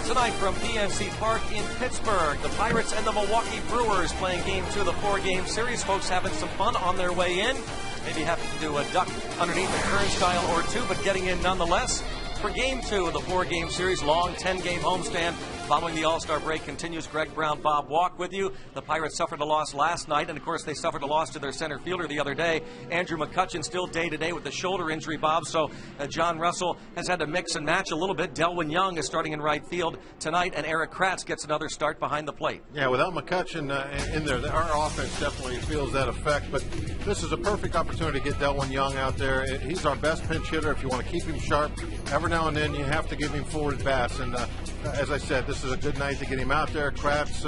Tonight from PNC Park in Pittsburgh, the Pirates and the Milwaukee Brewers playing Game 2 of the 4-game series. Folks having some fun on their way in. Maybe having to do a duck underneath a turnstile or two, but getting in nonetheless. For Game 2 of the 4-game series, long 10-game homestand. Following the All-Star break continues. Greg Brown, Bob Walk with you. The Pirates suffered a loss last night, and of course they suffered a loss to their center fielder the other day. Andrew McCutchen still day-to-day with the shoulder injury, Bob, so John Russell has had to mix and match a little bit. Delwyn Young is starting in right field tonight, and Erik Kratz gets another start behind the plate. Yeah, without McCutchen in there, our offense definitely feels that effect, but this is a perfect opportunity to get Delwyn Young out there. He's our best pinch hitter. If you want to keep him sharp, every now and then you have to give him forward bats, and as I said, this is a good night to get him out there. Kratz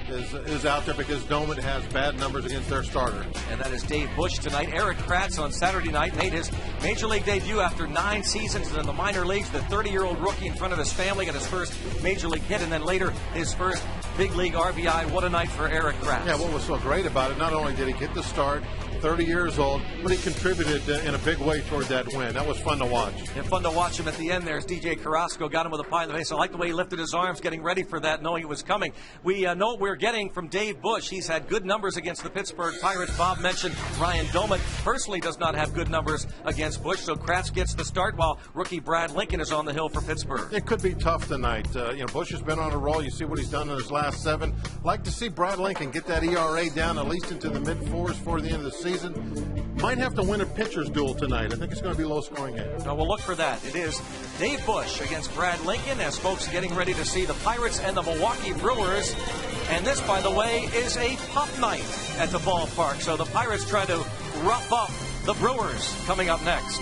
is out there because Doman has bad numbers against their starter. And that is Dave Bush tonight. Erik Kratz on Saturday night made his Major League debut after 9 seasons in the minor leagues. The 30-year-old rookie in front of his family got his first Major League hit, and then later his first big league RBI. What a night for Erik Kratz. Yeah, what was so great about it, not only did he get the start, 30 years old, but he contributed in a big way toward that win. That was fun to watch. And fun to watch him at the end there as DJ Carrasco got him with a pie in the face. I like the way he lifted his arms, getting ready for that, knowing it was coming. We know what we're getting from Dave Bush. He's had good numbers against the Pittsburgh Pirates. Bob mentioned Ryan Doman personally does not have good numbers against Bush, so Kratz gets the start while rookie Brad Lincoln is on the hill for Pittsburgh. It could be tough tonight. Bush has been on a roll. You see what he's done in his last 7. Like to see Brad Lincoln get that ERA down at least into the mid-4s for the end of the season. Might have to win a pitcher's duel tonight. I think it's going to be low-scoring game. No, we'll look for that. It is Dave Bush against Brad Lincoln as folks getting ready to see the Pirates and the Milwaukee Brewers. And this, by the way, is a pup night at the ballpark. So the Pirates try to rough up the Brewers coming up next.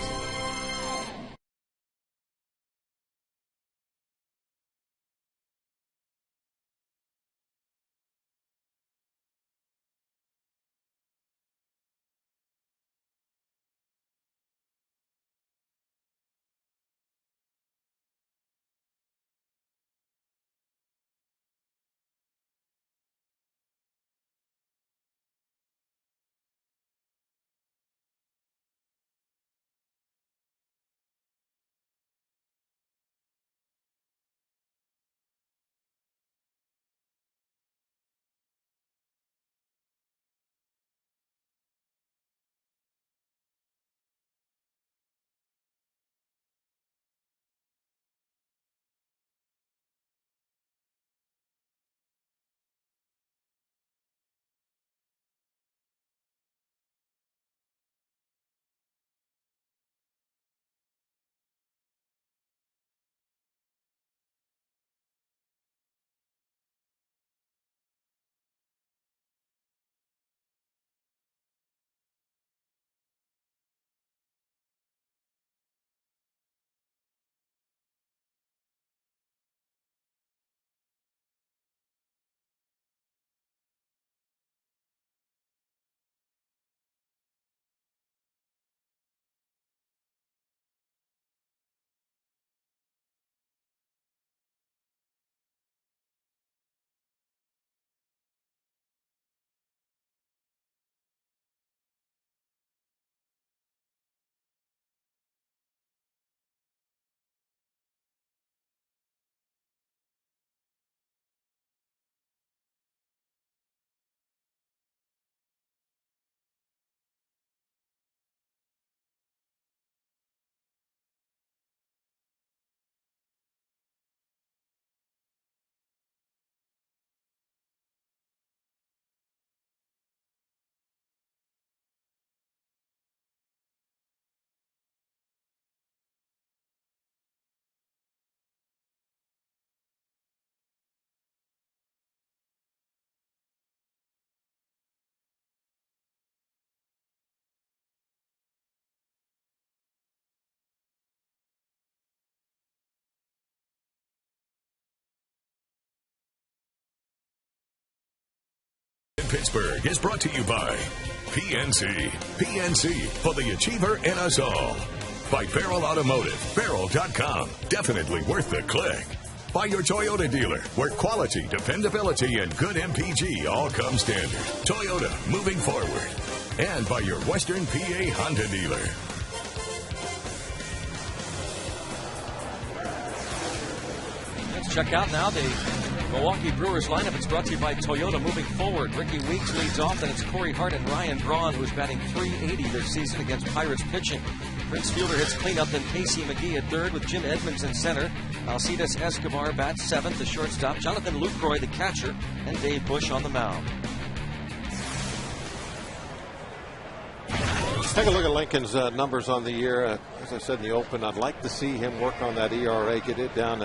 Pittsburgh is brought to you by PNC. PNC for the achiever in us all. By Farrell Automotive. Farrell.com. Definitely worth the click. By your Toyota dealer, where quality, dependability, and good MPG all come standard. Toyota, moving forward. And by your Western PA Honda dealer. Let's check out now the Milwaukee Brewers lineup. It's brought to you by Toyota. Moving forward, Ricky Weeks leads off, and it's Corey Hart and Ryan Braun, who's batting .380 this season against Pirates pitching. Prince Fielder hits cleanup, then Casey McGee at third with Jim Edmonds in center. Alcides Escobar bats seventh, the shortstop. Jonathan Lucroy, the catcher, and Dave Bush on the mound. Take a look at Lincoln's numbers on the year. As I said in the open, I'd like to see him work on that ERA, get it down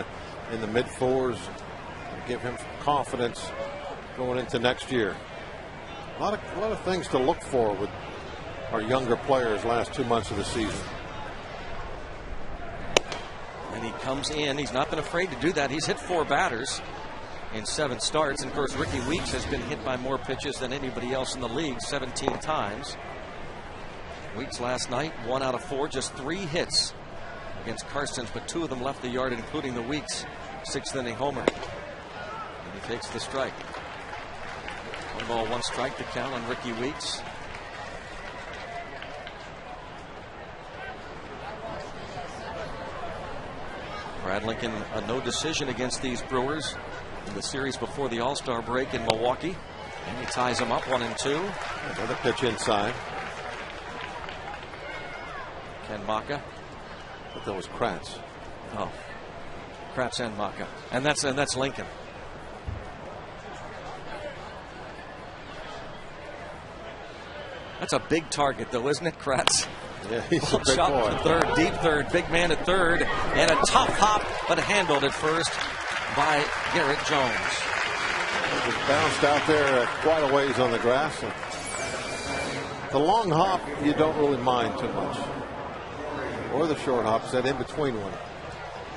in the mid-4s, and give him some confidence going into next year. A lot of things to look for with our younger players last 2 months of the season. And he comes in. He's not been afraid to do that. He's hit 4 batters in 7 starts. And, of course, Ricky Weeks has been hit by more pitches than anybody else in the league, 17 times. Weeks last night, 1 out of 4, just 3 hits against Karstens, but 2 of them left the yard, including the Weeks 6th inning homer. And he takes the strike. 1 ball, 1 strike to count on Ricky Weeks. Brad Lincoln, a no decision against these Brewers in the series before the All-Star break in Milwaukee. And he ties them up 1-2. Another pitch inside. Ken Maka. But that was Kratz. Oh, Kratz and Maka, and that's Lincoln. That's a big target, though, isn't it, Kratz? Yeah, he's a big shot boy. to third, deep third, big man at third, and a tough hop, but handled at first by Garrett Jones. He just bounced out there quite a ways on the grass. The long hop you don't really mind too much, or the short hop, that in between one.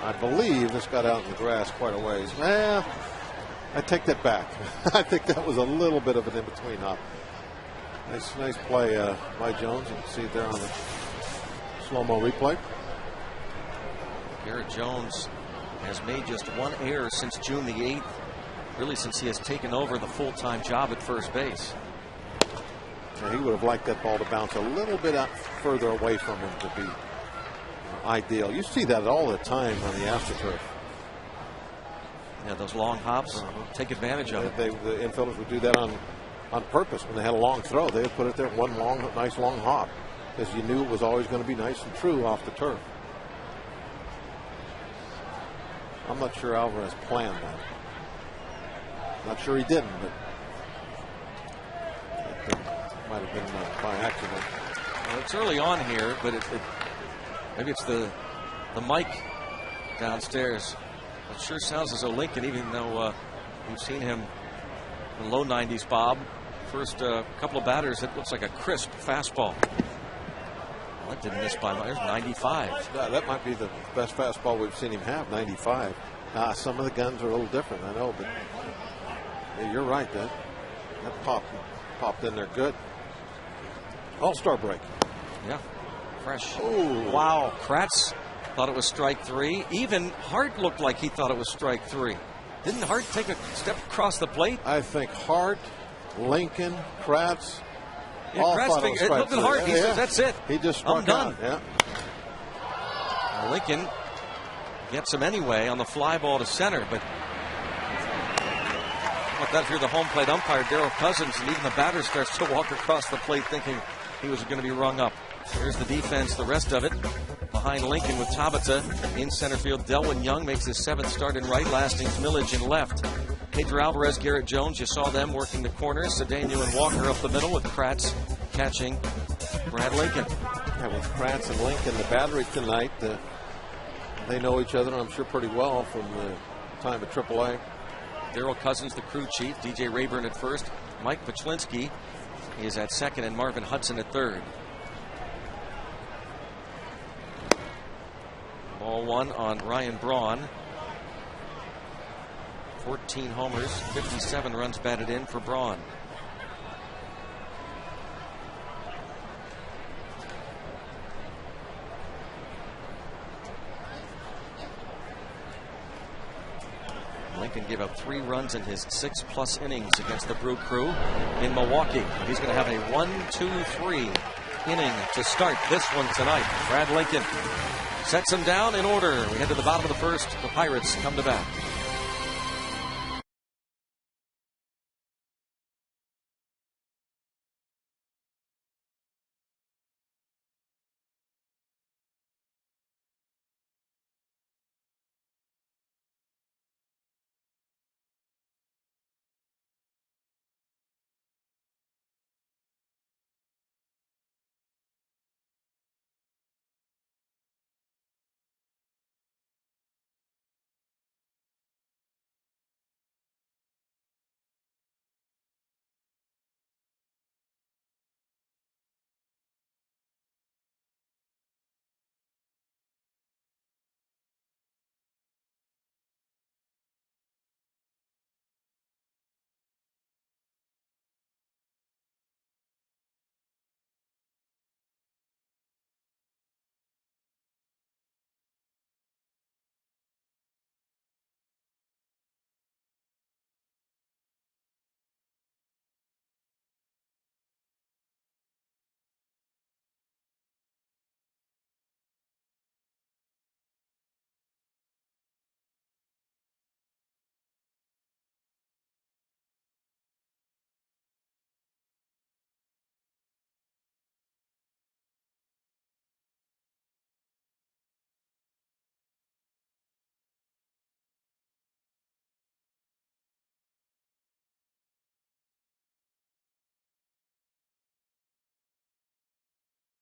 I believe this got out in the grass quite a ways. I take that back. I think that was a little bit of an in between hop. Nice play by Jones. You can see it there on the slow-mo replay. Garrett Jones has made just 1 error since June the 8th, really since he has taken over the full-time job at first base. Now, he would have liked that ball to bounce a little bit out further away from him to be ideal. You see that all the time on the AstroTurf. Yeah, those long hops, take advantage of it. The infielders would do that on purpose. When they had a long throw, they would put it there, one nice long hop, because you knew it was always going to be nice and true off the turf. I'm not sure Alvarez planned that. Not sure he didn't, but it might have been by accident. Well, it's early on here, but maybe it's the mic downstairs. It sure sounds as though Lincoln, even though we've seen him in the low 90s, Bob, first couple of batters, it looks like a crisp fastball. Well, that didn't miss by much. There's 95. That might be the best fastball we've seen him have, 95. Some of the guns are a little different, I know, but yeah, you're right. That popped in there good. All-Star break. Yeah, fresh. Ooh. Wow, Kratz thought it was strike 3. Even Hart looked like he thought it was strike 3. Didn't Hart take a step across the plate? I think Hart, Lincoln, Kratz. Yeah, Kratz looked at Hart. He says, "That's it. He just struck I'm done." out. Yeah. Lincoln gets him anyway on the fly ball to center, but that through the home plate umpire, Darrell Cousins, and even the batter starts to walk across the plate thinking he was going to be rung up. Here's the defense, the rest of it. Behind Lincoln with Tabata in center field. Delwyn Young makes his 7th start in right. Lastings, Millage in left. Pedro Alvarez, Garrett Jones, you saw them working the corners. Cedeno and Walker up the middle with Kratz catching Brad Lincoln. Yeah, with Kratz and Lincoln, the battery tonight, they know each other, I'm sure, pretty well from the time at AAA. Darrell Cousins, the crew chief. DJ Rayburn at first. Mike Pachlinsky is at second, and Marvin Hudson at third. Ball 1 on Ryan Braun. 14 homers, 57 runs batted in for Braun. Lincoln gave up 3 runs in his 6+ innings against the Brew Crew in Milwaukee. He's going to have a 1-2-3 inning to start this one tonight. Brad Lincoln sets him down in order. We head to the bottom of the first. The Pirates come to bat.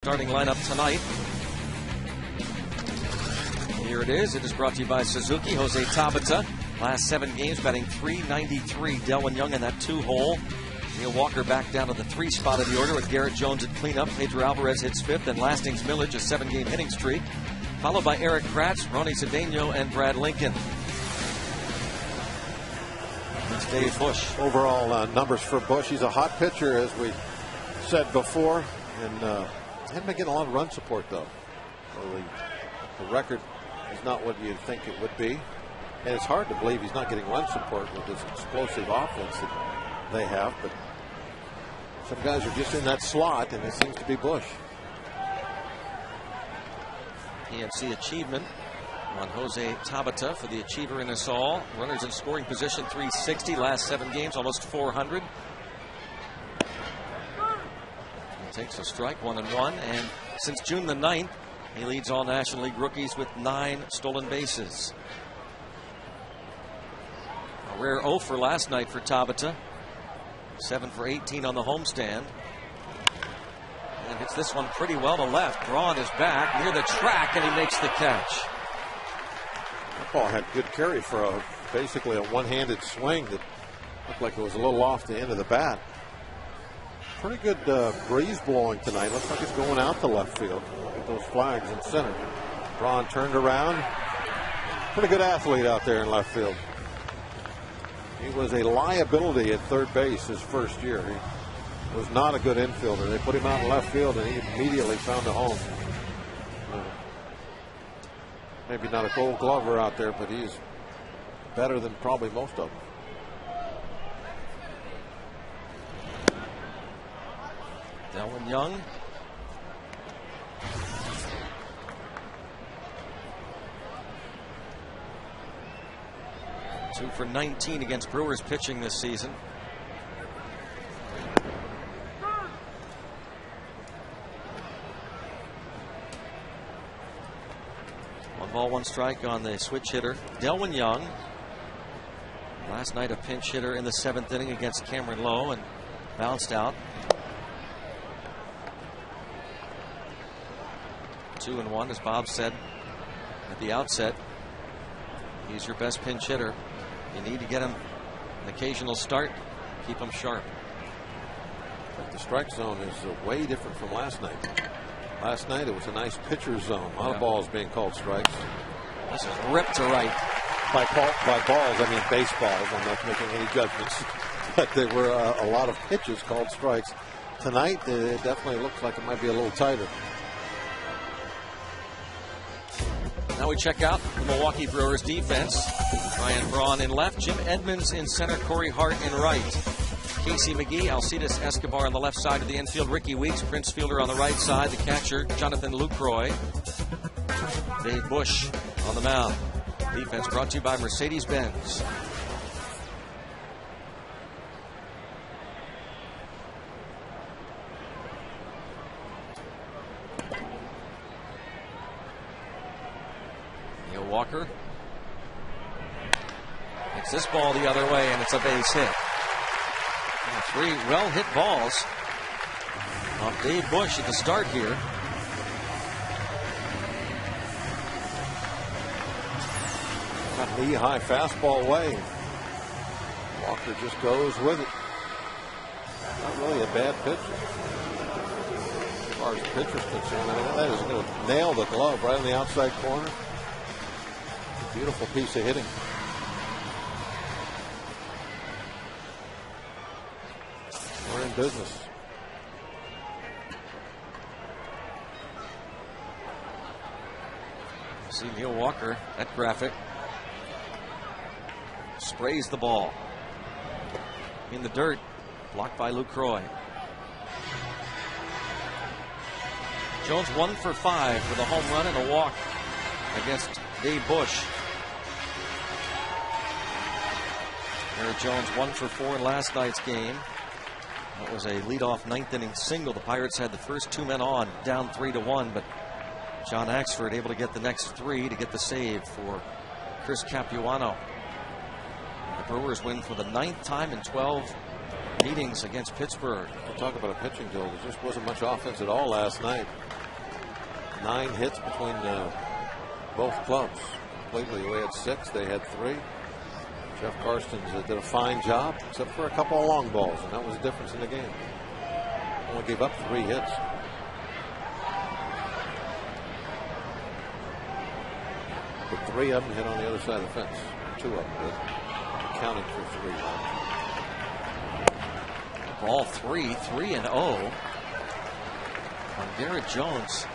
Starting lineup tonight. Here it is. It is brought to you by Suzuki. Jose Tabata. Last 7 games, batting .393. Delwyn Young in that 2-hole. Neil Walker back down to the 3 spot of the order with Garrett Jones at cleanup. Pedro Alvarez hits 5th, and Lastings Millage, a 7-game hitting streak. Followed by Eric Kratz, Ronnie Cedeno, and Brad Lincoln. It's Dave Bush. Overall numbers for Bush. He's a hot pitcher, as we said before, and hasn't been getting a lot of run support, though. So the record is not what you'd think it would be. And it's hard to believe he's not getting run support with this explosive offense that they have. But some guys are just in that slot, and it seems to be Bush. PNC achievement on Jose Tabata for the achiever in us all. Runners in scoring position, 360. Last 7 games, almost 400. He takes a strike, 1-1. And since June the 9th, he leads all National League rookies with 9 stolen bases. A rare 0 for last night for Tabata. 7 for 18 on the homestand. And hits this one pretty well to left. Braun is back near the track, and he makes the catch. That ball had good carry for basically a one-handed swing that looked like it was a little off the end of the bat. Pretty good breeze blowing tonight. Looks like it's going out to left field. Look at those flags in center. Braun turned around. Pretty good athlete out there in left field. He was a liability at third base his first year. He was not a good infielder. They put him out in left field, and he immediately found a home. Maybe not a Gold Glover out there, but he's better than probably most of them. Delwyn Young. Two for 19 against Brewers pitching this season. One ball, one strike on the switch hitter, Delwyn Young. Last night a pinch hitter in the 7th inning against Cameron Lowe and bounced out. 2-1, as Bob said at the outset. He's your best pinch hitter. You need to get him an occasional start, keep him sharp. But the strike zone is way different from last night. Last night it was a nice pitcher's zone. A lot of balls being called strikes. This is ripped to right. By balls, I mean baseballs. I'm not making any judgments. But there were a lot of pitches called strikes. Tonight it definitely looks like it might be a little tighter. Now we check out the Milwaukee Brewers defense. Ryan Braun in left, Jim Edmonds in center, Corey Hart in right. Casey McGee, Alcides Escobar on the left side of the infield, Ricky Weeks, Prince Fielder on the right side, the catcher, Jonathan Lucroy. Dave Bush on the mound. Defense brought to you by Mercedes-Benz. Neil Walker takes this ball the other way, and it's a base hit. 3 well-hit balls off Dave Bush at the start here. Got knee-high fastball away. Walker just goes with it. Not really a bad pitch. As far as the pitcher's concerned, I mean, that is going to nail the glove right in the outside corner. A beautiful piece of hitting. We're in business. See Neil Walker, that graphic. Sprays the ball in the dirt, blocked by Lucroy. Jones 1 for 5 with a home run and a walk against Dave Bush. Eric Jones 1 for 4 in last night's game. That was a leadoff 9th inning single. The Pirates had the first 2 men on, down 3-1, but John Axford able to get the next 3 to get the save for Chris Capuano. The Brewers win for the 9th time in 12 meetings against Pittsburgh. We'll talk about a pitching duel. There just wasn't much offense at all last night. 9 hits between both clubs. Completely. We had 6. They had 3. Jeff Karstens did a fine job, except for a couple of long balls, and that was the difference in the game. Only gave up 3 hits. But 3 of them hit on the other side of the fence. 2 of them did, accounting for 3 runs. Ball 3-0 on Garrett Jones.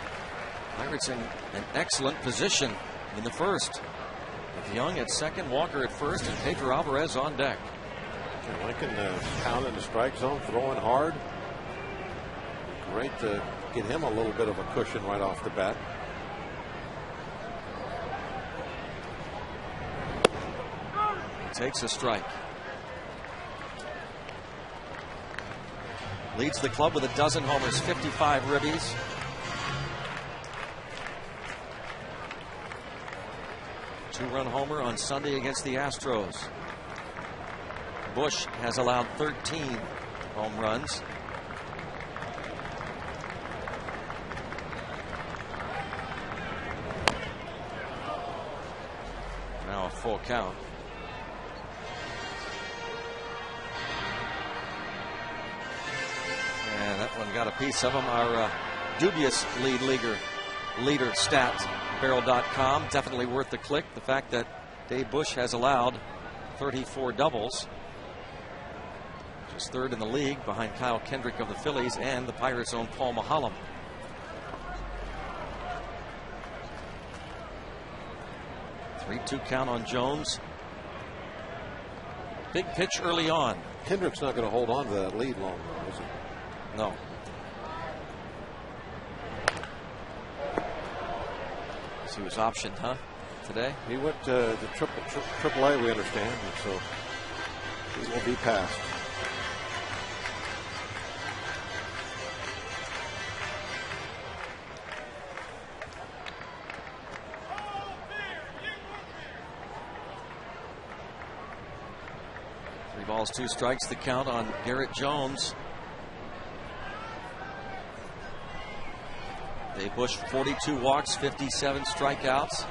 Pirates in an excellent position in the first, with Young at second, Walker at first, and Pedro Alvarez on deck. Lincoln pound in the strike zone, throwing hard. Great to get him a little bit of a cushion right off the bat. Takes a strike. Leads the club with a dozen homers, 55 ribbies. Two-run homer on Sunday against the Astros. Bush has allowed 13 home runs. Now a full count. And that one got a piece of him. Our dubious leader stat, Barrel.com. Definitely worth the click. The fact that Dave Bush has allowed 34 doubles. Just third in the league behind Kyle Kendrick of the Phillies and the Pirates' own Paul Maholm. Three-two count on Jones. Big pitch early on. Kendrick's not going to hold on to that lead long, is he? No. So he was optioned, huh, today? He went to Triple A, we understand, and so he will be passed. Three balls, 2 strikes, the count on Garrett Jones. Dave Bush, 42 walks, 57 strikeouts.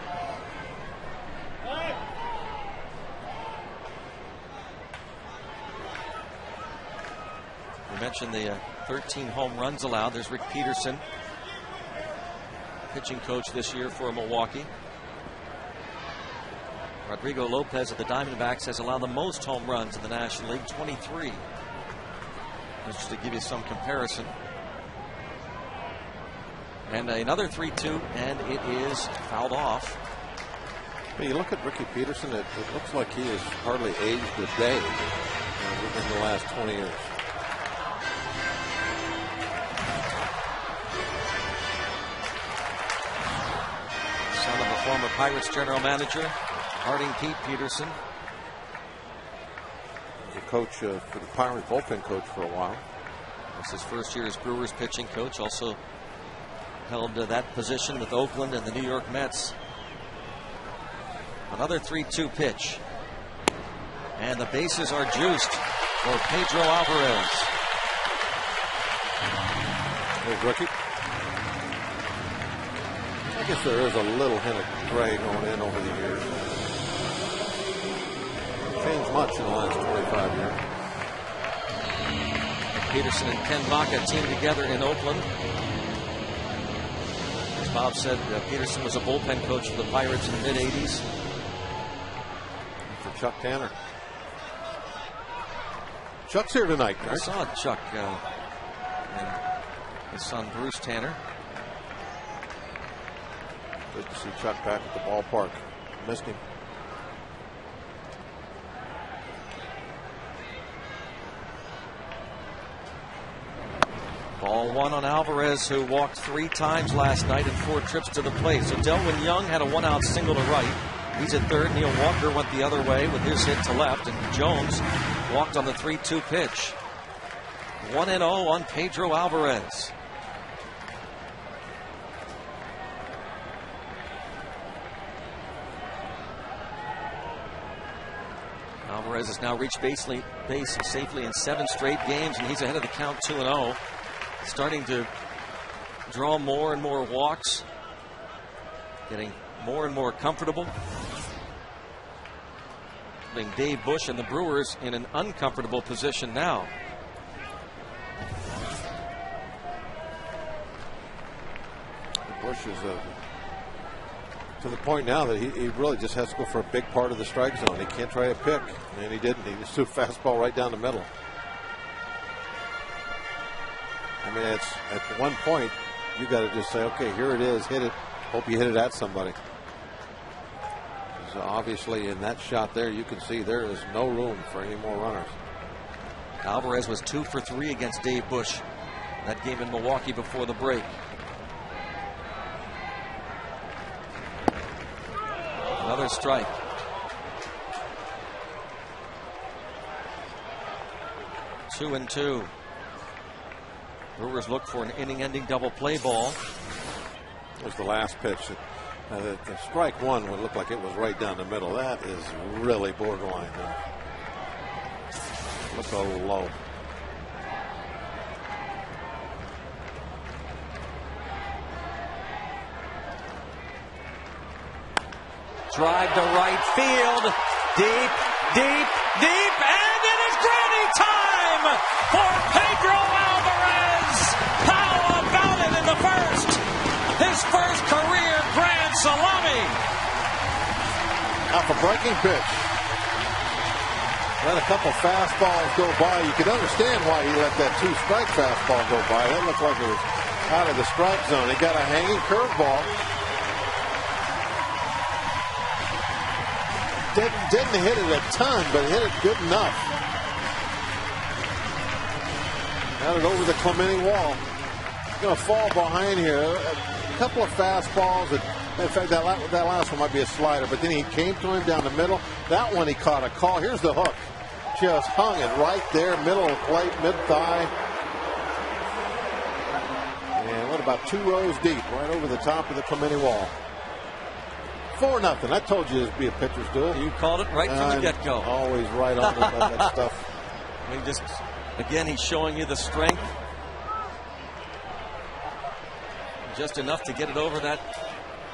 We mentioned the 13 home runs allowed. There's Rick Peterson, pitching coach this year for Milwaukee. Rodrigo Lopez of the Diamondbacks has allowed the most home runs in the National League, 23. Just to give you some comparison. And another 3-2, and it is fouled off. But you look at Ricky Peterson, it looks like he has hardly aged a day in the last 20 years. Son of a former Pirates general manager, Harding Pete Peterson. He was a coach for the Pirates, bullpen coach for a while. This is his first year as Brewers pitching coach. Also held that position with Oakland and the New York Mets. Another 3-2 pitch. And the bases are juiced for Pedro Alvarez. Here's Rookie. I guess there is a little hint of gray going in over the years. Changed much in the last 25 years. Peterson and Ken Vaca teamed together in Oakland. As Bob said, Peterson was a bullpen coach for the Pirates in the mid-'80s. For Chuck Tanner. Chuck's here tonight, I right? saw Chuck and his son Bruce Tanner. Good to see Chuck back at the ballpark. Missed him. Ball 1 on Alvarez, who walked 3 times last night in 4 trips to the plate. So Delwyn Young had a 1-out single to right. He's at third. Neil Walker went the other way with his hit to left. And Jones walked on the 3-2 pitch. 1-0 on Pedro Alvarez. Alvarez has now reached base safely in 7 straight games, and he's ahead of the count 2-0. Starting to draw more and more walks, getting more and more comfortable. Putting Dave Bush and the Brewers in an uncomfortable position now. Bush is to the point now that he really just has to go for a big part of the strike zone. He can't try to pick, and he didn't. He just threw a fastball right down the middle. I mean, it's at one point you got to just say, okay, here it is, hit it. Hope you hit it at somebody. So obviously in that shot there, you can see there is no room for any more runners. Alvarez was 2 for 3 against Dave Bush that game in Milwaukee before the break. Another strike. 2-2. Brewers look for an inning-ending double play ball. It was the last pitch. The strike one would look like it was right down the middle. That is really borderline now. Look a little low. Drive to right field. Deep, deep, deep. And it is granny time for Pedro Alvarez. How about it in the first? His first career grand salami. Off a breaking pitch. Let a couple fastballs go by. You can understand why he let that 2-strike fastball go by. That looked like it was out of the strike zone. He got a hanging curveball. Didn't hit it a ton, but hit it good enough. Got it over the Clemente wall. Going to fall behind here. A couple of fastballs. In fact, that last one might be a slider, but then he came to him down the middle. That one he caught a call. Here's the hook. Just hung it right there, middle of the plate, mid-thigh. And what about 2 rows deep, right over the top of the Clemente wall. 4-0. I told you this would be a pitcher's duel. You called it right from the get-go. Always right on that stuff. I mean, just again, he's showing you the strength. Just enough to get it over that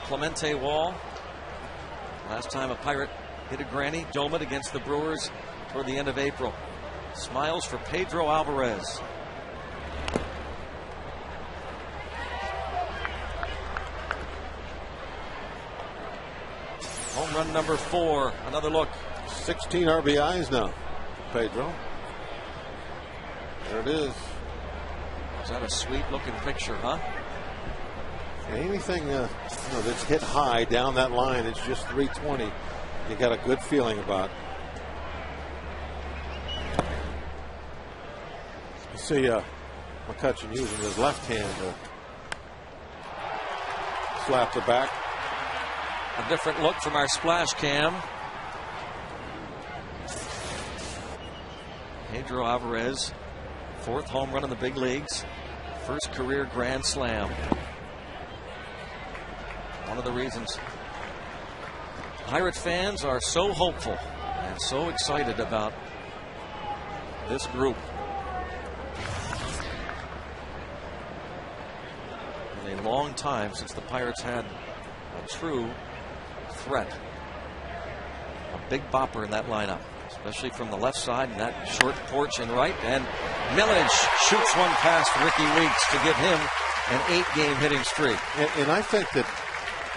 Clemente wall. Last time a Pirate hit a granny, dome it against the Brewers toward the end of April. Smiles for Pedro Alvarez. Home run number 4. Another look. 16 RBIs now, Pedro. There it is. Is that a sweet looking picture, huh? Anything that's hit high down that line, it's just 320. You got a good feeling about. You see McCutchen using his left hand to slap the back. A different look from our splash cam. Pedro Alvarez, 4th home run in the big leagues, first career grand slam. One of the reasons Pirate fans are so hopeful and so excited about this group. In a long time since the Pirates had a true threat. A big bopper in that lineup, especially from the left side and that short porch and right. And Millage shoots one past Ricky Weeks to give him an 8-game hitting streak. And I think that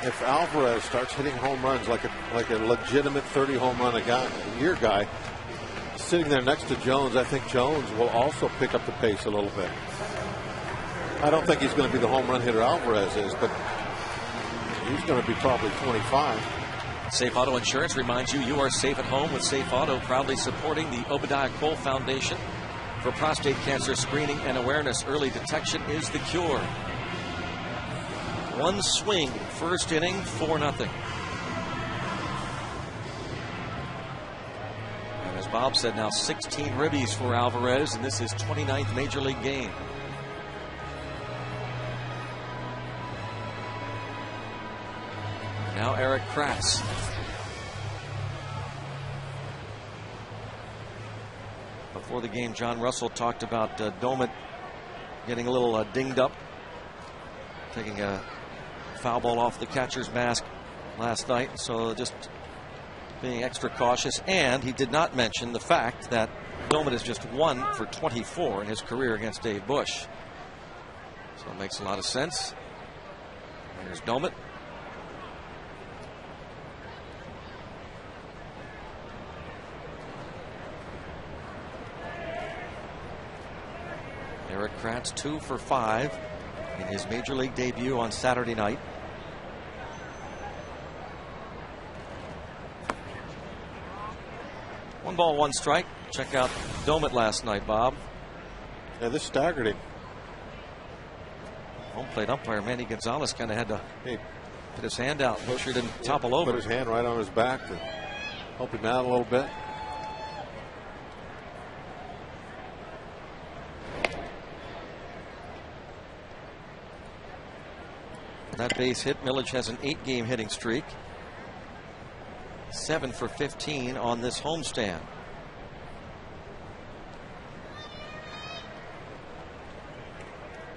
if Alvarez starts hitting home runs like a legitimate 30 home run a year guy, sitting there next to Jones, I think Jones will also pick up the pace a little bit. I don't think he's going to be the home run hitter Alvarez is, but he's going to be probably 25. Safe Auto Insurance reminds you you are safe at home with Safe Auto, proudly supporting the Obadiah Cole Foundation for prostate cancer screening and awareness. Early detection is the cure. One swing, first inning, 4-0. And as Bob said, now 16 ribbies for Alvarez, and this is 29th Major League game. Now Eric Kratz. Before the game, John Russell talked about Domit getting a little dinged up, taking a foul ball off the catcher's mask last night, so just being extra cautious. And he did not mention the fact that Domit is just 1 for 24 in his career against Dave Bush. So it makes a lot of sense. Here's Domit. Erik Kratz 2 for 5 in his major league debut on Saturday night. One ball, one strike. Check out Domit last night, Bob. Yeah, this staggered him. Home plate umpire Manny Gonzalez kind of had to put his hand out. Make sure he didn't topple over. Put his hand right on his back to help him out a little bit. That base hit. Millage has an 8-game hitting streak. 7 for 15 on this homestand.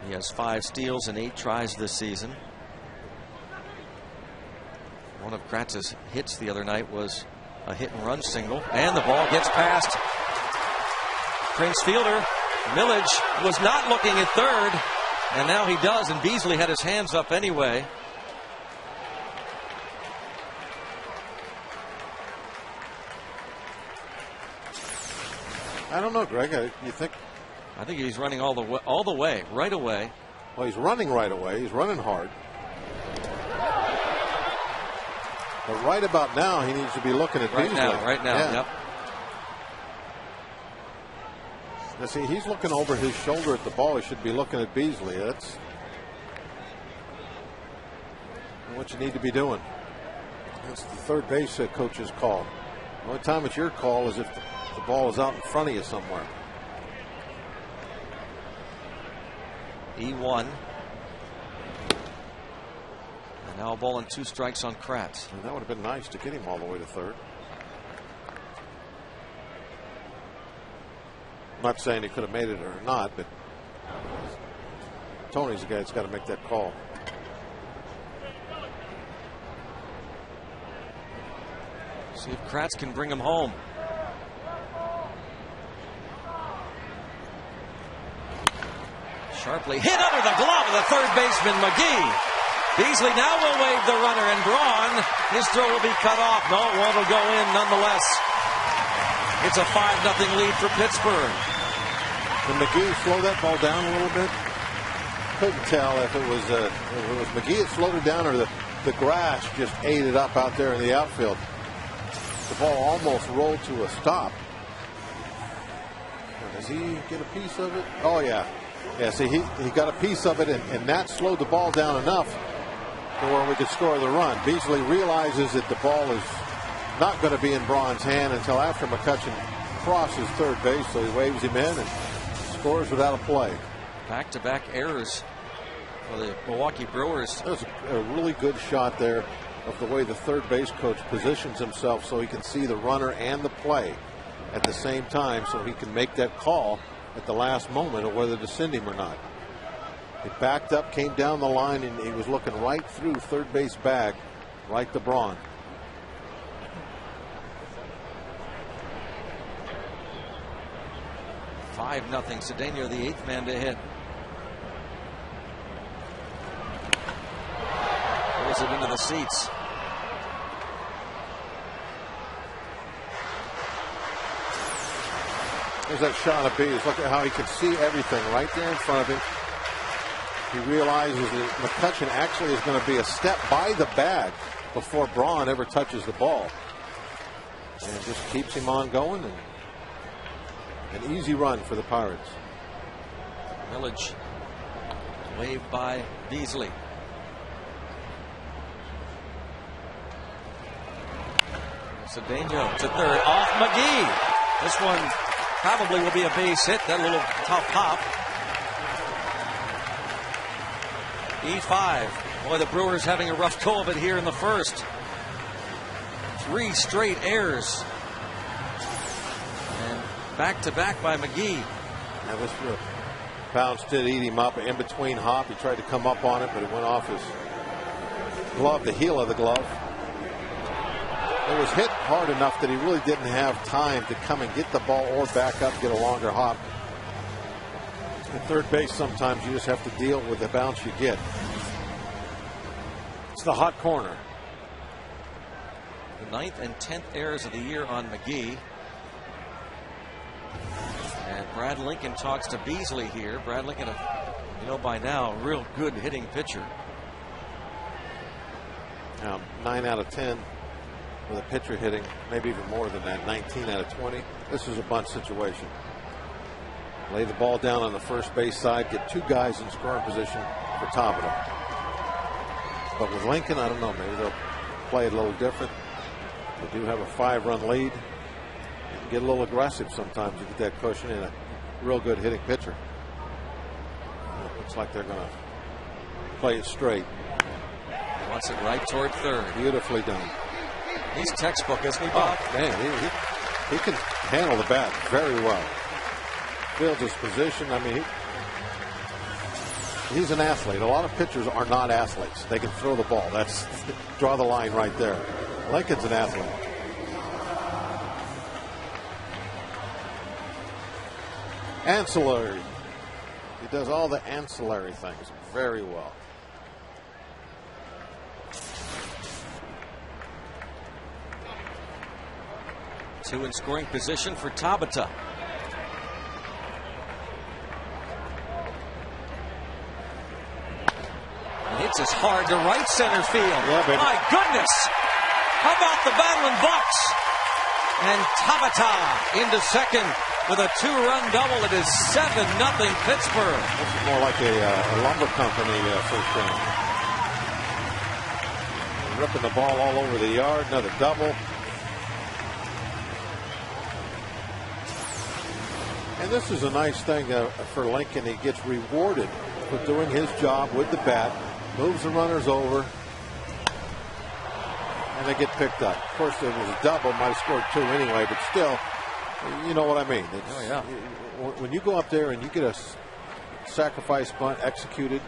He has 5 steals and 8 tries this season. One of Kratz's hits the other night was a hit and run single, and the ball gets past Prince Fielder. Millage was not looking at third, and now he does, and Beasley had his hands up anyway. I don't know, Greg. You think? I think he's running all the way, right away. Well, he's running right away. He's running hard. But right about now, he needs to be looking at Beasley. Right now, yeah. Yep. Now, see, he's looking over his shoulder at the ball. He should be looking at Beasley. That's what you need to be doing. That's the third base coach's call. The only time it's your call is if the ball is out in front of you somewhere. E1. And now a ball and 2 strikes on Kratz. And that would have been nice to get him all the way to third. I'm not saying he could have made it or not, but Tony's the guy that's got to make that call. See if Kratz can bring him home. Sharply hit under the glove of the third baseman McGee. Beasley now will wave the runner, and Braun, his throw will be cut off. No, one will go in nonetheless. It's a 5-0 lead for Pittsburgh. Can McGee slow that ball down a little bit? Couldn't tell if it was McGee that slowed it down or the grass just ate it up out there in the outfield. The ball almost rolled to a stop. Does he get a piece of it? Oh, yeah. Yeah, see, he got a piece of it, and that slowed the ball down enough to where we could score the run. Beasley realizes that the ball is not going to be in Braun's hand until after McCutchen crosses third base, so he waves him in and scores without a play. Back-to-back errors for the Milwaukee Brewers. That was a really good shot there of the way the third base coach positions himself so he can see the runner and the play at the same time, so he can make that call at the last moment of whether to send him or not. He backed up, came down the line, and he was looking right through third base bag, right to Braun. Five nothing. Cedeno, the 8th man to hit. Throws it into the seats. There's that shot of Bees. Look at how he can see everything right there in front of him. He realizes that McCutchen actually is going to be a step by the bag before Braun ever touches the ball. And it just keeps him on going. And an easy run for the Pirates. Millage waved by Beasley. Cedeno to third, off McGee. This one probably will be a base hit. That little tough pop. E5. Boy, the Brewers having a rough go of it here in the first. 3 straight errors. And Back-to-back by McGee. Now this bounce did eat him up in between hop. He tried to come up on it, but it went off his glove, the heel of the glove. It was hit hard enough that he really didn't have time to come and get the ball or back up, get a longer hop. At third base, sometimes you just have to deal with the bounce you get. It's the hot corner. The 9th and 10th errors of the year on McGee. And Brad Lincoln talks to Beasley here. Brad Lincoln, you know by now, a real good hitting pitcher. Now, 9 out of 10 with a pitcher hitting, maybe even more than that, 19 out of 20. This is a bunt situation. Lay the ball down on the first base side, get two guys in scoring position for Tabata. But with Lincoln, I don't know, maybe they'll play it a little different. They do have a 5-run lead. Get a little aggressive sometimes to get that cushion in a real good hitting pitcher. It looks like they're going to play it straight. Wants it right toward third. Beautifully done. He's textbook, isn't he, Bob? Oh, man, he can handle the bat very well. Fields his position. I mean, he's an athlete. A lot of pitchers are not athletes. They can throw the ball. That's draw the line right there. Lincoln's an athlete. Ancillary. He does all the ancillary things very well. Two in scoring position for Tabata. Hits us hard to right center field. Yeah, baby. My goodness! How about the Battling Bucks? And Tabata into second with a 2-run double. It is 7-0 Pittsburgh. This is more like a lumber company first inning. Ripping the ball all over the yard. Another double. And this is a nice thing for Lincoln. He gets rewarded for doing his job with the bat. Moves the runners over. And they get picked up. Of course, it was a double. Might have scored 2 anyway, but still, you know what I mean. When you go up there and you get a sacrifice bunt executed,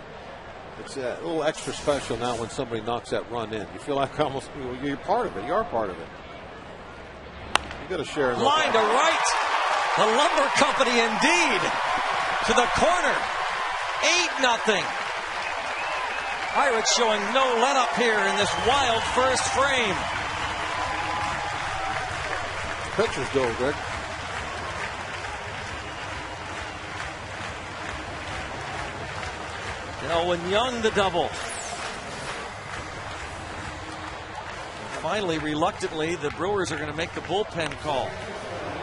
it's a little extra special now when somebody knocks that run in. You feel like almost you're part of it. You are part of it. You got to share in. Line to right. The Lumber Company indeed. To the corner. 8-0. Pirates showing no let-up here in this wild first frame. Pitcher's doing good. Elwin Young the double. Finally, reluctantly, the Brewers are going to make the bullpen call.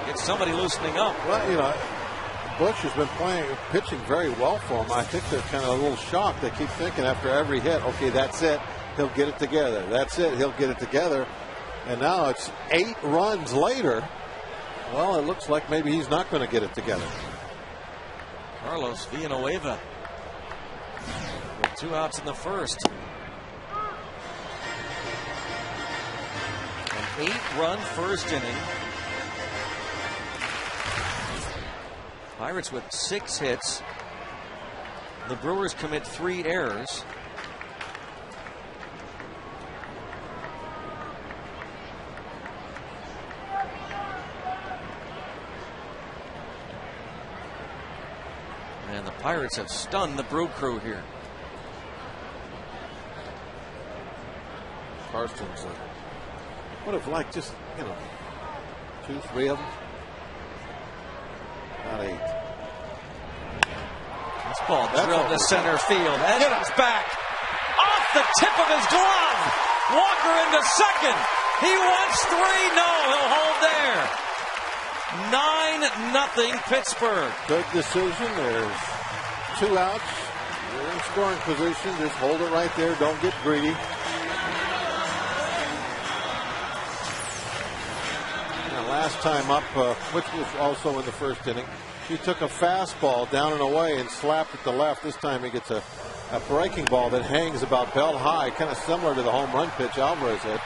Get somebody loosening up. Well, you know, Bush has been pitching very well for him. I think they're kind of a little shocked. They keep thinking after every hit, okay, that's it. He'll get it together. That's it. He'll get it together. And now it's 8 runs later. Well, it looks like maybe he's not going to get it together. Carlos Villanueva with 2 outs in the first. An 8-run first inning. Pirates with 6 hits. The Brewers commit 3 errors. And the Pirates have stunned the Brew Crew here. Karstens would have liked just, 2, 3 of them. Not 8. This ball drilled to center field. Edmonds back. Off the tip of his glove. Walker into second. He wants 3. No, he'll hold there. 9-0 Pittsburgh. Good decision. There's 2 outs. You're in scoring position. Just hold it right there. Don't get greedy. Last time up, which was also in the first inning, he took a fastball down and away and slapped it to left. This time he gets a breaking ball that hangs about belt high, kind of similar to the home run pitch Alvarez hit.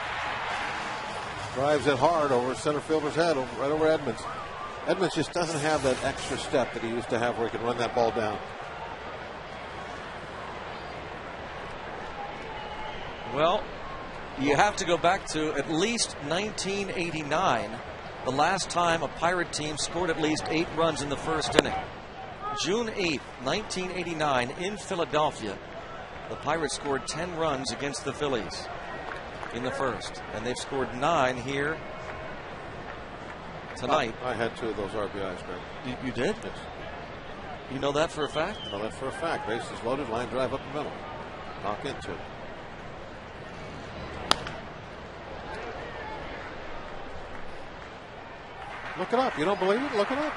Drives it hard over center fielder's head, right over Edmonds. Edmonds just doesn't have that extra step that he used to have where he can run that ball down. Well, you have to go back to at least 1989, the last time a Pirate team scored at least 8 runs in the first inning. June 8th, 1989, in Philadelphia, the Pirates scored 10 runs against the Phillies in the first, and they've scored 9 here tonight. I had 2 of those RBIs, Greg. You did? Yes. You know that for a fact? I know that for a fact. Bases loaded, line drive up the middle. Knock into it. Look it up. You don't believe it? Look it up.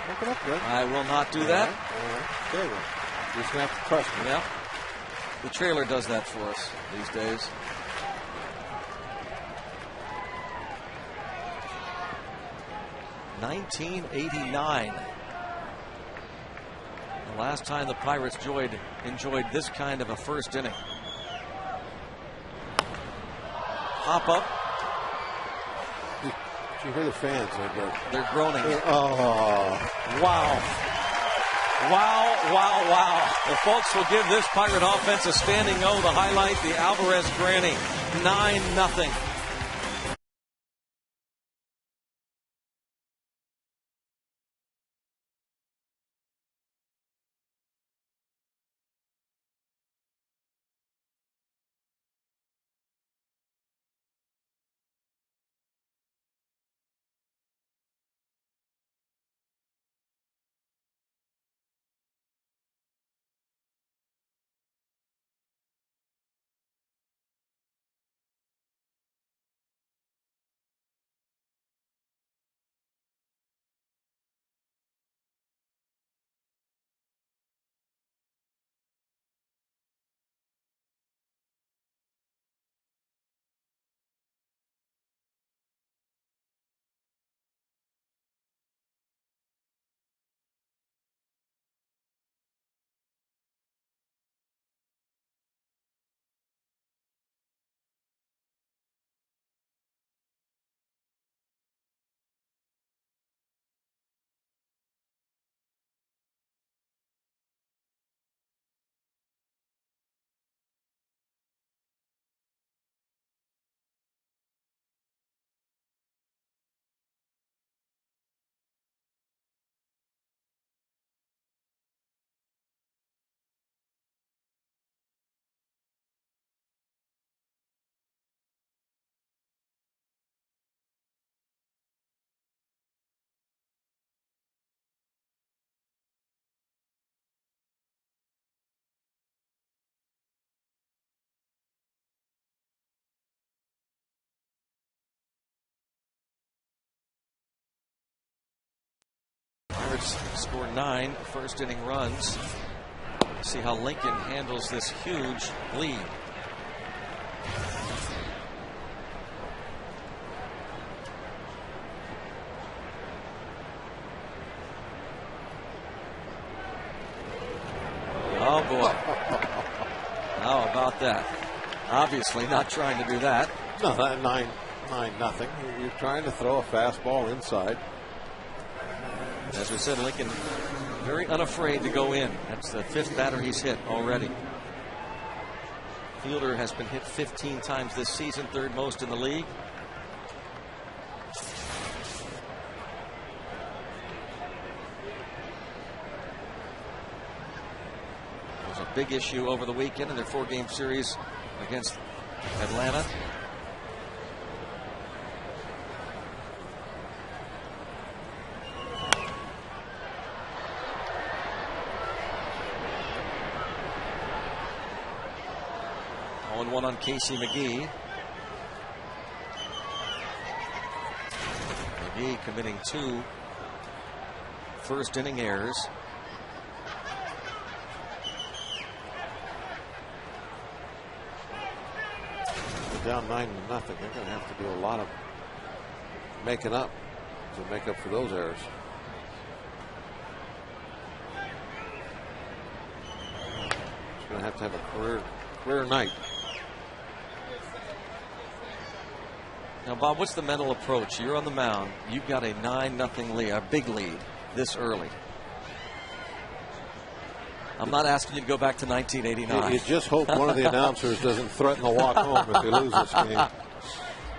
Look it up, Greg. I will not do that. All right. Okay, well, you just have to trust me. Yeah. The trailer does that for us these days. '89. The last time the Pirates enjoyed this kind of a first inning. Hop up. Did you hear the fans? They're groaning. Oh. Wow. Wow, wow, wow. The folks will give this Pirate offense a standing O. The highlight, the Alvarez granny. 9-0. Pirates score 9 first inning runs. See how Lincoln handles this huge lead. Oh boy. How about that? Obviously not trying to do that. No, that 9-0. You're trying to throw a fastball inside. As we said, Lincoln very unafraid to go in. That's the 5th batter he's hit already. Fielder has been hit 15 times this season, 3rd most in the league. It was a big issue over the weekend in their 4-game series against Atlanta. One on Casey McGee. McGee committing 2 first inning errors. They're down 9-0. They're going to have to do a lot of making up to make up for those errors. He's going to have a career night. Now, Bob, what's the mental approach? You're on the mound. You've got a 9-0 lead, a big lead this early. I'm not asking you to go back to 1989. You just hope one of the announcers doesn't threaten to walk home if they lose this game.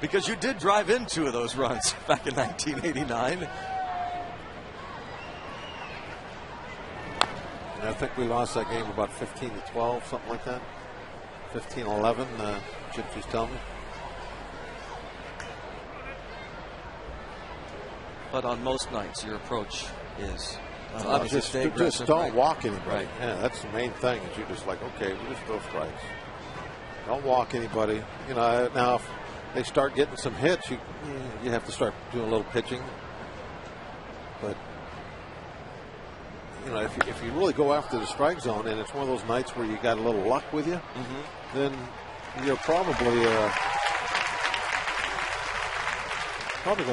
Because you did drive in 2 of those runs back in 1989. And I think we lost that game about 15-12, something like that. 15-11, Gypsies tell me. But on most nights, your approach is just don't walk anybody. Right. Yeah, that's the main thing. Is you just like, okay, we just throw strikes. Don't walk anybody. You know, now if they start getting some hits, you have to start doing a little pitching. But you know, if you really go after the strike zone, and it's one of those nights where you got a little luck with you, then you're probably going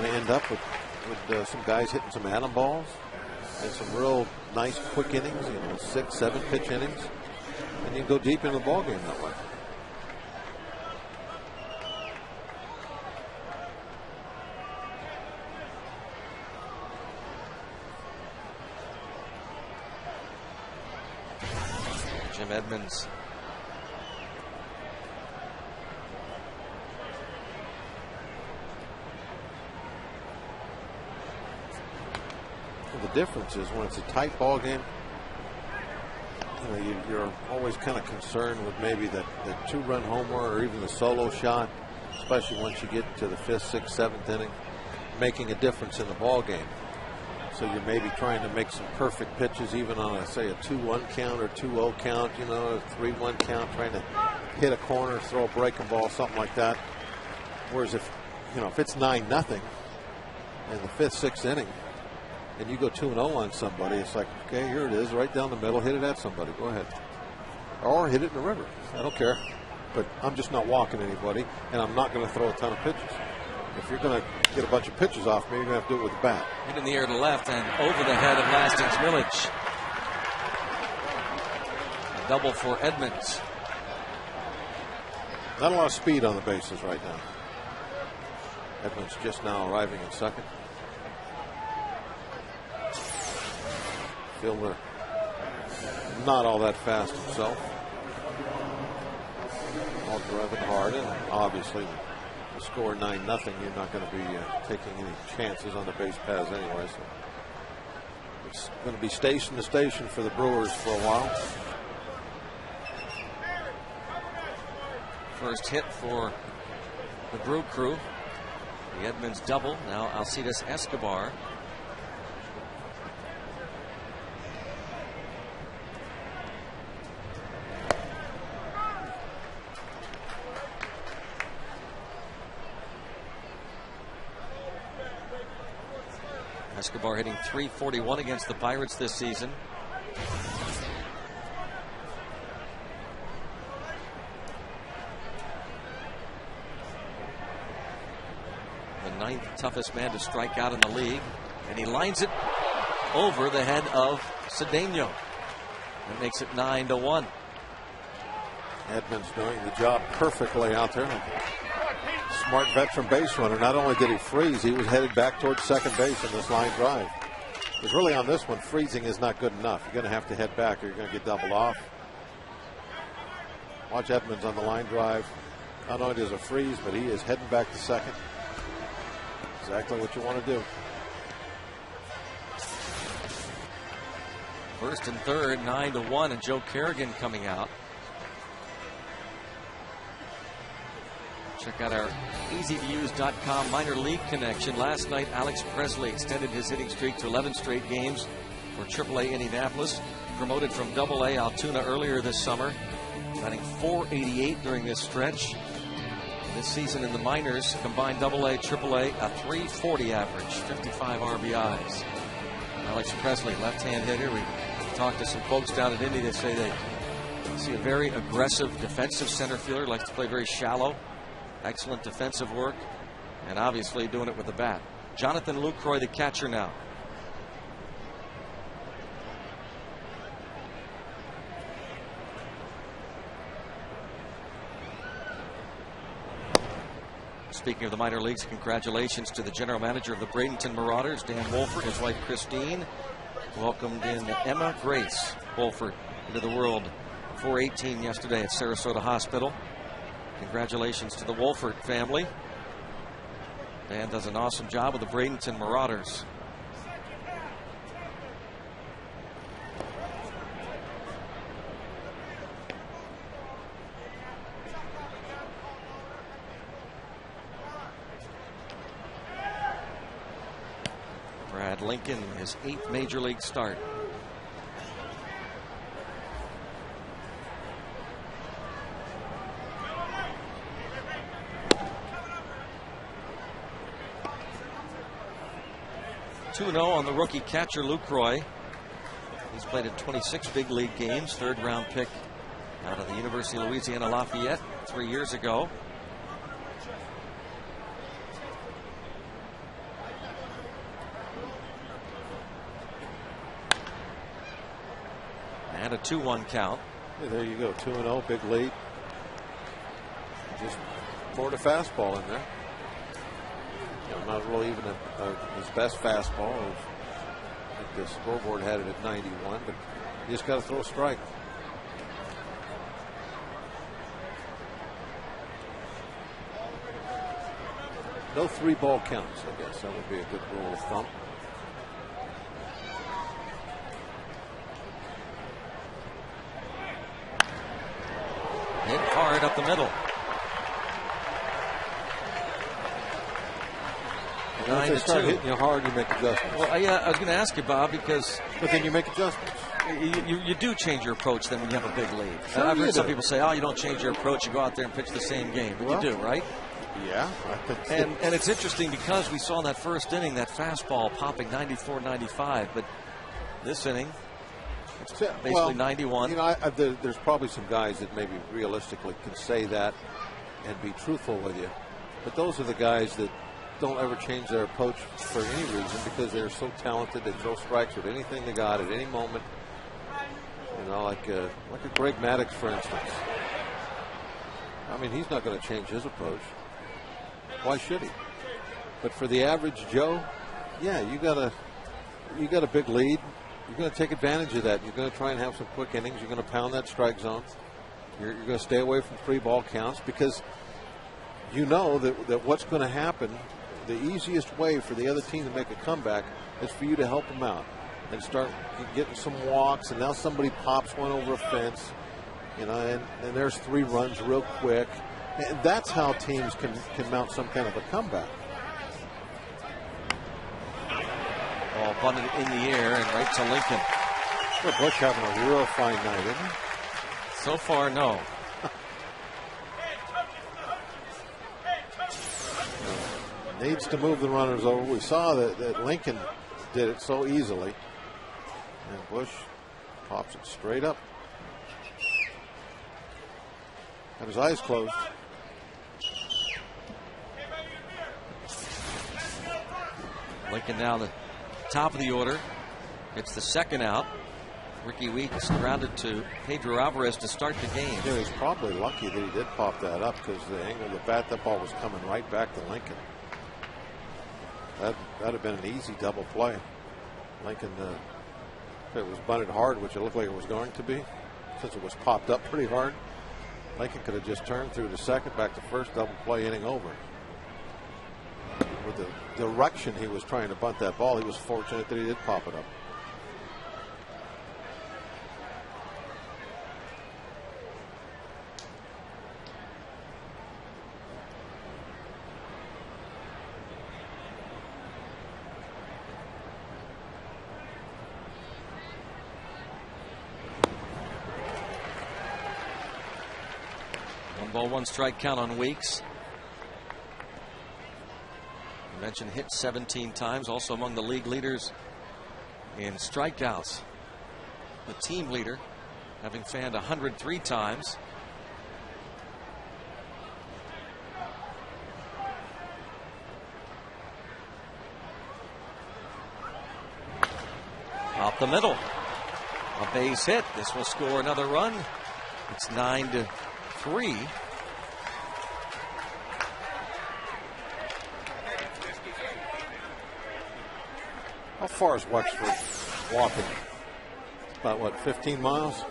to end up with some guys hitting some atom balls and some real nice quick innings, 6, 7 pitch innings, and you can go deep into the ball game that way. Jim Edmonds. The difference is when it's a tight ball game, you're always kind of concerned with maybe the 2-run homer or even the solo shot, especially once you get to the 5th, 6th, 7th inning, making a difference in the ball game. So you're maybe trying to make some perfect pitches, even on a 2-1 count or 2-0 count, a 3-1 count, trying to hit a corner, throw a breaking ball, something like that. Whereas if it's 9-0 in the 5th, 6th inning, and you go 2-0 on somebody, it's like, okay, here it is, right down the middle, hit it at somebody, go ahead. Or hit it in the river, I don't care. But I'm just not walking anybody, and I'm not going to throw a ton of pitches. If you're going to get a bunch of pitches off me, you're going to have to do it with the bat. Hit in the air to left and over the head of Lastings Village. A double for Edmonds. Not a lot of speed on the bases right now. Edmonds just now arriving in second. Fielder not all that fast himself. All driving hard, and obviously to score 9-0, you're not going to be taking any chances on the base paths anyway. So it's going to be station to station for the Brewers for a while. First hit for the Brew Crew. The Edmonds double. Now Alcides Escobar. Escobar hitting .341 against the Pirates this season. The 9th toughest man to strike out in the league. And he lines it over the head of Cedeno. That makes it 9-1. Edmonds doing the job perfectly out there. Smart veteran base runner. Not only did he freeze, he was headed back towards second base in this line drive. Because really on this one, freezing is not good enough. You're going to have to head back or you're going to get doubled off. Watch Edmonds on the line drive. Not only does it freeze, but he is heading back to second. Exactly what you want to do. First and third, 9-1, and Joe Kerrigan coming out. Check out our easytouse.com minor league connection. Last night, Alex Presley extended his hitting streak to 11 straight games for AAA Indianapolis. Promoted from AA Altoona earlier this summer, batting .488 during this stretch. This season in the minors, combined AA, AAA, a .340 average, 55 RBIs. Alex Presley, left-hand hitter. We talked to some folks down at Indy that say they see a very aggressive defensive center fielder, likes to play very shallow. Excellent defensive work, and obviously doing it with the bat. Jonathan Lucroy, the catcher now. Speaking of the minor leagues, congratulations to the general manager of the Bradenton Marauders, Dan Wolford, his wife Christine. Welcomed in Emma Grace Wolford into the world 4/18 yesterday at Sarasota Hospital. Congratulations to the Wolford family. Dan does an awesome job with the Bradenton Marauders. Brad Lincoln, his 8th major league start. (2-0) on the rookie catcher Lucroy. He's played in 26 big league games. 3rd round pick out of the University of Louisiana Lafayette 3 years ago. And a 2-1 count. Yeah, there you go. 2-0, big lead. Just poured a fastball in there. Not really even his best fastball. I think the scoreboard had it at 91, but you just got to throw a strike. No 3-ball counts, I guess. That would be a good rule of thumb. Hit hard up the middle. If they start hitting you hard, you make adjustments. Well, yeah, I was going to ask you, Bob, because... But then you make adjustments. You do change your approach then when you have a big lead. Sure I've heard some do. people say, oh, you don't change your approach, you go out there and pitch the same game. But you do, right? Yeah. And it's interesting because we saw in that first inning that fastball popping 94, 95. But this inning, it's basically 91. You know, there's probably some guys that maybe realistically can say that and be truthful with you. But those are the guys that don't ever change their approach for any reason because they're so talented. They throw strikes with anything they got at any moment. You know, like a Greg Maddux, for instance. I mean, he's not going to change his approach. Why should he? But for the average Joe, yeah, you got a big lead. You're going to take advantage of that. You're going to try and have some quick innings. You're going to pound that strike zone. You're going to stay away from 3-ball counts because you know that what's going to happen. The easiest way for the other team to make a comeback is for you to help them out and start getting some walks. And now somebody pops one over a fence, you know, and there's 3 runs real quick. And that's how teams can mount some kind of a comeback. Ball bunted in the air and right to Lincoln. Well, Bush having a real fine night, isn't he? So far, no. Needs to move the runners over. We saw that Lincoln did it so easily. And Bush pops it straight up. Had his eyes closed. Lincoln now the top of the order. It's the 2nd out. Ricky Weeks grounded to Pedro Alvarez to start the game. Yeah, he's probably lucky that he did pop that up because the angle of the bat, that ball was coming right back to Lincoln. That'd have been an easy double play. Lincoln, if it was bunted hard, which it looked like it was going to be, since it was popped up pretty hard, Lincoln could have just turned through to second, back to first, double play, inning over. With the direction he was trying to bunt that ball, he was fortunate that he did pop it up. Ball 1 strike count on Weeks. You mentioned hit 17 times, also among the league leaders in strikeouts. The team leader, having fanned 103 times. Up the middle. A base hit. This will score another run. It's 9-3. How far is Wexford walking? About, what, 15 miles?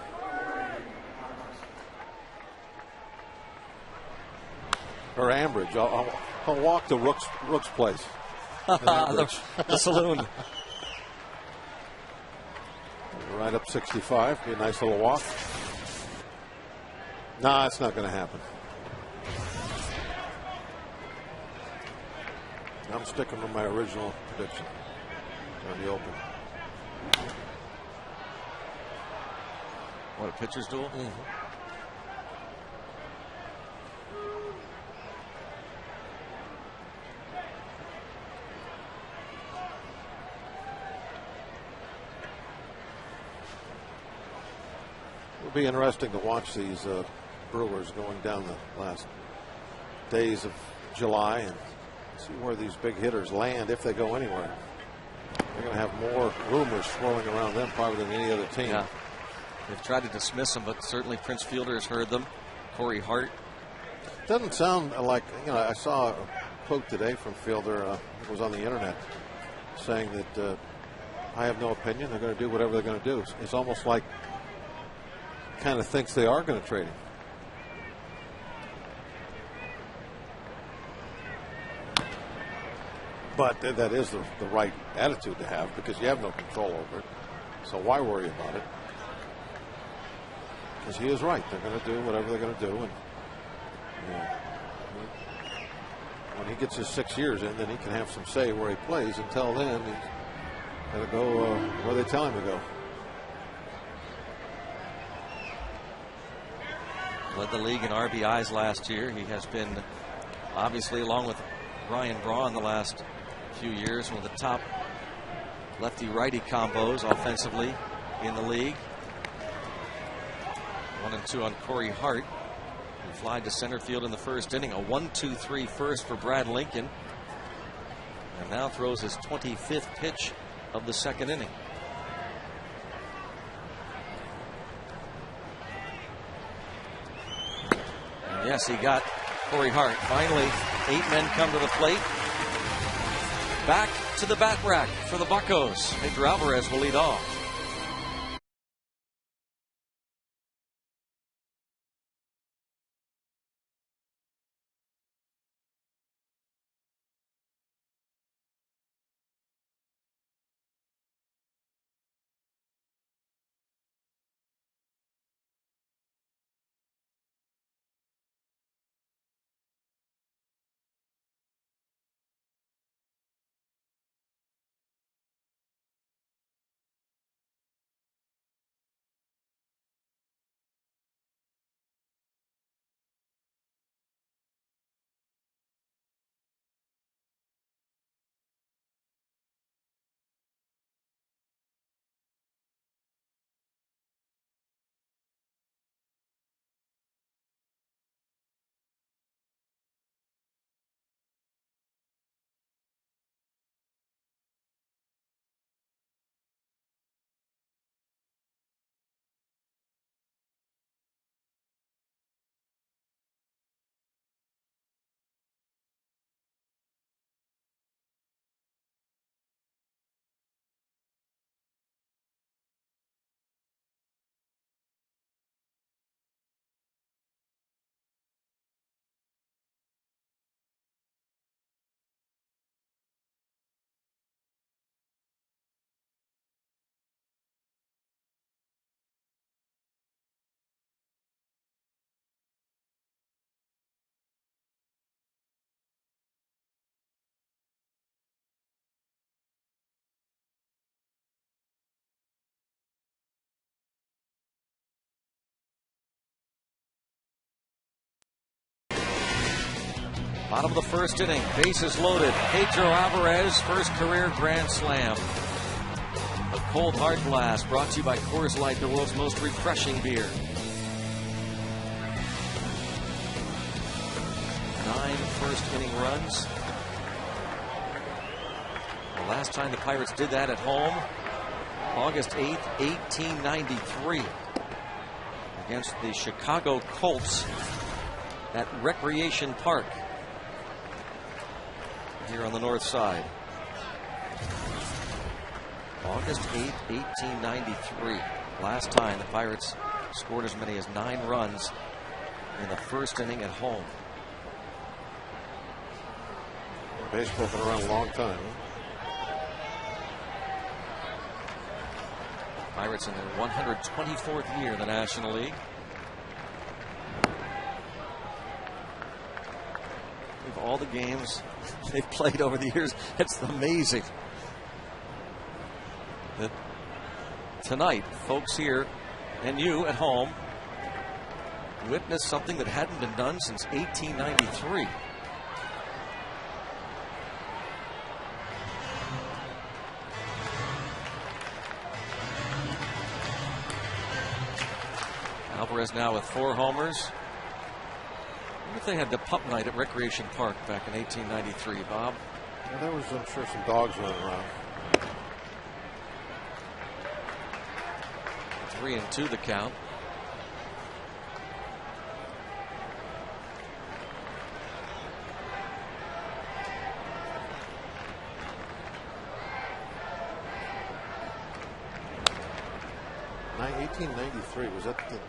Or Ambridge. I'll walk to Rook's place. the saloon. Right up 65. Be a nice little walk. Nah, it's not going to happen. I'm sticking with my original prediction on the Open. What, a pitcher's duel? It'll be interesting to watch these Brewers going down the last days of July and see where these big hitters land if they go anywhere. They're going to have more rumors swirling around them probably than any other team. Yeah. They've tried to dismiss them, but certainly Prince Fielder has heard them. Corey Hart. Doesn't sound like, I saw a quote today from Fielder, it was on the internet, saying that I have no opinion. They're going to do whatever they're going to do. It's almost like kind of thinks they are going to trade him. But that is the right attitude to have because you have no control over it. So why worry about it? Because he is right. They're going to do whatever they're going to do. And when he gets his 6 years in, then he can have some say where he plays. Until then, he's got to go where they tell him to go. Led the league in RBIs last year. He has been, obviously, along with Ryan Braun the last few years, one of the top lefty-righty combos offensively in the league. 1-2 on Corey Hart, who flied to center field in the first inning. A 1-2-3 first for Brad Lincoln. And now throws his 25th pitch of the second inning. And yes, he got Corey Hart. Finally, 8 men come to the plate. Back to the bat rack for the Buccos. Victor Alvarez will lead off. Bottom of the first inning, bases loaded. Pedro Alvarez, first career grand slam. A cold hard blast brought to you by Coors Light, the world's most refreshing beer. 9 first inning runs. The last time the Pirates did that at home, August 8th, 1893, against the Chicago Colts at Recreation Park here on the north side. August 8th, 1893. Last time the Pirates scored as many as 9 runs in the first inning at home. Baseball's been around a long time. Pirates in their 124th year in the National League. Of all the games they've played over the years, it's amazing that tonight, folks here and you at home witnessed something that hadn't been done since 1893. Alvarez now with 4 homers. What if they had the pup night at Recreation Park back in 1893, Bob? Well, there was, I'm sure, some dogs running around. 3-2 the count. In 1893, was that the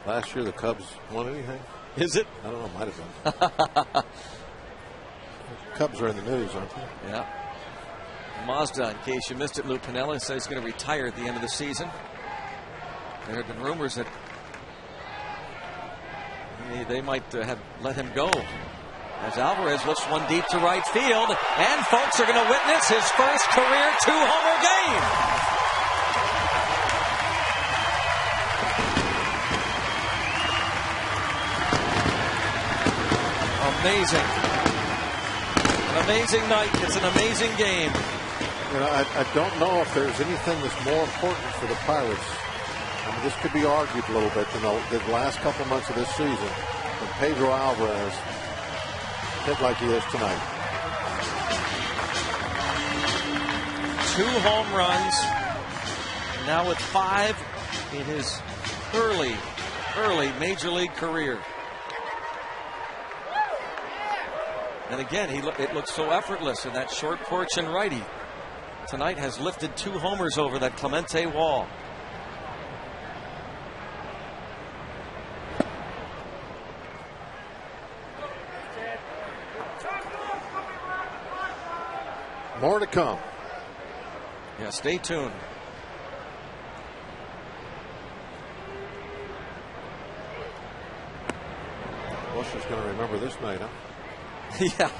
last year the Cubs won anything? Is it? I don't know, might have been. Cubs are in the news, aren't they? Yeah. Mazda, in case you missed it, Lou Piniella says he's going to retire at the end of the season. There have been rumors that they might have let him go. As Alvarez lifts one deep to right field, and folks are going to witness his first career 2-homer game. Amazing. An amazing night. It's an amazing game. You know, I don't know if there's anything that's more important for the Pirates. I mean, this could be argued a little bit than the last couple months of this season when Pedro Alvarez hit like he is tonight. 2 home runs. Now with 5 in his early Major League career. And again, it looks so effortless in that short porch and righty. Tonight has lifted 2 homers over that Clemente wall. More to come. Yeah, stay tuned. Bush is going to remember this night, huh? Yeah.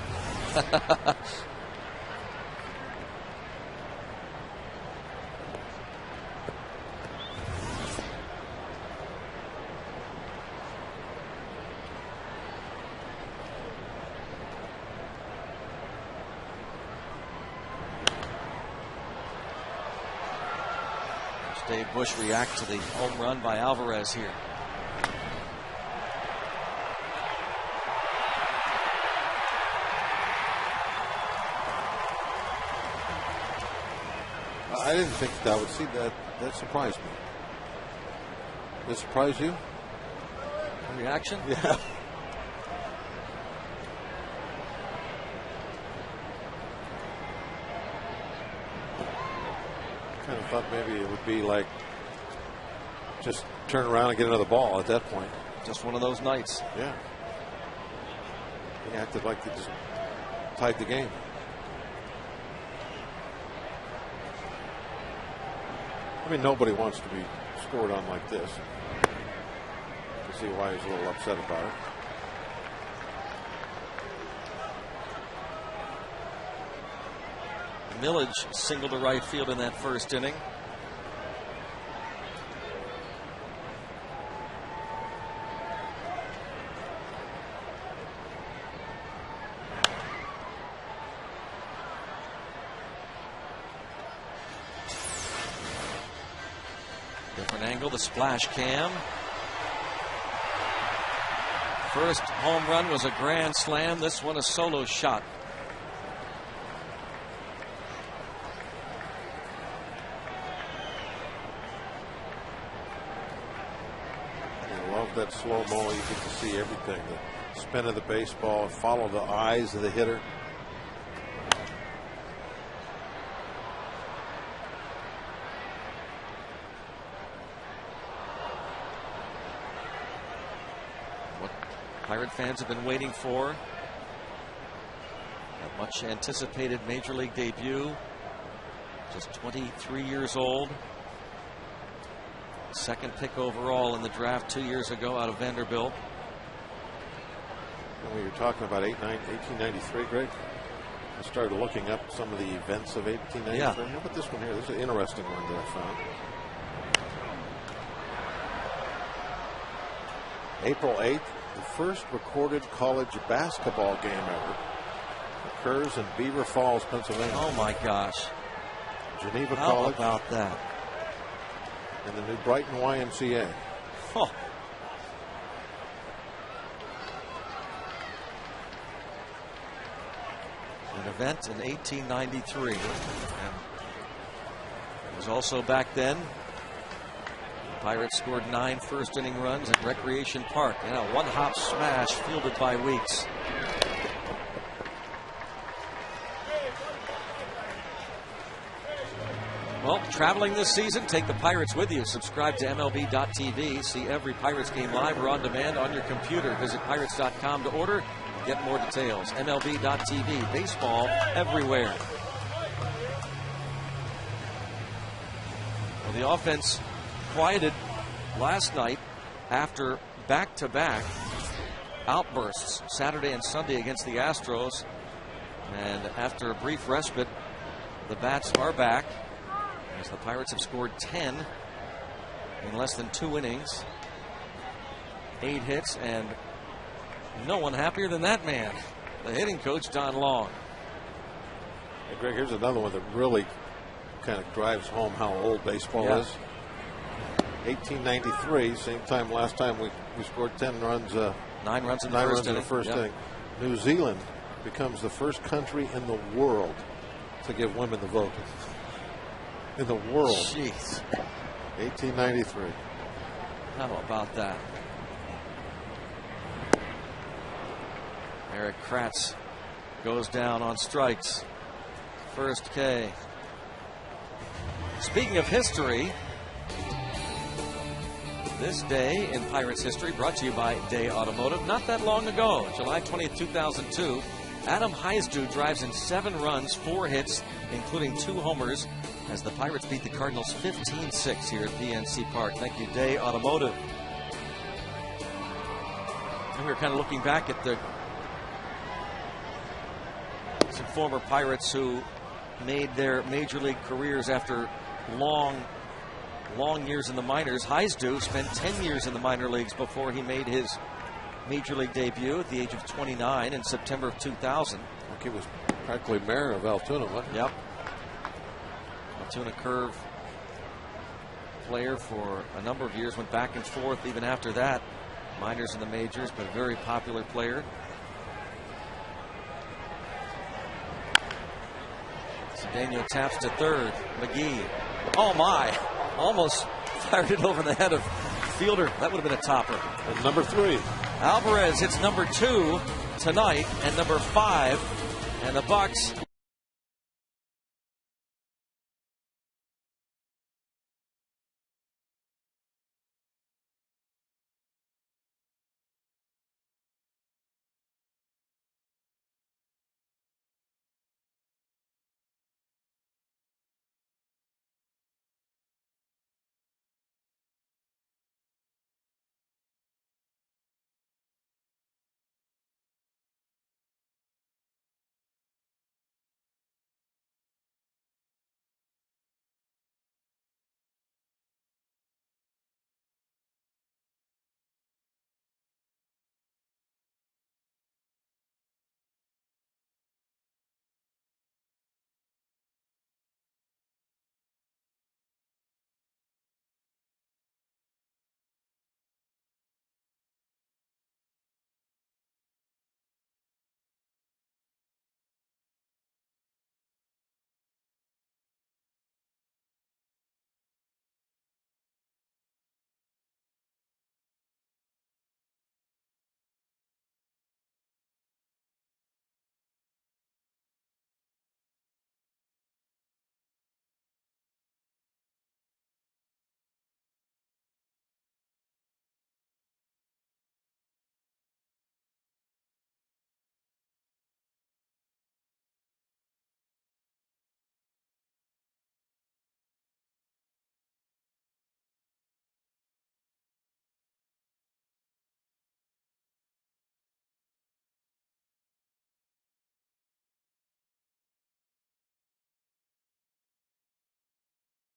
Dave Bush react to the home run by Alvarez here. I didn't think that I would see that. That surprised me. Did it surprise you? Reaction? Yeah. Kind of thought maybe it would be like just turn around and get another ball at that point. Just one of those nights. Yeah. He acted like he just tied the game. I mean, nobody wants to be scored on like this. To see why he's a little upset about it. Millage singled to right field in that first inning. Different angle, the splash cam. First home run was a grand slam. This one a solo shot. That slow-mo, you get to see everything. The spin of the baseball, follow the eyes of the hitter. Pirate fans have been waiting for. A much anticipated Major League debut. Just 23 years old. Second pick overall in the draft 2 years ago out of Vanderbilt. When we were talking about 1893, Greg, I started looking up some of the events of 1893. Yeah. How about this one here? This is an interesting one that I found. April 8th, the first recorded college basketball game ever occurs in Beaver Falls, Pennsylvania. Oh my gosh. Geneva How College about that? and the New Brighton YMCA. Oh. An event in 1893. And it was also back then. The Pirates scored 9 first-inning runs at Recreation Park. And a one-hop smash fielded by Weeks. Well, traveling this season, take the Pirates with you. Subscribe to MLB.tv. See every Pirates game live or on demand on your computer. Visit Pirates.com to order. Get more details. MLB.tv. Baseball everywhere. Well, the offense quieted last night after back-to-back outbursts Saturday and Sunday against the Astros. And after a brief respite, the bats are back, as the Pirates have scored 10 in less than 2 innings. 8 hits, and no one happier than that man, the hitting coach, Don Long. Hey, Greg, here's another one that really kind of drives home how old baseball is. 1893, same time last time we scored 10 runs. 9 runs in the 9 first runs in inning. the first Yep. inning. New Zealand becomes the first country in the world to give women the vote. In the world. Jeez. 1893. How about that? Eric Kratz goes down on strikes. First K. Speaking of history, this day in Pirates history brought to you by Day Automotive. Not that long ago, July 20th, 2002, Adam Heisdu drives in 7 runs, 4 hits, including 2 homers, as the Pirates beat the Cardinals 15-6 here at PNC Park. Thank you, Day Automotive. And we were kind of looking back at some former Pirates who made their major league careers after long years in the minors. Heisdu spent 10 years in the minor leagues before he made his major league debut at the age of 29 in September of 2000. I think he was practically mayor of Altoona, wasn't he? Yep. Altoona Curve player for a number of years, went back and forth even after that. Minors in the majors, but a very popular player. Cedeno taps to third. McGee. Oh my! Almost fired it over the head of fielder. That would have been a topper. And number 3. Alvarez hits number 2 tonight and number 5. And the Bucks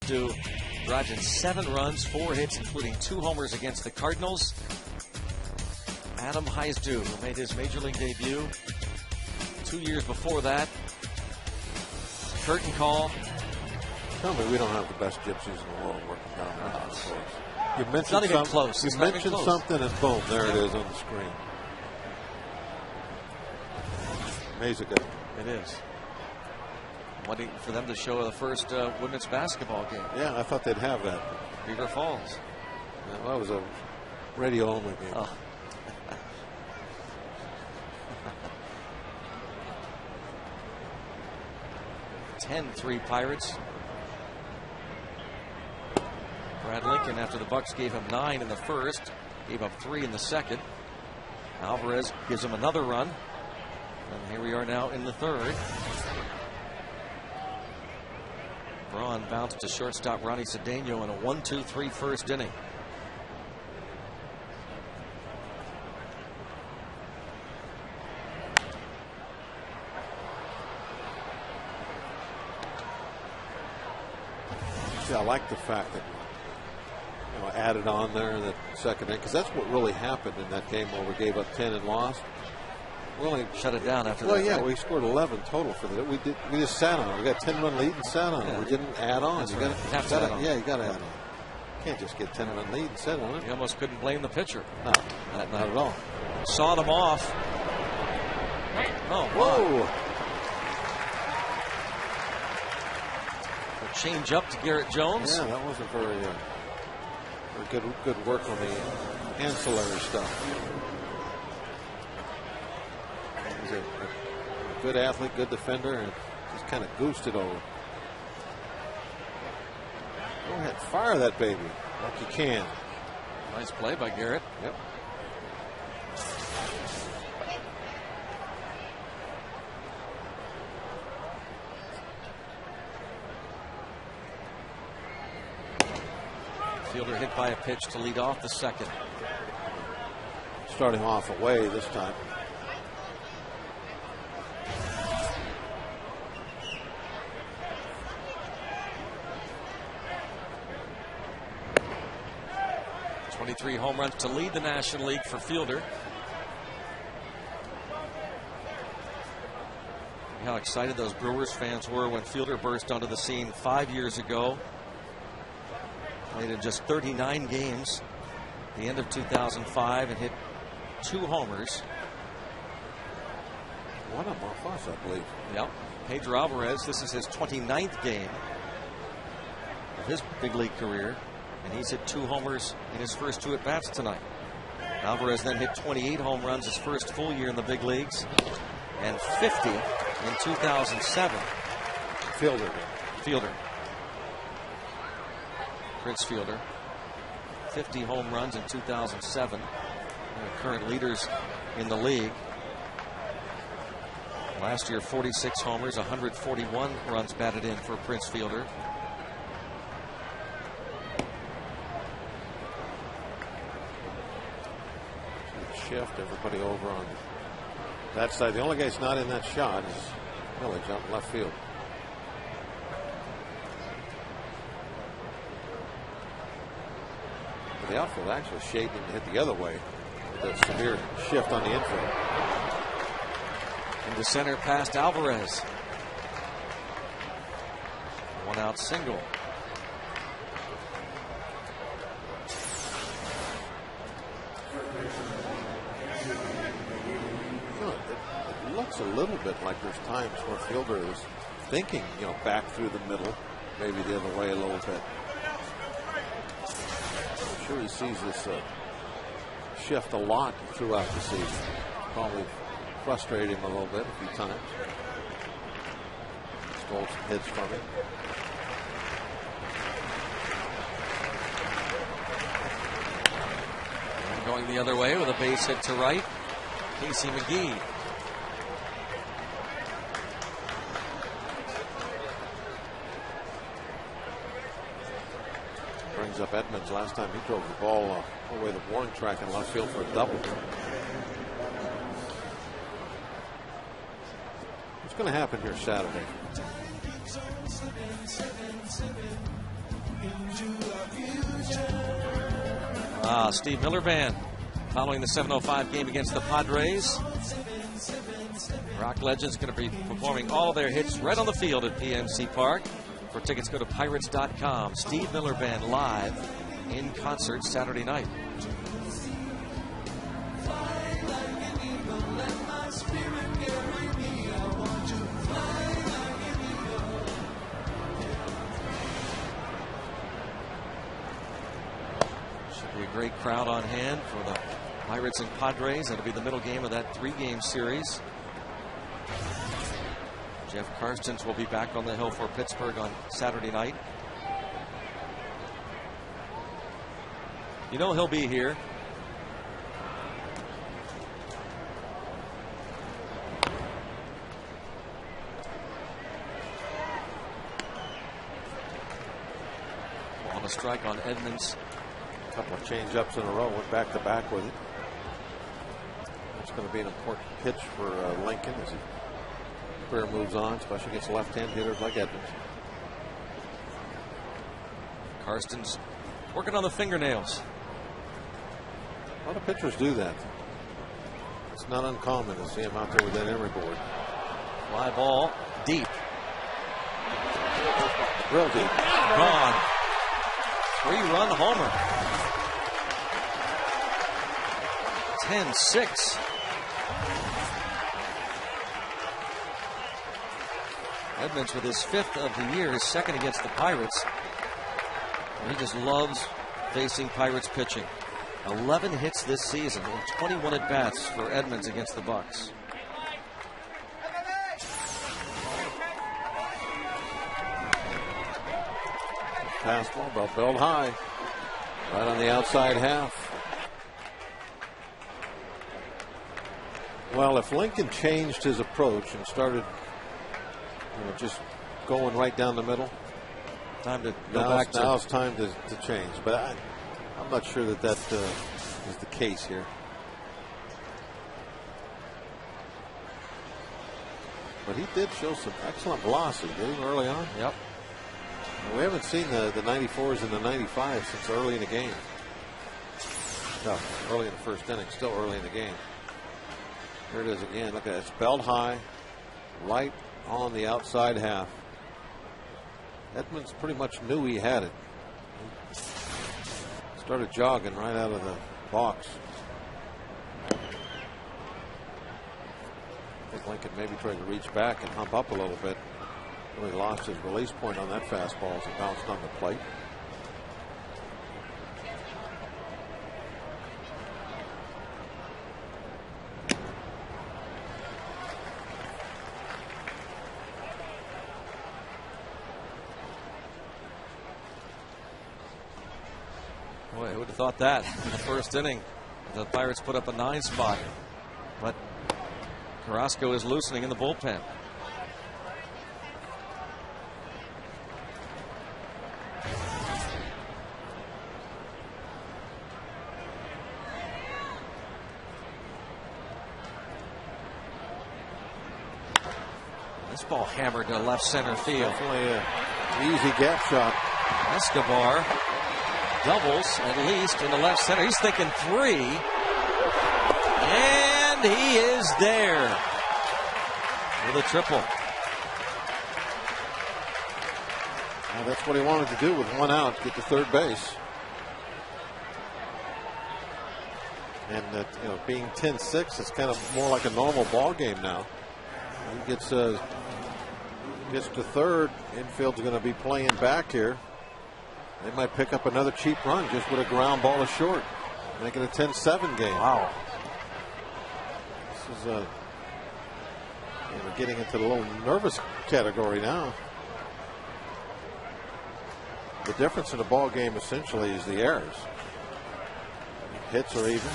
Heisdu drives in 7 runs, 4 hits, including 2 homers against the Cardinals. Adam Heisdu, who made his major league debut 2 years before that. Curtain call. Tell me we don't have the best gypsies in the world working down there. You mentioned not even close. You mentioned something, and boom, there it is on the screen. Amazing. It is. Waiting for them to show the first women's basketball game. Yeah, I thought they'd have that. Beaver Falls. Yeah, that was a radio-only game. Oh. 10-3 Pirates. Brad Lincoln, after the Bucks gave him 9 in the first, gave up 3 in the second. Alvarez gives him another run. And here we are now in the third. Braun bounced to shortstop Ronnie Cedeno in a 1-2-3 first inning. See, I like the fact that added on there in that second inning, because that's what really happened in that game where we gave up 10 and lost. We only shut it down after that. Well, yeah, we scored 11 total for that. We just sat on it. We got 10-run lead and sat on it. We didn't add on. You have to add on. Yeah, you got to add on. You can't just get 10-run lead and sit on it. You almost couldn't blame the pitcher. No, not at all. Sawed him off. Oh, whoa! A change up to Garrett Jones. Yeah, that wasn't very good work on the ancillary stuff. He's a good athlete, good defender, and just kind of goosed it over. Go ahead, fire that baby like you can. Nice play by Garrett. Yep. Fielder hit by a pitch to lead off the second. Starting off away this time. Three home runs to lead the National League for Fielder. How excited those Brewers fans were when Fielder burst onto the scene 5 years ago. Played in just 39 games at the end of 2005 and hit 2 homers. One of them off us, I believe. Yep. Pedro Alvarez, this is his 29th game of his big league career. And he's hit 2 homers in his first 2 at-bats tonight. Alvarez then hit 28 home runs his first full year in the big leagues and 50 in 2007. Fielder. Prince Fielder. 50 home runs in 2007. Current leaders in the league. Last year, 46 homers, 141 runs batted in for Prince Fielder. Shift everybody over on that side. The only guy that's not in that shot is Millage out in left field. But the outfield actually shaded him to hit the other way with a severe shift on the infield. Into center past Alvarez. 1 out single. A little bit like there's times where Fielder is thinking, back through the middle, maybe the other way a little bit. I'm sure he sees this shift a lot throughout the season. Probably frustrated him a little bit a few times. Stole some hits from him. And going the other way with a base hit to right, Casey McGee. Brings up Edmonds. Last time he drove the ball all the way to the warning track in left field for a double. What's going to happen here Saturday? Steve Miller Band following the 7:05 game against the Padres. Rock Legends going to be performing all their hits right on the field at PNC Park. For tickets, go to Pirates.com. Steve Miller Band live in concert Saturday night. Should be a great crowd on hand for the Pirates and Padres. That'll be the middle game of that 3-game series. Jeff Karstens will be back on the hill for Pittsburgh on Saturday night. You know he'll be here. On a strike on Edmonds. A couple of change-ups in a row, went back-to-back with it. It's going to be an important pitch for Lincoln as his career moves on, especially against left-hand hitters like Edmonds. Karstens working on the fingernails. A lot of pitchers do that. It's not uncommon to see him out there with that emery board. Fly ball deep. Real deep. Gone. 3-run homer. 10-6. Edmonds with his 5th of the year, his 2nd against the Pirates. He just loves facing Pirates pitching. 11 hits this season and 21 at-bats for Edmonds against the Bucks. Fastball, ball belled high. Right on the outside half. Well, if Lincoln changed his approach and started just going right down the middle, time to go back to. Now it's time to change. But I'm not sure that is the case here. But he did show some excellent velocity, didn't he, early on? Yep. We haven't seen the 94s and the 95s since early in the game. No, early in the first inning, still early in the game. Here it is again. Look at it. It's belled high, right on the outside half. Edmonds pretty much knew he had it. Started jogging right out of the box. I think Lincoln maybe tried to reach back and hump up a little bit. Really lost his release point on that fastball as it bounced on the plate. Boy, who would have thought that in the first inning? The Pirates put up a 9 spot. But Carrasco is loosening in the bullpen. This ball hammered to left center field. Definitely an easy gap shot. Escobar doubles at least in the left center. He's thinking 3. And he is there with a triple. Well, that's what he wanted to do with 1 out, get to third base. And being 10-6, it's kind of more like a normal ball game now. He gets to third. Infield's going to be playing back here. They might pick up another cheap run just with a ground ball is short, make it a 10-7 game. Wow. This is getting into the little nervous category now. The difference in the ball game essentially is the errors. Hits are even.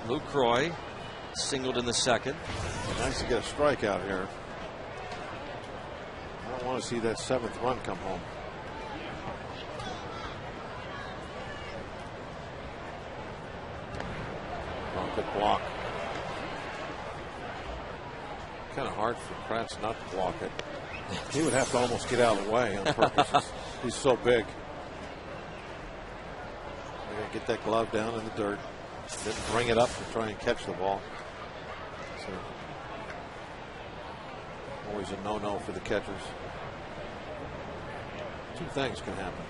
Lucroy singled in the second. Nice to get a strikeout here. I don't want to see that 7th run come home. Oh, good block. kind of hard for Kratz not to block it. He would have to almost get out of the way on purpose. He's so big. They're going to get that glove down in the dirt. Then bring it up to try and catch the ball. So, always a no-no for the catchers. Two things can happen.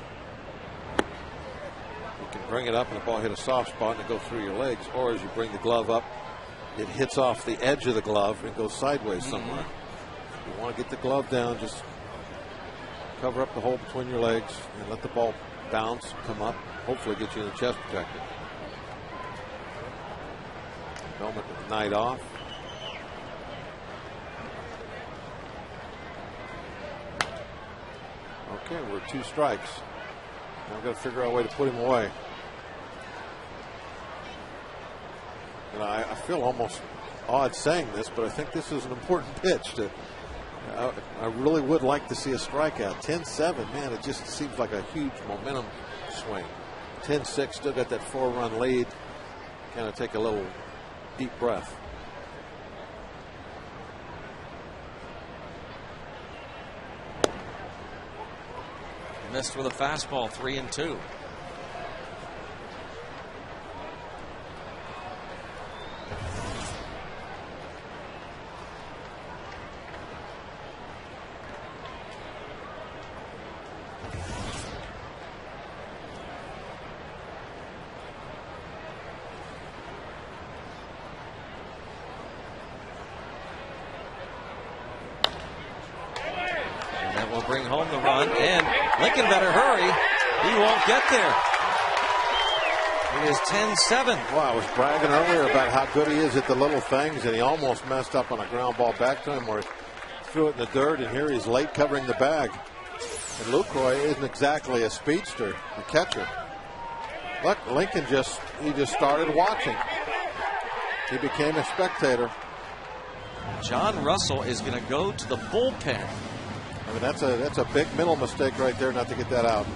You can bring it up and the ball hit a soft spot and it go through your legs, or as you bring the glove up, it hits off the edge of the glove and goes sideways somewhere. You want to get the glove down, just cover up the hole between your legs and let the ball bounce, come up, hopefully get you in the chest protector. Helmet with the night off. Okay, we're 2 strikes. Now we've got to figure out a way to put him away. And I feel almost odd saying this, but I think this is an important pitch. I really would like to see a strikeout. 10-7, man, it just seems like a huge momentum swing. 10-6, still got that 4-run lead. Kind of take a little deep breath. Missed with a fastball, 3-2. Bring home the run, and Lincoln better hurry. He won't get there. It is 10-7. Well, I was bragging earlier about how good he is at the little things, and he almost messed up on a ground ball back to him where he threw it in the dirt, and here he's late covering the bag. And Lucroy isn't exactly a speedster, a catcher. Look, Lincoln just started watching. He became a spectator. John Russell is going to go to the bullpen. I mean, that's a big mental mistake right there not to get that out.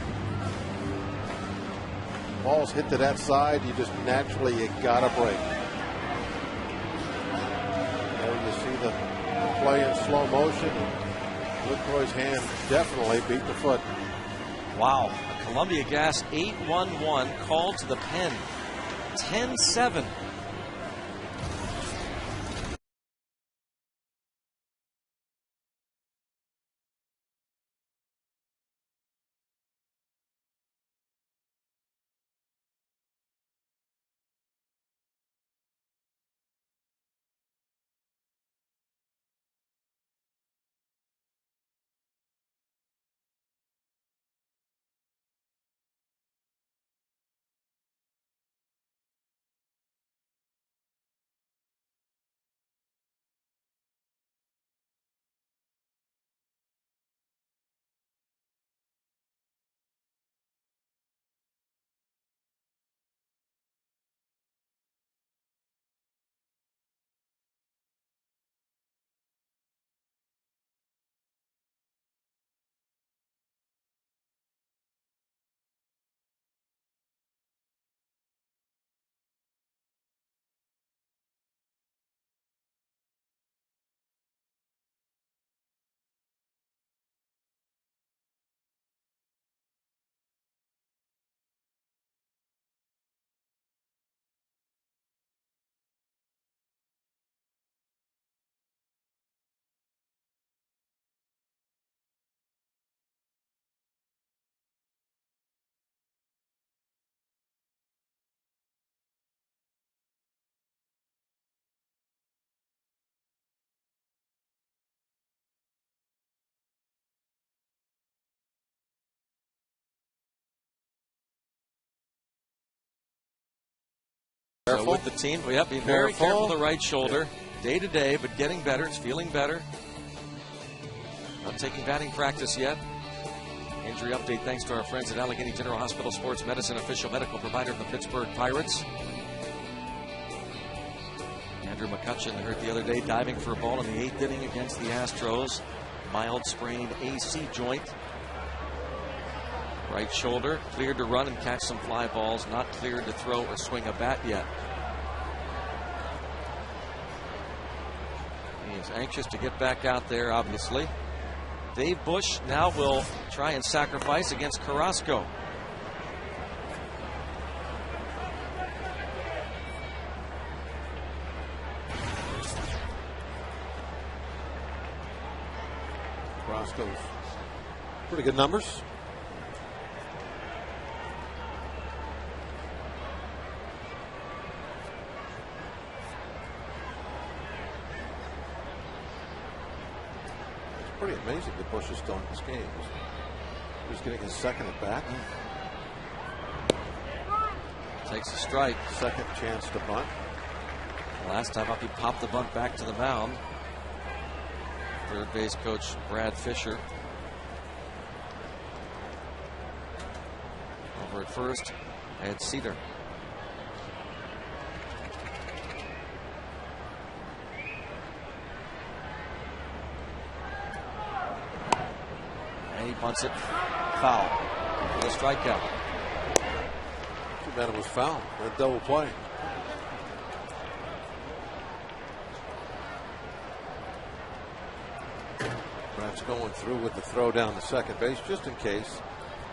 Balls hit to that side, you just naturally, you gotta break. There you see the play in slow motion. Lucroy's hand definitely beat the foot. Wow, a Columbia Gas 8-1-1 called to the pen. 10-7. So with the team, we have to be very careful the right shoulder. Day to day, but getting better. It's feeling better. Not taking batting practice yet. Injury update thanks to our friends at Allegheny General Hospital Sports Medicine, official medical provider of the Pittsburgh Pirates. Andrew McCutchen hurt the other day diving for a ball in the 8th inning against the Astros. Mild sprained AC joint. Right shoulder, cleared to run and catch some fly balls, not cleared to throw or swing a bat yet. He's anxious to get back out there, obviously. Dave Bush now will try and sacrifice against Carrasco. Carrasco's pretty good numbers. Pretty amazing that Bush is still in this game. He's getting his second at bat. Takes a strike. Second chance to bunt. Last time up, he popped the bunt back to the mound. Third base coach Brad Fisher. Over at first, Ed Cedar. And he punts it foul for the strikeout. Too bad it was foul. That double play. Brad's going through with the throw down to second base just in case.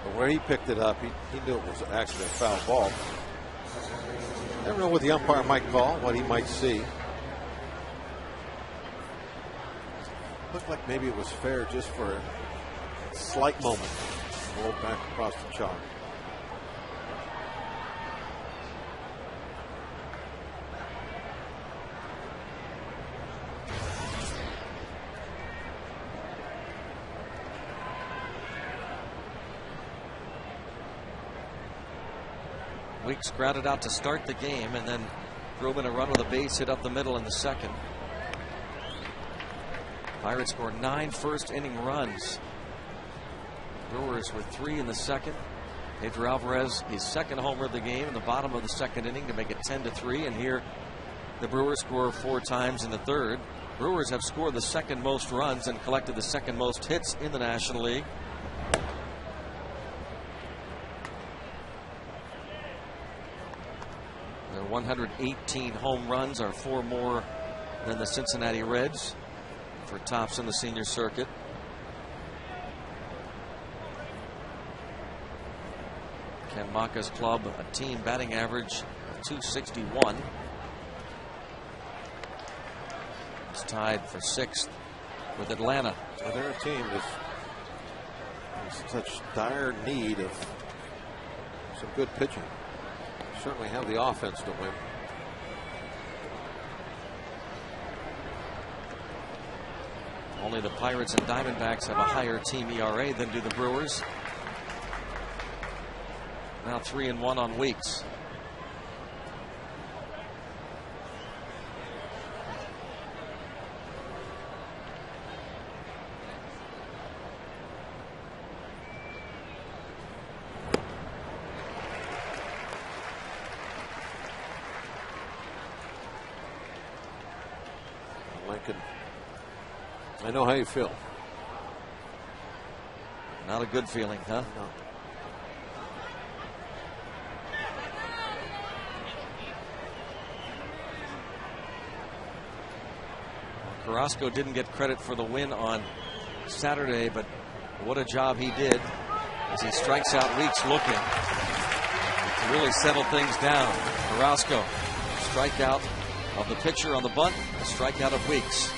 But where he picked it up, he knew it was actually a foul ball. Never know what the umpire might call, what he might see. Looked like maybe it was fair just for a slight moment. Rolled back across the chalk. Weeks grounded out to start the game and then drove in a run with a base hit up the middle in the second. Pirates scored 9 first-inning runs. Brewers with 3 in the second. Pedro Alvarez, his second homer of the game in the bottom of the second inning to make it 10-3. And here the Brewers score 4 times in the third. Brewers have scored the second most runs and collected the second most hits in the National League. Their 118 home runs are 4 more than the Cincinnati Reds for tops in the senior circuit. Ken Macha's club, a team batting average of .261. It's tied for 6th with Atlanta. Well, they're a team that's in such dire need of some good pitching. Certainly have the offense to win. Only the Pirates and Diamondbacks have a higher team ERA than do the Brewers. Now 3-1 on Weeks. Lincoln, I know how you feel. Not a good feeling, huh? No. Carrasco didn't get credit for the win on Saturday, but what a job he did as he strikes out Weeks looking to really settle things down. Carrasco, strikeout of the pitcher on the bunt, a strikeout of Weeks.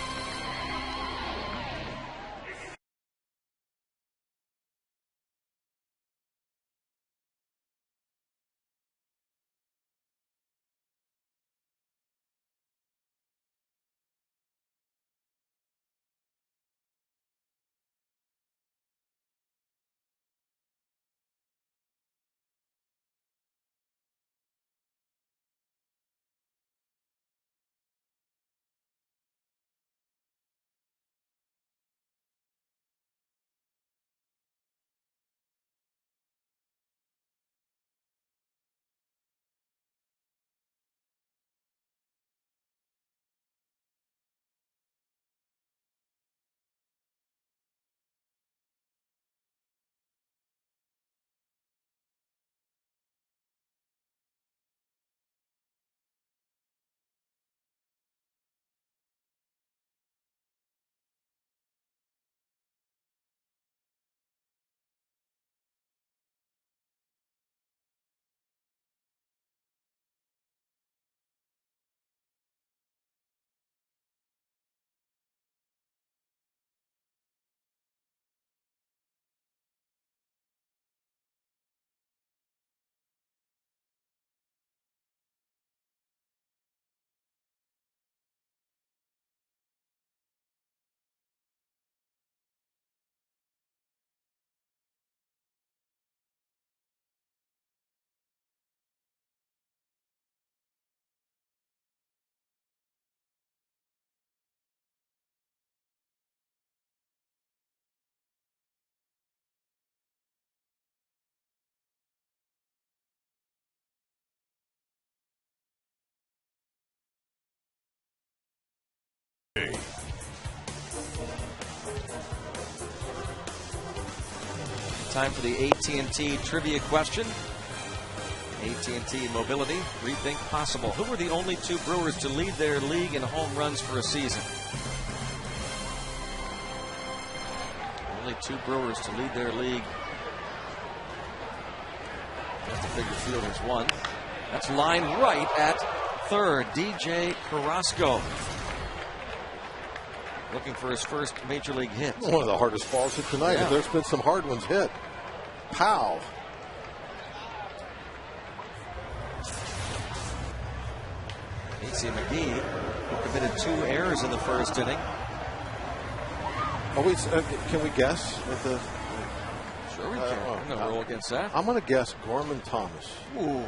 Time for the AT&T trivia question. AT&T Mobility, rethink possible. Who were the only two Brewers to lead their league in home runs for a season? Only two Brewers to lead their league. Just the figure fielders won. That's line right at third. DJ Carrasco. Looking for his first major league hit. One of the hardest balls hit tonight. Yeah. There's been some hard ones hit. Pow. AC McGee, who committed 2 errors in the first inning. Can we guess at the? Sure we can. I'm going to roll against that. I'm going to guess Gorman Thomas. Ooh.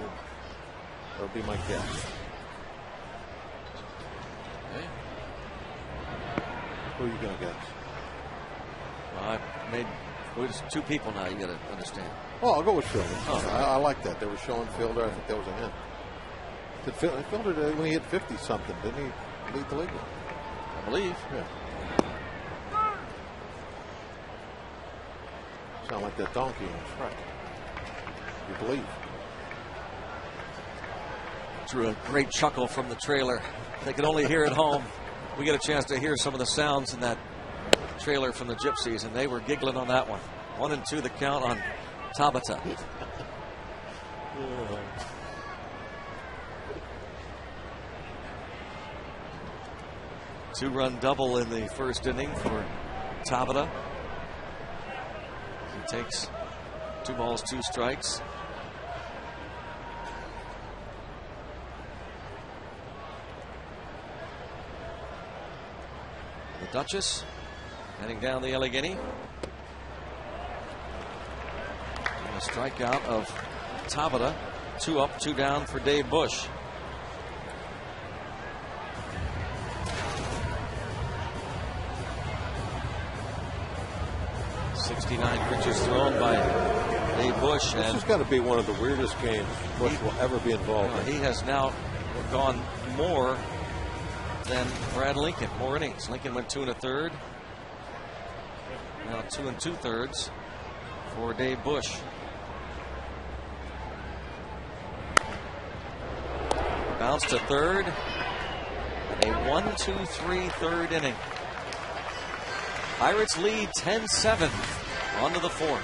That'll be my guess. Okay. Who are you going to guess? Well, I've made just 2 people now. You got to understand. Oh, I'll go with Fielder. Oh. I like that. They were showing Fielder. I think that was a hint. Fielder, when he hit 50 something, didn't he lead the league? I believe. Yeah. Sound like that donkey on track. You believe? Drew a great chuckle from the trailer. They could only hear it home. We get a chance to hear some of the sounds in that trailer from the Gypsies, and they were giggling on that one. 1-2 the count on Tabata. Two-run double in the first inning for Tabata. He takes 2 balls, 2 strikes. The Duchess heading down the Allegheny. And a strikeout of Tabata. 2 up, 2 down for Dave Bush. .69 pitches thrown by Dave Bush. This has got to be one of the weirdest games Bush will ever be involved in. He has now gone more than Brad Lincoln. More innings. Lincoln went 2 1/3. Now 2 2/3 for Dave Bush. Bounce to third. A 1-2-3 third inning. Pirates lead 10-7 on to the 4th.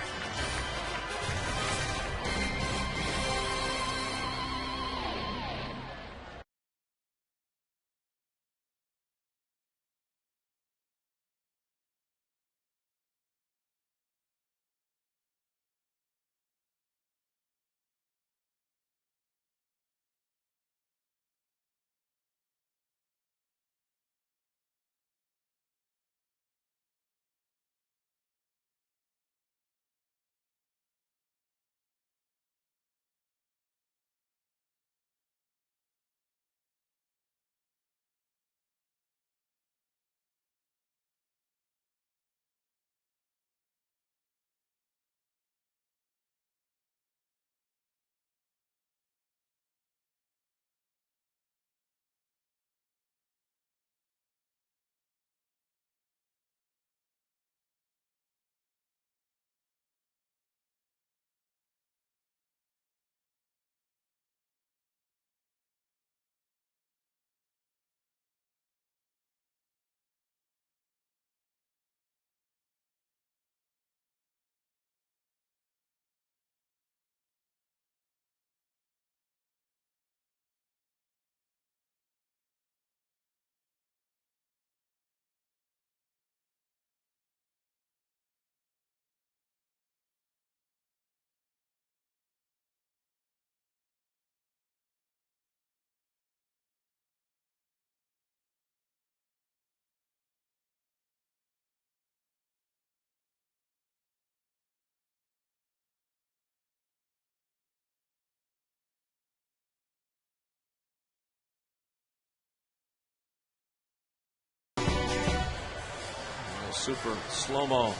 Super slow-mo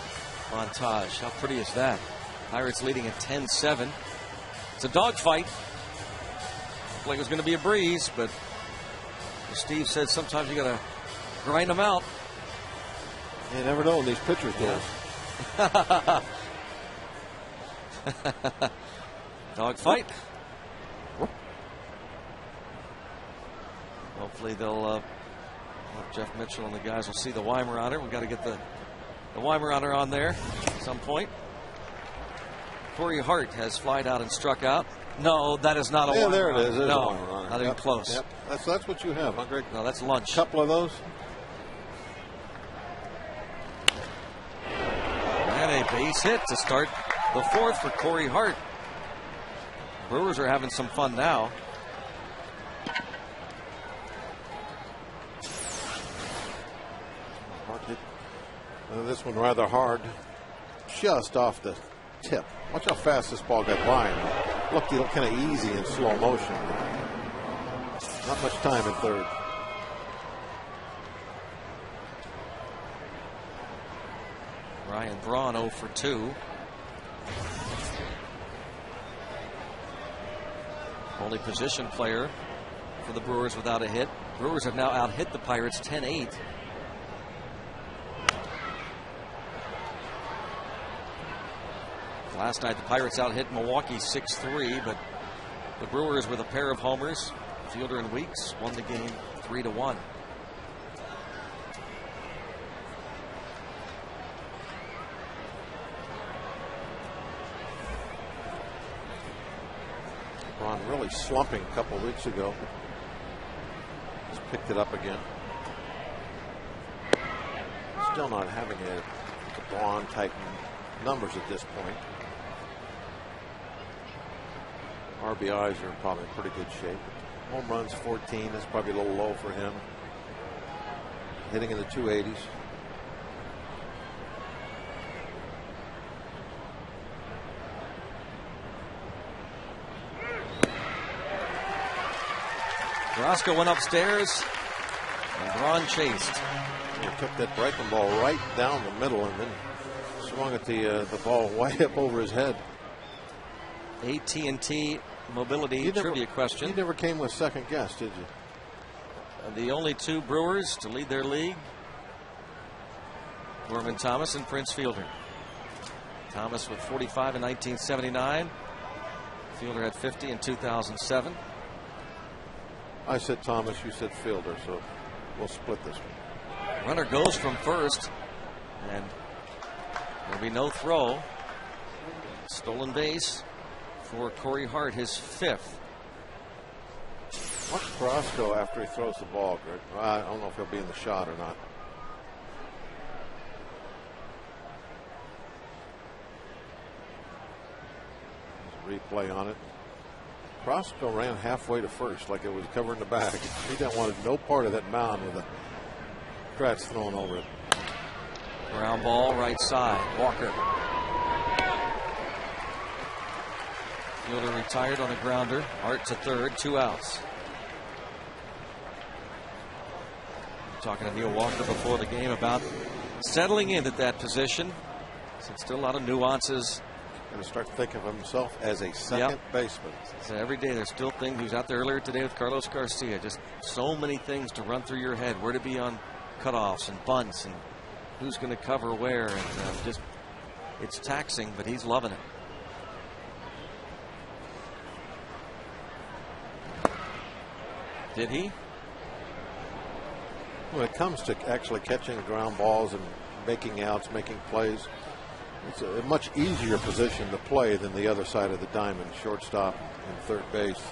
montage. How pretty is that? Pirates leading at 10-7. It's a dogfight. Looked like it was going to be a breeze, but as Steve said, sometimes you got to grind them out. You never know when these pitchers do. Dog fight. Hopefully they'll Jeff Mitchell and the guys will see the Weimaraner. We've got to get the Weimaraner on there at some point. Corey Hart has flied out and struck out. No, that is not a Weimaraner. There it is. There's no, a Weimaraner. not even close. Yep. That's what you have, huh, Greg? No, that's lunch. A couple of those. And a base hit to start the fourth for Corey Hart. Brewers are having some fun now. Hart hit this one rather hard, just off the tip. Watch how fast this ball got by him. Looked kind of easy in slow motion. Not much time in third. Ryan Braun 0 for 2. Only position player for the Brewers without a hit. Brewers have now out-hit the Pirates 10-8. Last night the Pirates out-hit Milwaukee 6-3, but the Brewers with a pair of homers, Fielder and Weeks, won the game 3-1. Braun really slumping a couple of weeks ago. Just picked it up again. Still not having a Braun type numbers at this point. RBIs are probably in pretty good shape. Home runs 14. That's probably a little low for him. Hitting in the 280s. Carrasco went upstairs and Braun chased. He took that breaking ball right down the middle and then swung at the ball way up over his head. AT&T Mobility trivia question. You never came with second guess, did you? The only two Brewers to lead their league, Norman Thomas and Prince Fielder. Thomas with 45 in 1979. Fielder had 50 in 2007. I said Thomas, you said Fielder, so we'll split this one. Runner goes from first, and there'll be no throw. Stolen base for Corey Hart, his fifth. Watch Carrasco after he throws the ball, Greg. I don't know if he'll be in the shot or not. There's a replay on it. Carrasco ran halfway to first like it was covering the bag. He didn't want no part of that mound with the Kratz thrown over it. Ground ball right side. Walker. Fielder retired on a grounder. Hart to third. 2 outs. Talking to Neil Walker before the game about settling in at that position. So still a lot of nuances. Going to start thinking of himself as a second baseman. So every day there's still things. He was out there earlier today with Carlos Garcia. Just so many things to run through your head. Where to be on cutoffs and bunts and who's going to cover where. And just it's taxing, but he's loving it. Did he? When it comes to actually catching ground balls and making outs, making plays, it's a much easier position to play than the other side of the diamond, shortstop and third base.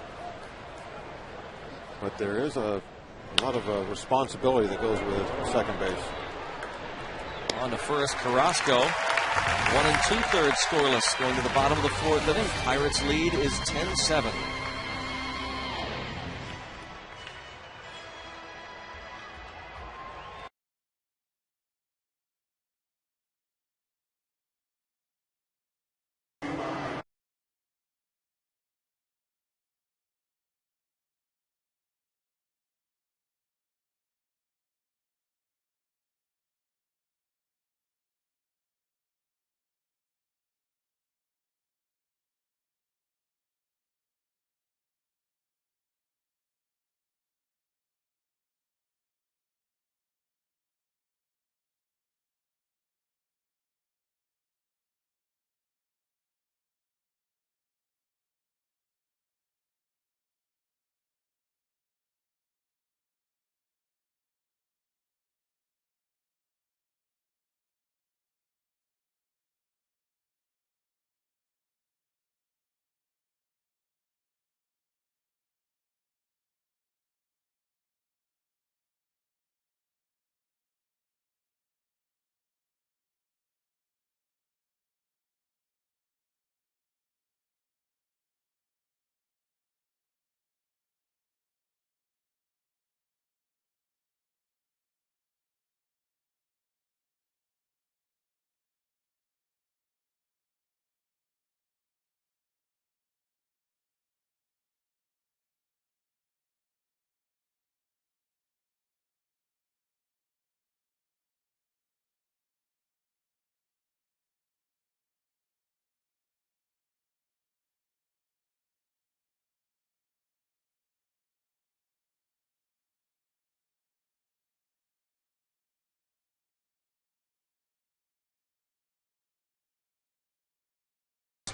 But there is a lot of responsibility that goes with second base. On to first, Carrasco. 1 2/3 scoreless going to the bottom of the fourth inning. Pirates lead is 10-7.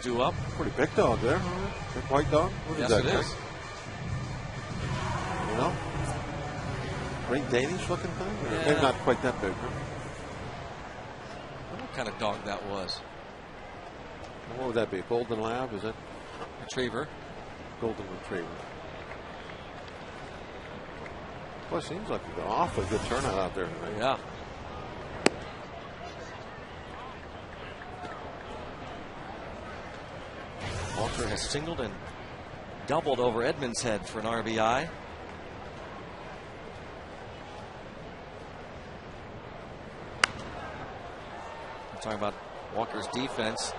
due up. Pretty big dog there. Big white dog. What Yes, is that? it is. You know? Great Danish looking thing? Or Yeah. maybe not quite that big. Huh? I wonder what kind of dog that was. What would that be? Golden Lab? Is that Retriever. Golden Retriever? Boy, seems like an awfully good turnout out there tonight. Yeah. Walker has singled and doubled over Edmonds' head for an RBI. I'm talking about Walker's defense.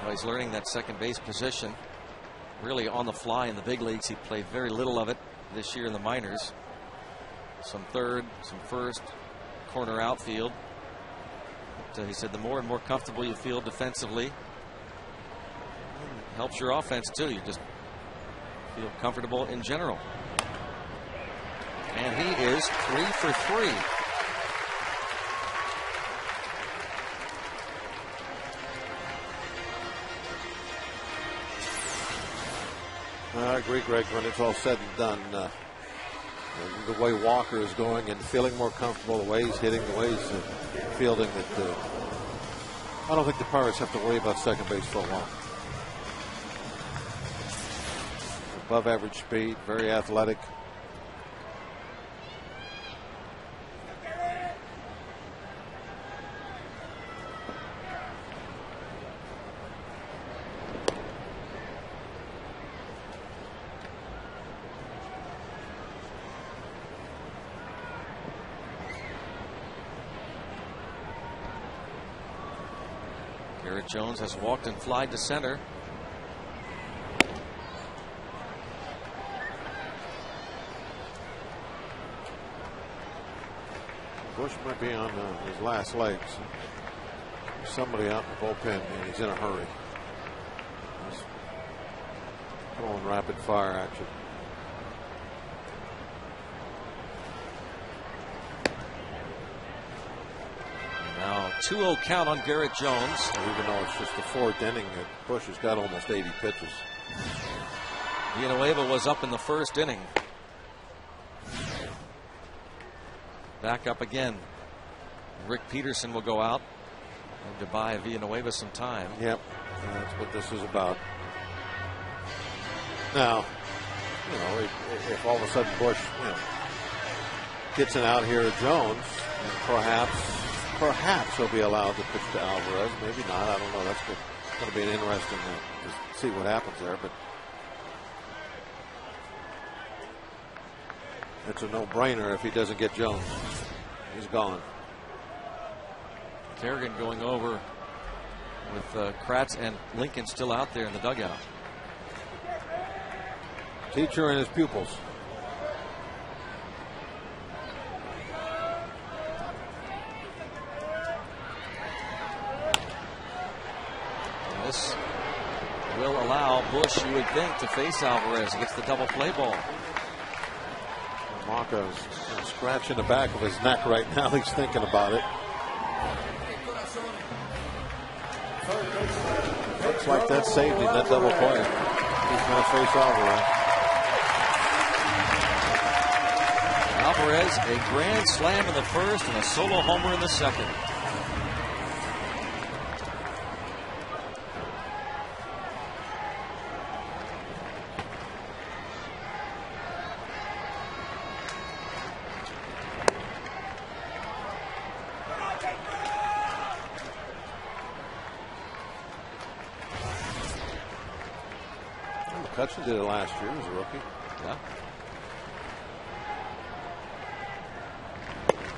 Well, he's learning that second base position really on the fly in the big leagues. He played very little of it this year in the minors. Some third, some first, corner outfield. But, he said the more and more comfortable you feel defensively, helps your offense too. You just feel comfortable in general. And he is 3 for 3. I agree, Greg. When it's all said and done, the way Walker is going and feeling more comfortable, the way he's hitting, the way he's fielding, that I don't think the Pirates have to worry about second base for a while. Above average speed, very athletic. Garrett Jones has walked and flied to center. Bush might be on his last legs. There's somebody out in the bullpen, and he's in a hurry. He's throwing rapid fire action. Now 2-0 count on Garrett Jones. Even though it's just the fourth inning, Bush has got almost 80 pitches. Villanueva was up in the first inning. Back up again. Rick Peterson will go out to buy Villanueva some time. Yep, and that's what this is about. Now, you know, if all of a sudden Bush, gets an out here at Jones, and perhaps he'll be allowed to pitch to Alvarez. Maybe not. I don't know. That's going to be an interesting to see what happens there. But it's a no-brainer if he doesn't get Jones. He's gone. Kerrigan going over with Kratz and Lincoln still out there in the dugout. Teacher and his pupils. And this will allow Bush, you would think, to face Alvarez against the double play ball. Marco's scratching the back of his neck right now. He's thinking about it. Looks like that saved him, that double play. He's going to face Alvarez. Alvarez, a grand slam in the first and a solo homer in the second. McCutcheon did it last year as a rookie. Yeah.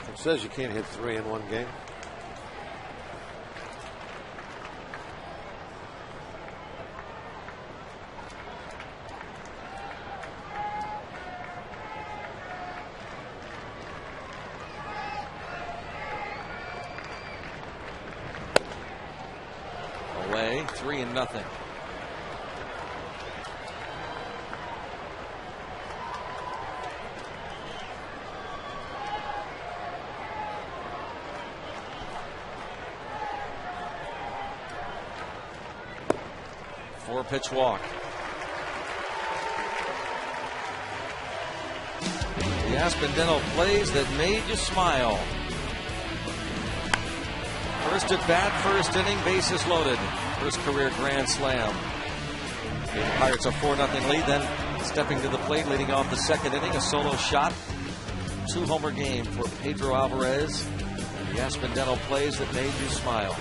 It says you can't hit 3 in one game. Away, 3-0. 4-pitch walk. The Aspendeno plays that made you smile. First at bat, first inning, bases loaded. First career grand slam. The Pirates a 4-0 lead, then stepping to the plate, leading off the second inning, a solo shot. 2-homer game for Pedro Alvarez. The Aspendeno plays that made you smile.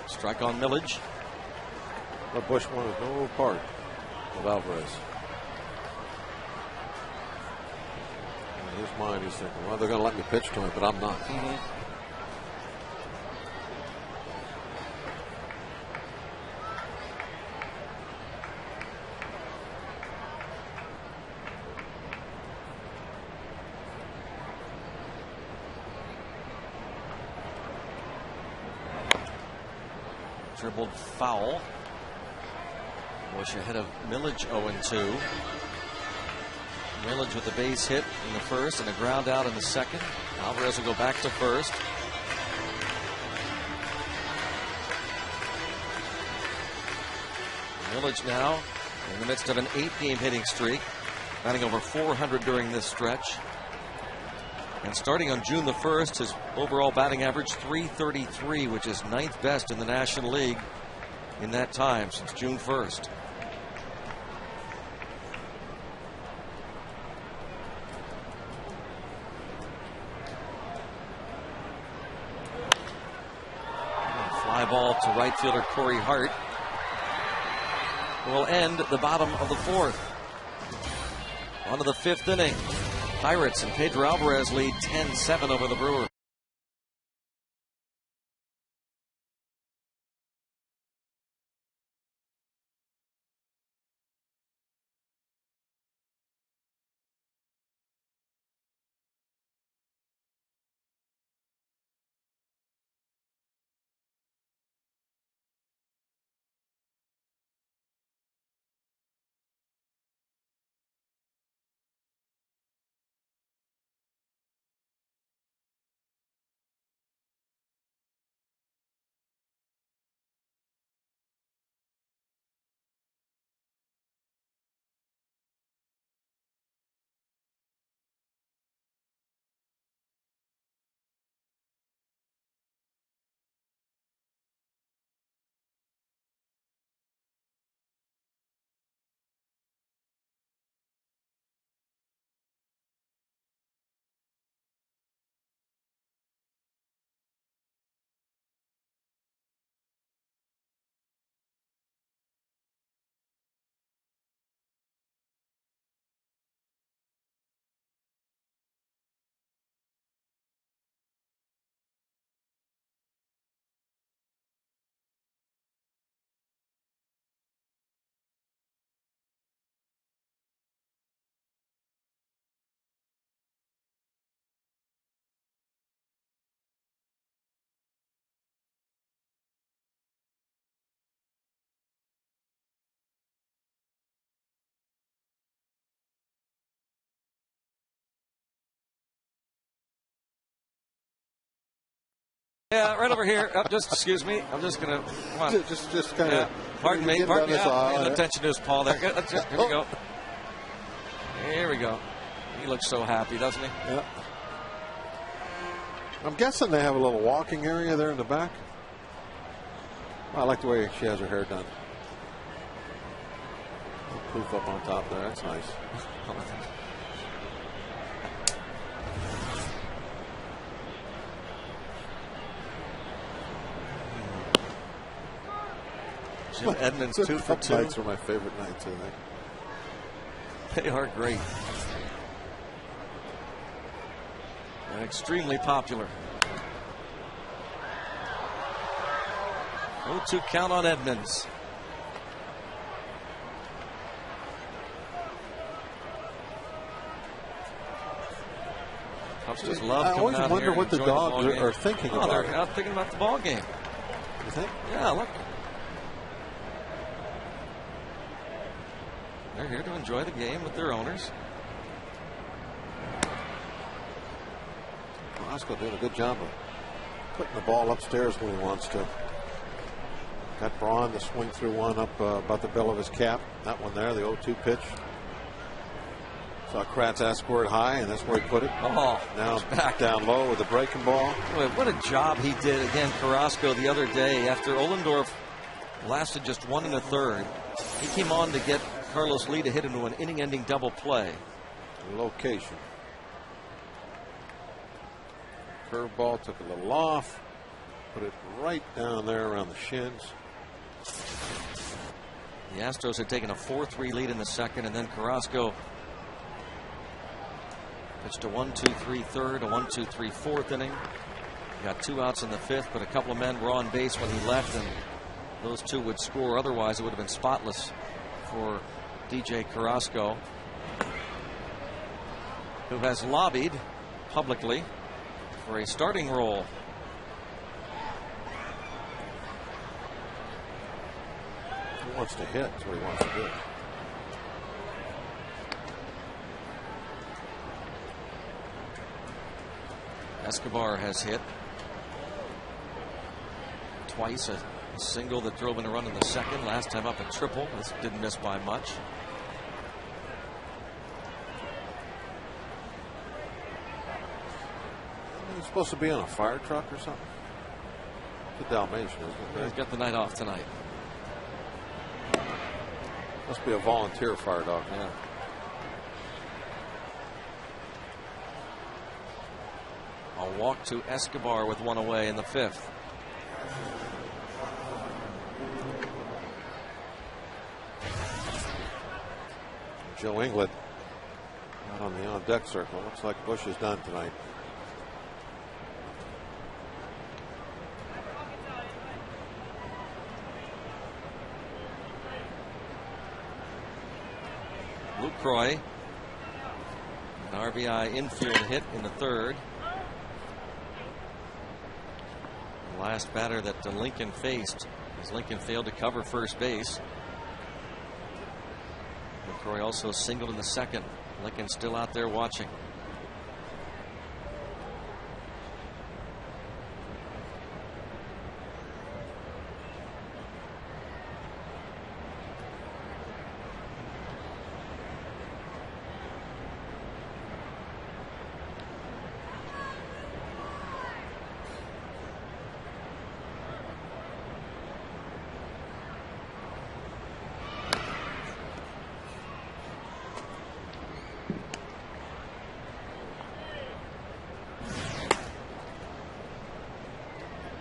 Strike on Millage. But Bush wanted no part of Alvarez. In his mind, he's thinking, well, they're going to let me pitch to him, but I'm not. Dribbled foul. Bush ahead of Millage 0-2. Millage with a base hit in the first and a ground out in the second. Alvarez will go back to first. Millage now in the midst of an 8-game hitting streak, batting over 400 during this stretch. And starting on June the 1st, his overall batting average .333, which is 9th best in the National League in that time since June 1st. Fly ball to right fielder Corey Hart will end the bottom of the 4th. On to the 5th inning. Pirates and Pedro Alvarez lead 10-7 over the Brewers. Yeah, right over here. Just excuse me. I'm just gonna come on. Just kind of. Pardon me. Pardon me. Pay attention to his paw there. Here we go. Here we go. He looks so happy, doesn't he? Yeah. I'm guessing they have a little walking area there in the back. I like the way she has her hair done. Poof up on top there. That's nice. Jim Edmonds 2 for 2. Nights are my favorite nights, I think. They are great. And extremely popular. 0-2 count on Edmonds. Cubs just love I coming always out wonder here and what the enjoying dogs ball game. are thinking Oh, about they're it. out thinking about the ball game. You think? Yeah, look. They're here to enjoy the game with their owners. Carrasco doing a good job of putting the ball upstairs when he wants to. Got Braun to swing through one up about the bill of his cap. That one there, the 0-2 pitch. Saw Kratz ask where it high, and that's where he put it. Oh, Now back down low with the breaking ball. Boy, what a job he did again, Carrasco, the other day after Ohlendorf lasted just 1 1/3. He came on to get Carlos Lee to hit into an inning-ending double play. Location. Curveball took a little off, put it right down there around the shins. The Astros had taken a 4-3 lead in the second, and then Carrasco pitched a 1-2-3 third, a 1-2-3 fourth inning. Got 2 outs in the 5th, but a couple of men were on base when he left, and those 2 would score. Otherwise, it would have been spotless for DJ Carrasco, who has lobbied publicly for a starting role. He wants to hit. That's what he wants to do. Escobar has hit twice, a single that drove in a run in the second, last time up a triple. This didn't miss by much. He's supposed to be on a fire truck or something. It's a Dalmatian, isn't it? He's got the night off tonight. Must be a volunteer fire dog. Yeah. A walk to Escobar with 1 away in the 5th. Joe Inglet out on the on-deck circle. Looks like Bush is done tonight. Lucroy, an RBI infield hit in the 3rd. The last batter that Lincoln faced, as Lincoln failed to cover first base. Lucroy also singled in the 2nd. Lincoln still out there watching.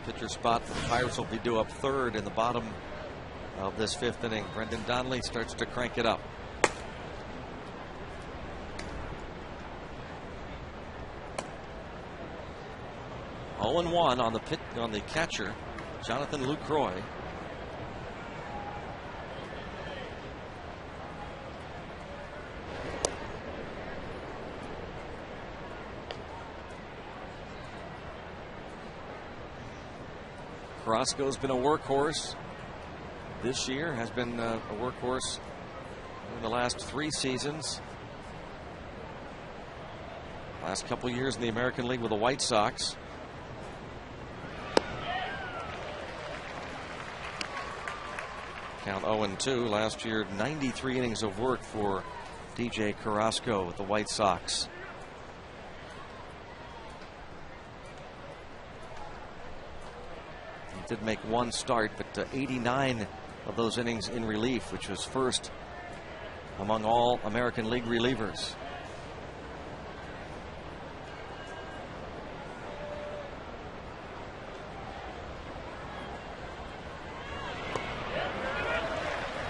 Pitcher spot for the Pirates will be due up 3rd in the bottom of this 5th inning. Brendan Donnelly starts to crank it up. Oh and 1 on the catcher, Jonathan Lucroy. Carrasco's been a workhorse this year, has been a workhorse in the last 3 seasons. Last couple years in the American League with the White Sox. Count 0-2. Last year, 93 innings of work for DJ Carrasco with the White Sox. Did make 1 start, but 89 of those innings in relief, which was first among all American League relievers.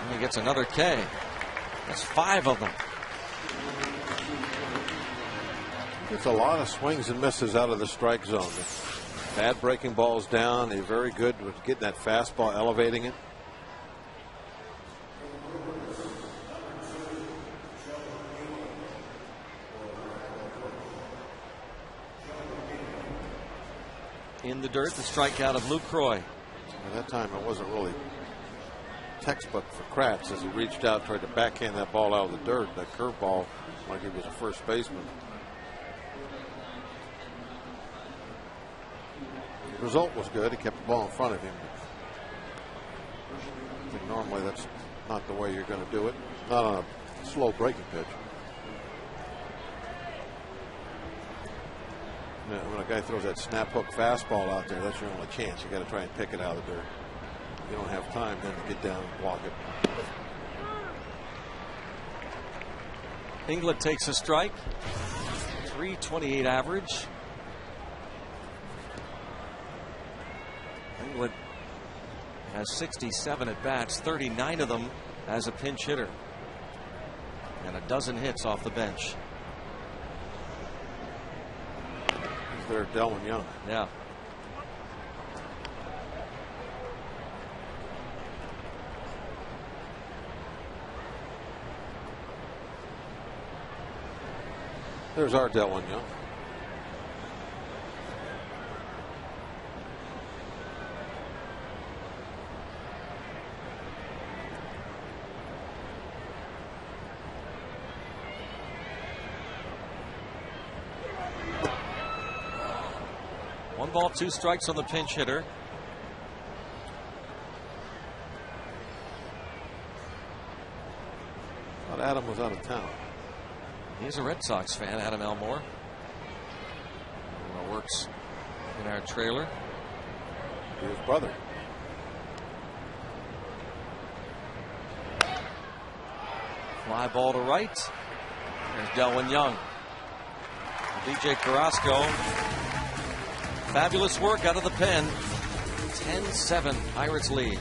And he gets another K. That's 5 of them. Gets a lot of swings and misses out of the strike zone. Bad breaking balls down. He's very good with getting that fastball, elevating it. in the dirt. The strikeout of Luke Croy. At that time, it wasn't really textbook for Kratz as he reached out, tried to backhand that ball out of the dirt, that curveball, like he was a first baseman. The result was good. He kept the ball in front of him. I think normally that's not the way you're going to do it. Not on a slow breaking pitch. When a guy throws that snap hook fastball out there, that's your only chance. You got to try and pick it out of the dirt. You don't have time then to get down and block it. Inglet takes a strike. 328 average. Inglet has 67 at bats, 39 of them as a pinch hitter, and a dozen hits off the bench. He's there, Delwin Young. Yeah. There's our Delwin Young. One ball, 2 strikes on the pinch hitter. Thought Adam was out of town. He's a Red Sox fan, Adam Elmore. Works in our trailer. His brother. Fly ball to right. There's Delwin Young. DJ Carrasco. Fabulous work out of the pen. 10-7 Pirates lead.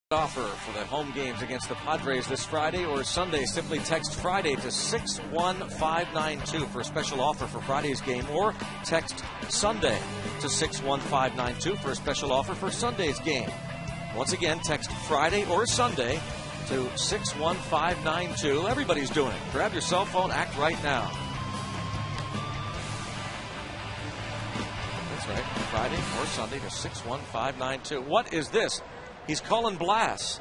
Offer for the home games against the Padres this Friday or Sunday. Simply text Friday to 61592 for a special offer for Friday's game, or text Sunday to 61592 for a special offer for Sunday's game. Once again, text Friday or Sunday to 61592. Everybody's doing it. Grab your cell phone, act right now. That's right, Friday or Sunday to 61592. What is this? He's calling Blas.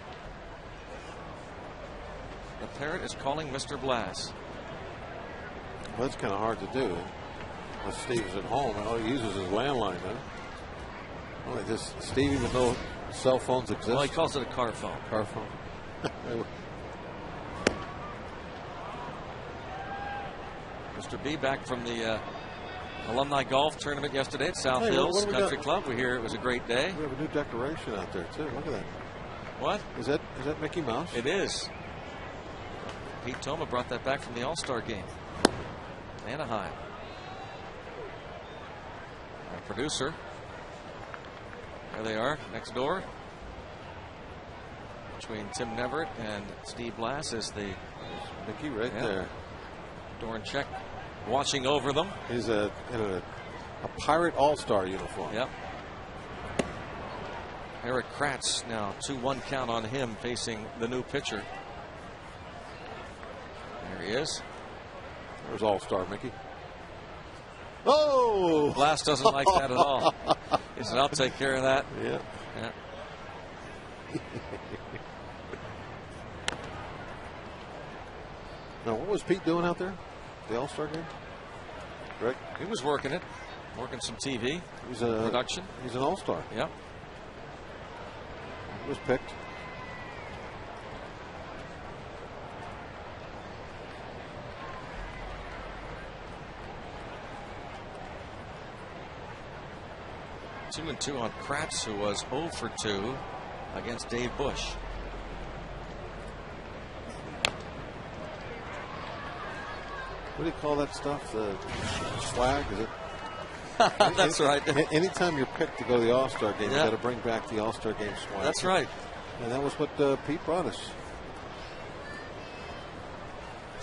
The parrot is calling Mr. Blas. Well, that's kind of hard to do. When Steve's at home, all he uses is landline, huh? Well, does Steve even know cell phones exist? Well, he calls it a car phone. Car phone. Mr. B back from the alumni golf tournament yesterday at South Hills Country Club. We hear it was a great day. We have a new decoration out there, too. Look at that. What? Is that Mickey Mouse? It is. Pete Toma brought that back from the All-Star game. Anaheim. Our producer. There they are, next door. Between Tim Neverett and Steve Blass is the Mickey right there. Doran Check watching over them. He's in a Pirate All-Star uniform. Yep. Eric Kratz now 2-1 count on him facing the new pitcher. There he is. There's All-Star Mickey. Oh! Blass doesn't like that at all. He said, I'll take care of that. Yeah. Now, what was Pete doing out there? The All-Star game? Greg? He was working it. Working some TV. He's production. He's an All-Star. Yep. He was picked. Two and 2 on Kratz, who was 0 for 2 against Dave Bush. What do you call that stuff? The swag? Is it? That's right. Anytime you're picked to go to the All-Star game, you got to bring back the All-Star game swag. That's right. And that was what Pete brought us.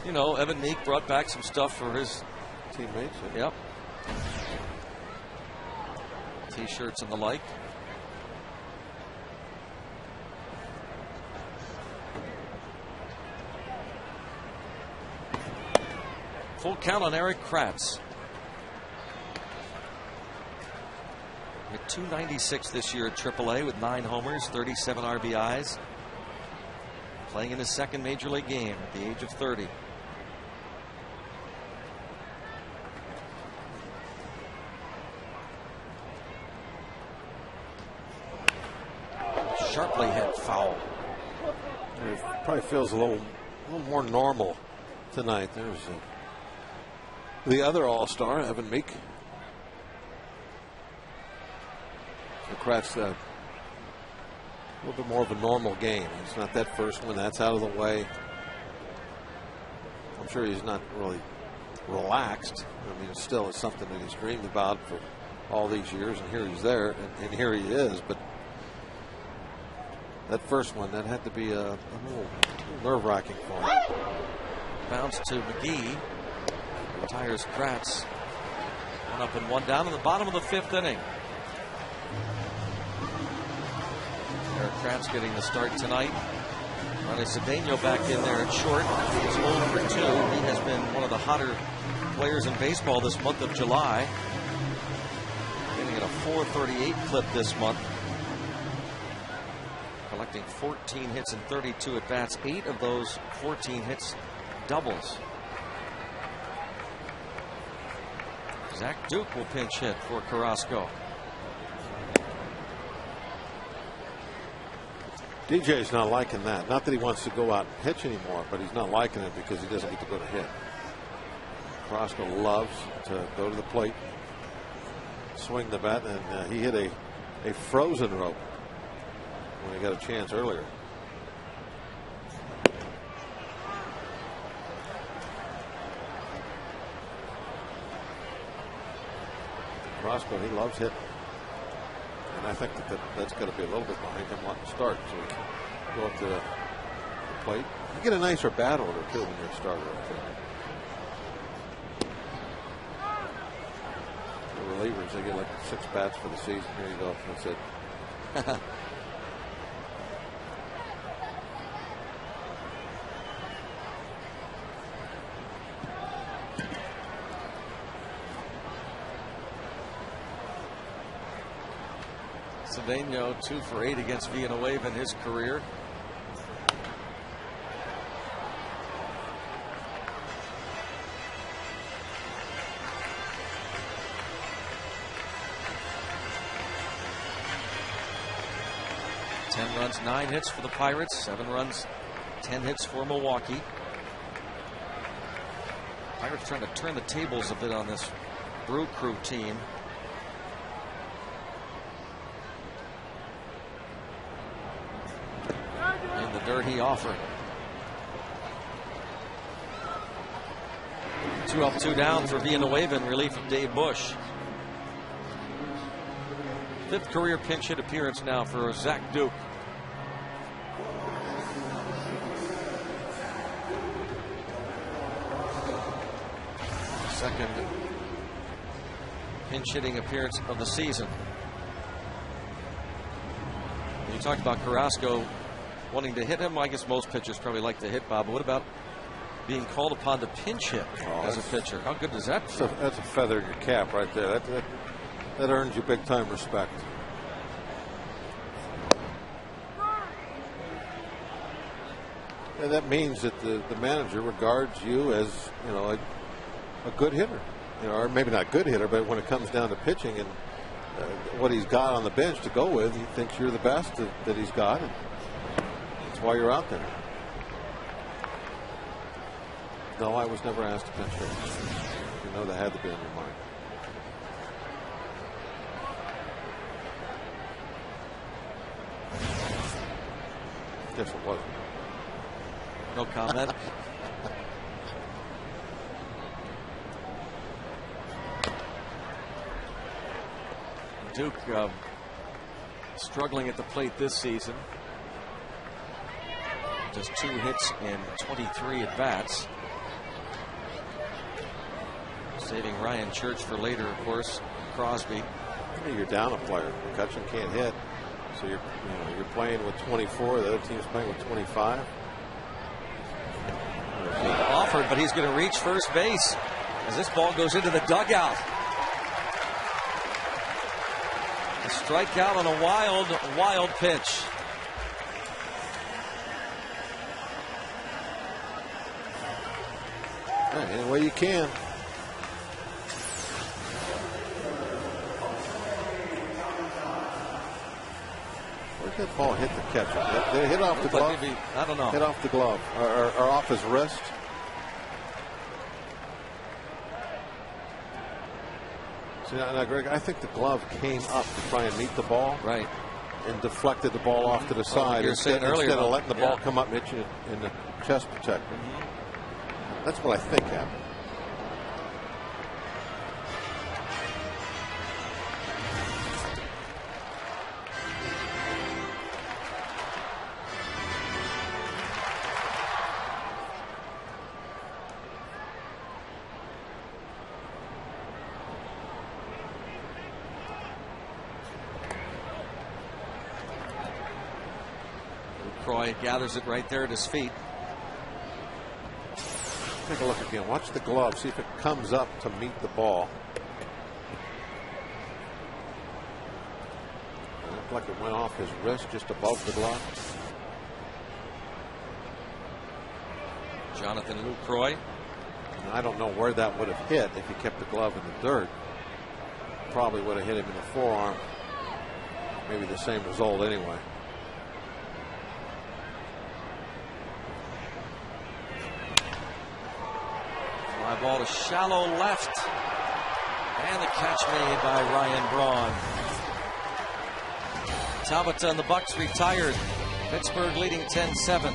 You know, Evan Meek brought back some stuff for his teammates. Yep. T-shirts and the like. Full count on Eric Kratz. Hit .296 this year at AAA with 9 homers, 37 RBIs. Playing in his second major league game at the age of 30. Sharply hit foul. It probably feels a little more normal tonight. There's the other All-Star, Evan Meek. So Kratz, a little bit more of a normal game. It's not that first one. That's out of the way. I'm sure he's not really relaxed. I mean, it's something that he's dreamed about for all these years, and here he's there, and here he is. But that first one, that had to be a little nerve-wracking for him. Bounce to McGee. Retires Kratz. 1 up and 1 down in the bottom of the 5th inning. Eric Kratz getting the start tonight. Ronnie Cedeno back in there at short. He's 0 for 2. He has been one of the hotter players in baseball this month of July. Getting at a .438 clip this month. Collecting 14 hits and 32 at bats. 8 of those 14 hits doubles. Zach Duke will pinch hit for Carrasco. DJ's not liking that. Not that he wants to go out and pitch anymore, but he's not liking it because he doesn't get to go to hit. Carrasco loves to go to the plate, swing the bat, and he hit a frozen rope when he got a chance earlier. Carrasco, he loves hitting. And I think that's got to be a little bit behind him wanting to start, so he can go up to the plate. You get a nicer bat order, too, when you're a starter up there. The relievers, they get like 6 bats for the season. Here you go. That's it. Cedeno 2 for 8 against Villanueva in his career. Ten runs, 9 hits for the Pirates. 7 runs, 10 hits for Milwaukee. Pirates trying to turn the tables a bit on this Brew Crew team. third he offered. 2 up, 2 down for Villanueva in relief of Dave Bush. 5th career pinch hit appearance now for Zach Duke. Second pinch hitting appearance of the season. You talked about Carrasco wanting to hit him. I guess most pitchers probably like to hit Bob. But what about being called upon to pinch hit as a pitcher? How good does that feel? That's a feather in your cap right there. That earns you big time respect. And that means that the manager regards you as, you know, a good hitter, you know, or maybe not good hitter, but when it comes down to pitching and what he's got on the bench to go with, he thinks you're the best that he's got, and that's why you're out there. No, I was never asked to pinch hit. You know that had to be on your mind. Guess it wasn't. No comment. Duke struggling at the plate this season. Just 2 hits in 23 at-bats. Saving Ryan Church for later, of course. Crosby. You're down a player. McCutchen can't hit. So you're playing with 24. The other team's playing with 25. Offered, but he's going to reach first base as this ball goes into the dugout. A strikeout on a wild pitch. Any way you can. Where'd that ball hit the catcher? Did it hit off the glove? Maybe, I don't know. Hit off the glove or off his wrist. See, now, Greg, I think the glove came up to try and meet the ball. Right. And deflected the ball off to the side instead of letting the ball come up and hit you in the chest protector. That's what I think happened. Croy gathers it right there at his feet. Take a look again. Watch the glove. See if it comes up to meet the ball. It looked like it went off his wrist just above the glove. Jonathan Lucroy. I don't know where that would have hit if he kept the glove in the dirt. Probably would have hit him in the forearm. Maybe the same result anyway. Fly ball to shallow left. And the catch made by Ryan Braun. Tabata and the Bucks retired. Pittsburgh leading 10-7.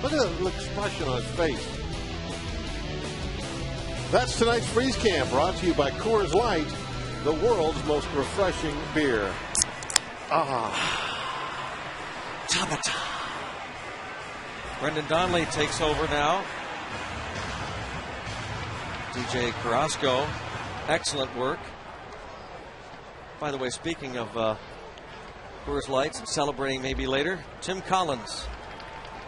Look at the expression on his face. That's tonight's Freeze Cam, brought to you by Coors Light, the world's most refreshing beer. Tabata. Brendan Donnelly takes over now. DJ Carrasco, excellent work. By the way, speaking of Coors Lights and celebrating maybe later, Tim Collins,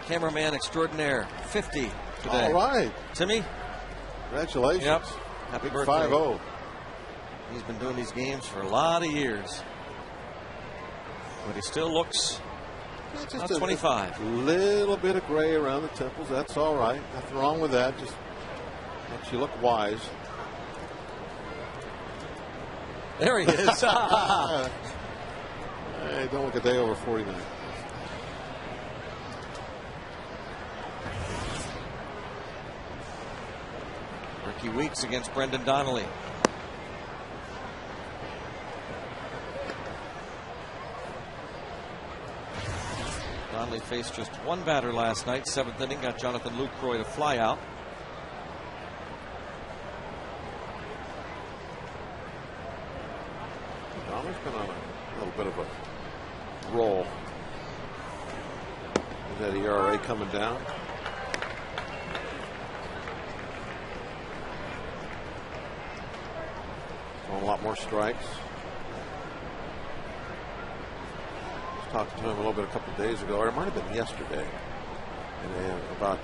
cameraman extraordinaire, 50 today. All right. Timmy? Congratulations. Yep. Happy Big birthday. 5-0. He's been doing these games for a lot of years. But he still looks Just about 25. A little bit of gray around the temples. That's all right. Nothing wrong with that. Just makes you look wise. There he is. Hey, don't look a day over 49. Ricky Weeks against Brendan Donnelly. Donnelly faced just one batter last night. 7th inning, got Jonathan Lucroy to fly out. Donnelly's been on a little bit of a roll. Is that ERA coming down? A lot more strikes. I was talking to him a little bit a couple of days ago, or it might have been yesterday, and about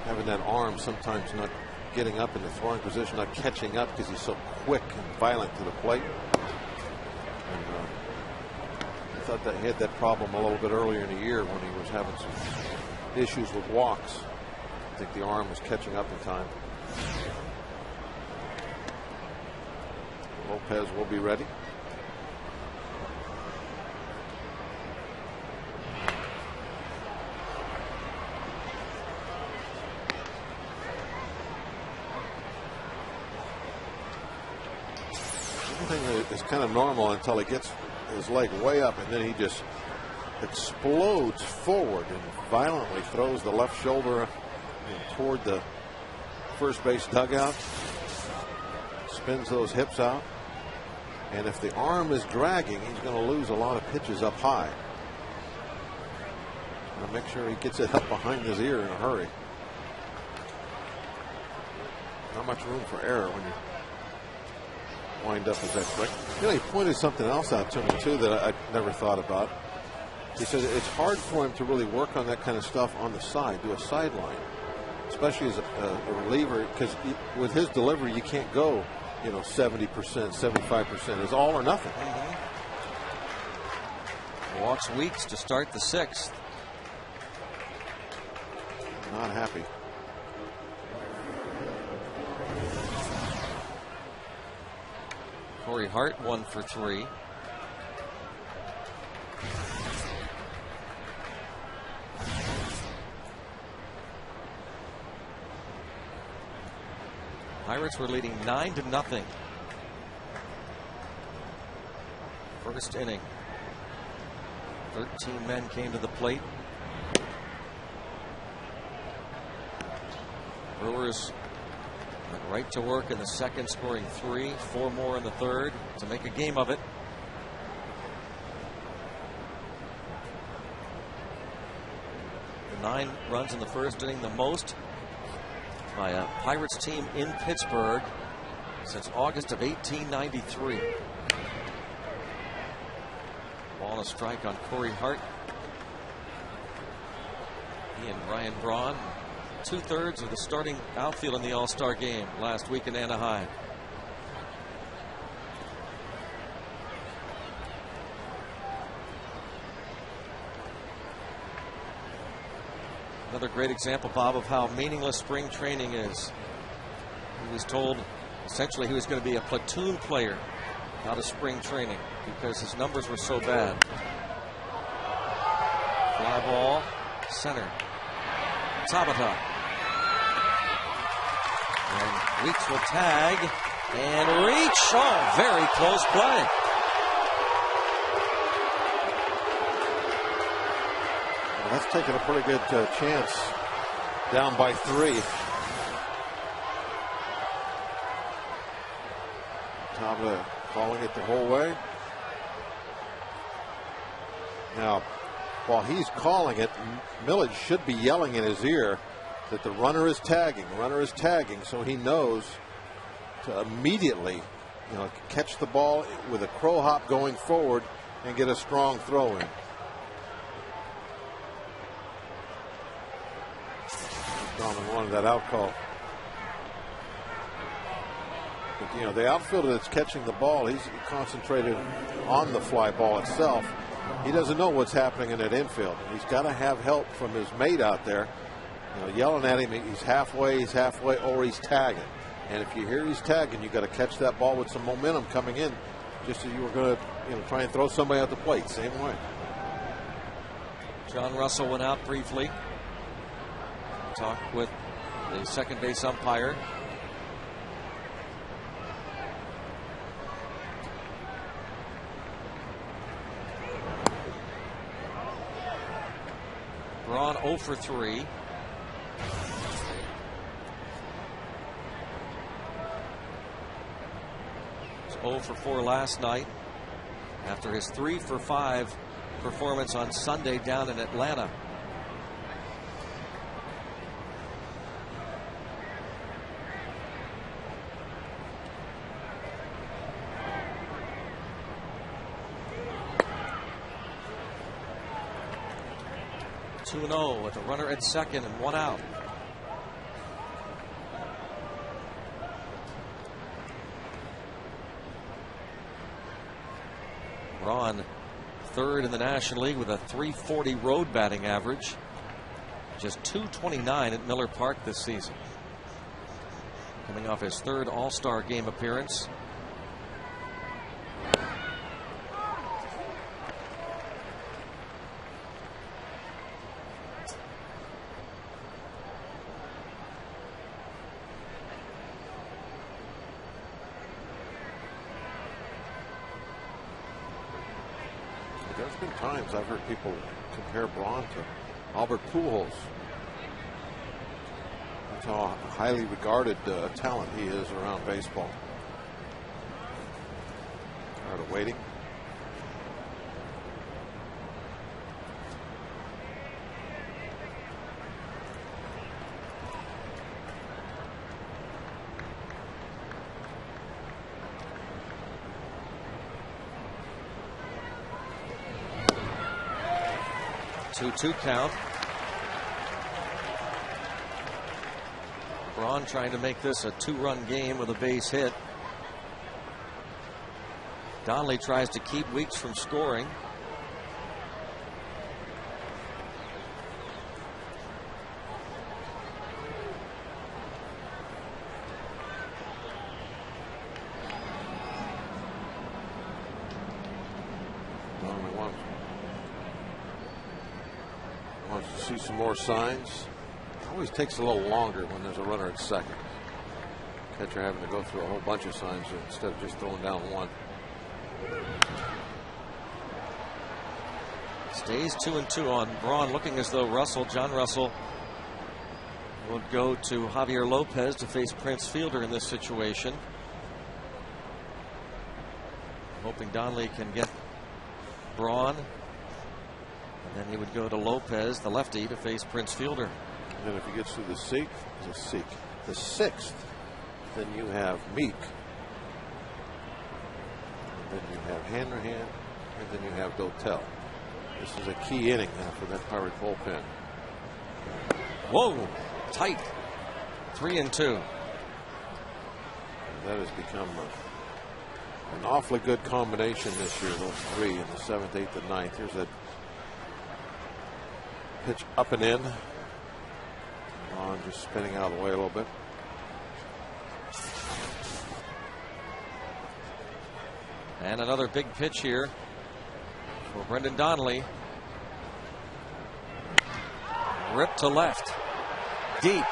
having that arm sometimes not getting up in the throwing position, not catching up because he's so quick and violent to the plate. And I thought that he had that problem a little bit earlier in the year when he was having some issues with walks. I think the arm was catching up in time. Lopez will be ready. Everything is kind of normal until he gets his leg way up, and then he just explodes forward and violently throws the left shoulder toward the first base dugout, spins those hips out. And if the arm is dragging, he's going to lose a lot of pitches up high. I'll make sure he gets it up behind his ear in a hurry. Not much room for error when you wind up as that quick. You know, he pointed something else out to me too that I never thought about. He said it's hard for him to really work on that kind of stuff on the side, do a sideline, especially as a reliever, because with his delivery you can't go, 70%, 75%. It's all or nothing. Walks Weeks to start the 6th. Not happy. Corey Hart 1 for 3. Pirates were leading 9-0. First inning. 13 men came to the plate. Brewers went right to work in the second, scoring 3, 4 more in the third to make a game of it. The 9 runs in the first inning, the most by a Pirates team in Pittsburgh since August of 1893. Ball and a strike on Corey Hart. He and Ryan Braun, 2/3 of the starting outfield in the All-Star game last week in Anaheim. Another great example, Bob, of how meaningless spring training is. He was told essentially he was going to be a platoon player out of spring training because his numbers were so bad. Fly ball, center. Tabata. And Weeks will tag and reach. Oh, very close play. Well, that's He's taking a pretty good chance down by 3. Tabla calling it the whole way. Now, while he's calling it, Millage should be yelling in his ear that the runner is tagging, so he knows to immediately, catch the ball with a crow hop going forward and get a strong throw in. Donovan wanted that out call. But, the outfielder that's catching the ball, he's concentrated on the fly ball itself. He doesn't know what's happening in that infield. He's got to have help from his mate out there, yelling at him. He's halfway, or he's tagging. And if you hear he's tagging, you got to catch that ball with some momentum coming in, just as you were going to, try and throw somebody at the plate. Same way. John Russell went out briefly. Talked with the second base umpire. Braun 0 for 3. He was 0 for 4 last night after his 3 for 5 performance on Sunday down in Atlanta. (2-0) with a runner at second and 1 out. Braun, third in the National League with a .340 road batting average. Just .229 at Miller Park this season. Coming off his third All-Star game appearance. There's been times I've heard people compare Braun to Albert Pujols. That's how highly regarded talent he is around baseball. Tired of waiting. Two count. Braun trying to make this a 2-run game with a base hit. Donnelly tries to keep Weeks from scoring. See some more signs. It always takes a little longer when there's a runner at second. Catcher having to go through a whole bunch of signs instead of just throwing down one. Stays 2-2 on Braun, looking as though John Russell will go to Javier Lopez to face Prince Fielder in this situation. Hoping Donnelly can get Braun. And then he would go to Lopez, the lefty, to face Prince Fielder. And then if he gets through the sixth, then you have Meek. And then you have Hanrahan, and then you have Dotel. This is a key inning now for that Pirate bullpen. Whoa, tight. 3-2. And that has become an awfully good combination this year, those three in the 7th, 8th, and 9th. Here's that pitch up and in. On just spinning out of the way a little bit. And another big pitch here for Brendan Donnelly. Ripped to left. Deep.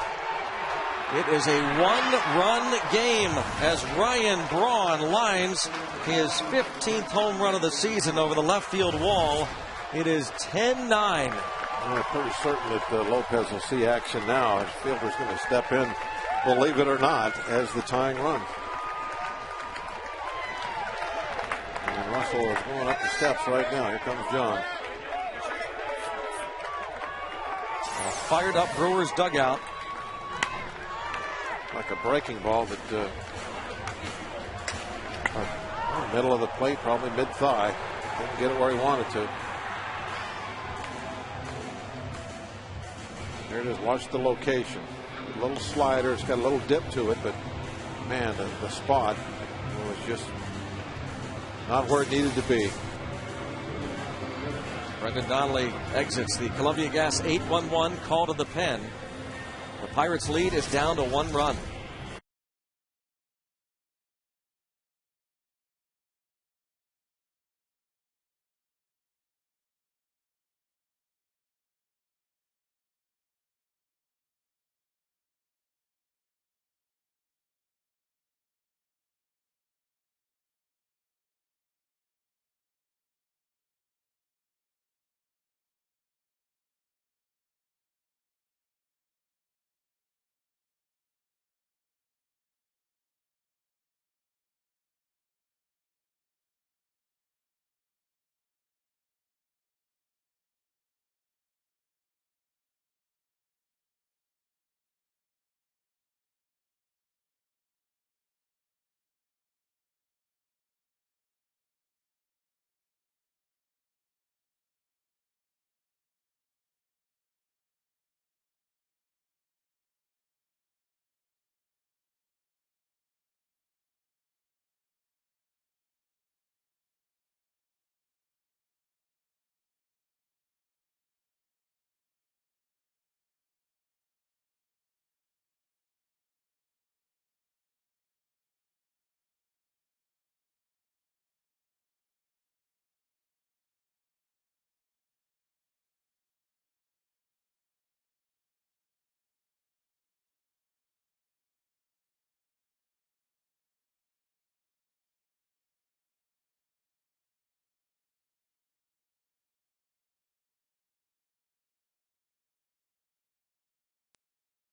It is a 1-run game as Ryan Braun lines his 15th home run of the season over the left field wall. It is 10-9. I'm pretty certain that Lopez will see action now. His fielder's going to step in, believe it or not, as the tying run. And Russell is going up the steps right now. Here comes John. A fired up Brewers dugout. Like a breaking ball that middle of the plate, probably mid-thigh. Didn't get it where he wanted to. There it is. Watch the location. A little slider. It's got a little dip to it, but man, the spot was just not where it needed to be. Brendan Donnelly exits the Columbia Gas 8-1-1 call to the pen. The Pirates' lead is down to 1 run.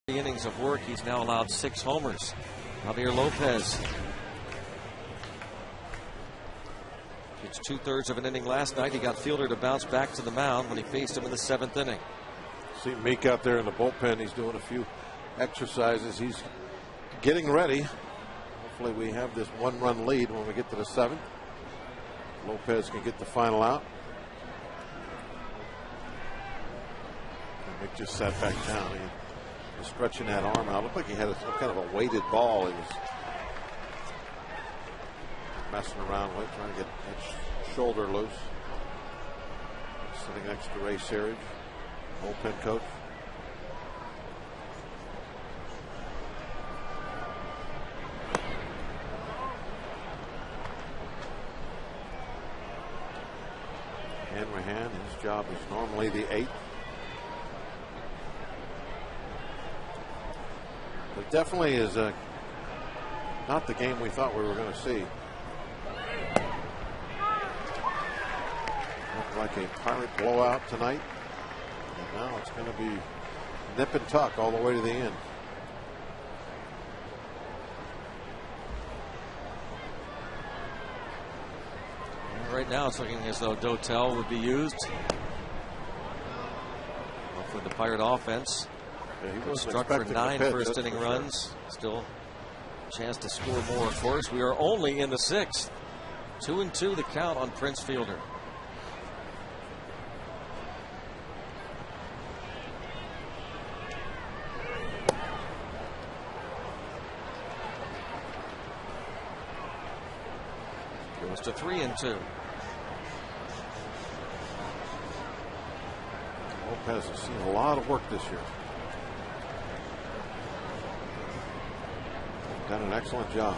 Innings of work, he's now allowed 6 homers. Javier Lopez it's 2/3 of an inning last night. He got Fielder to bounce back to the mound when he faced him in the 7th inning. See Meek out there in the bullpen. He's doing a few exercises. He's getting ready. Hopefully we have this 1-run lead when we get to the 7th. Lopez can get the final out. And Meek just sat back down. He was stretching that arm out. Looked like he had some kind of a weighted ball. He was messing around with, trying to get that shoulder loose. Sitting next to Ray Searage, bullpen coach. Hanrahan, his job is normally the 8th. But definitely is not the game we thought we were going to see. Looked like a Pirate blowout tonight. And now it's going to be nip and tuck all the way to the end. Right now it's looking as though Dotel would be used. Hopefully the Pirate offense. Yeah, he was struck for 9 first inning runs. Still a chance to score more, of course. We are only in the 6th. 2-2 the count on Prince Fielder. Goes to 3-2. Lopez has seen a lot of work this year. Done an excellent job.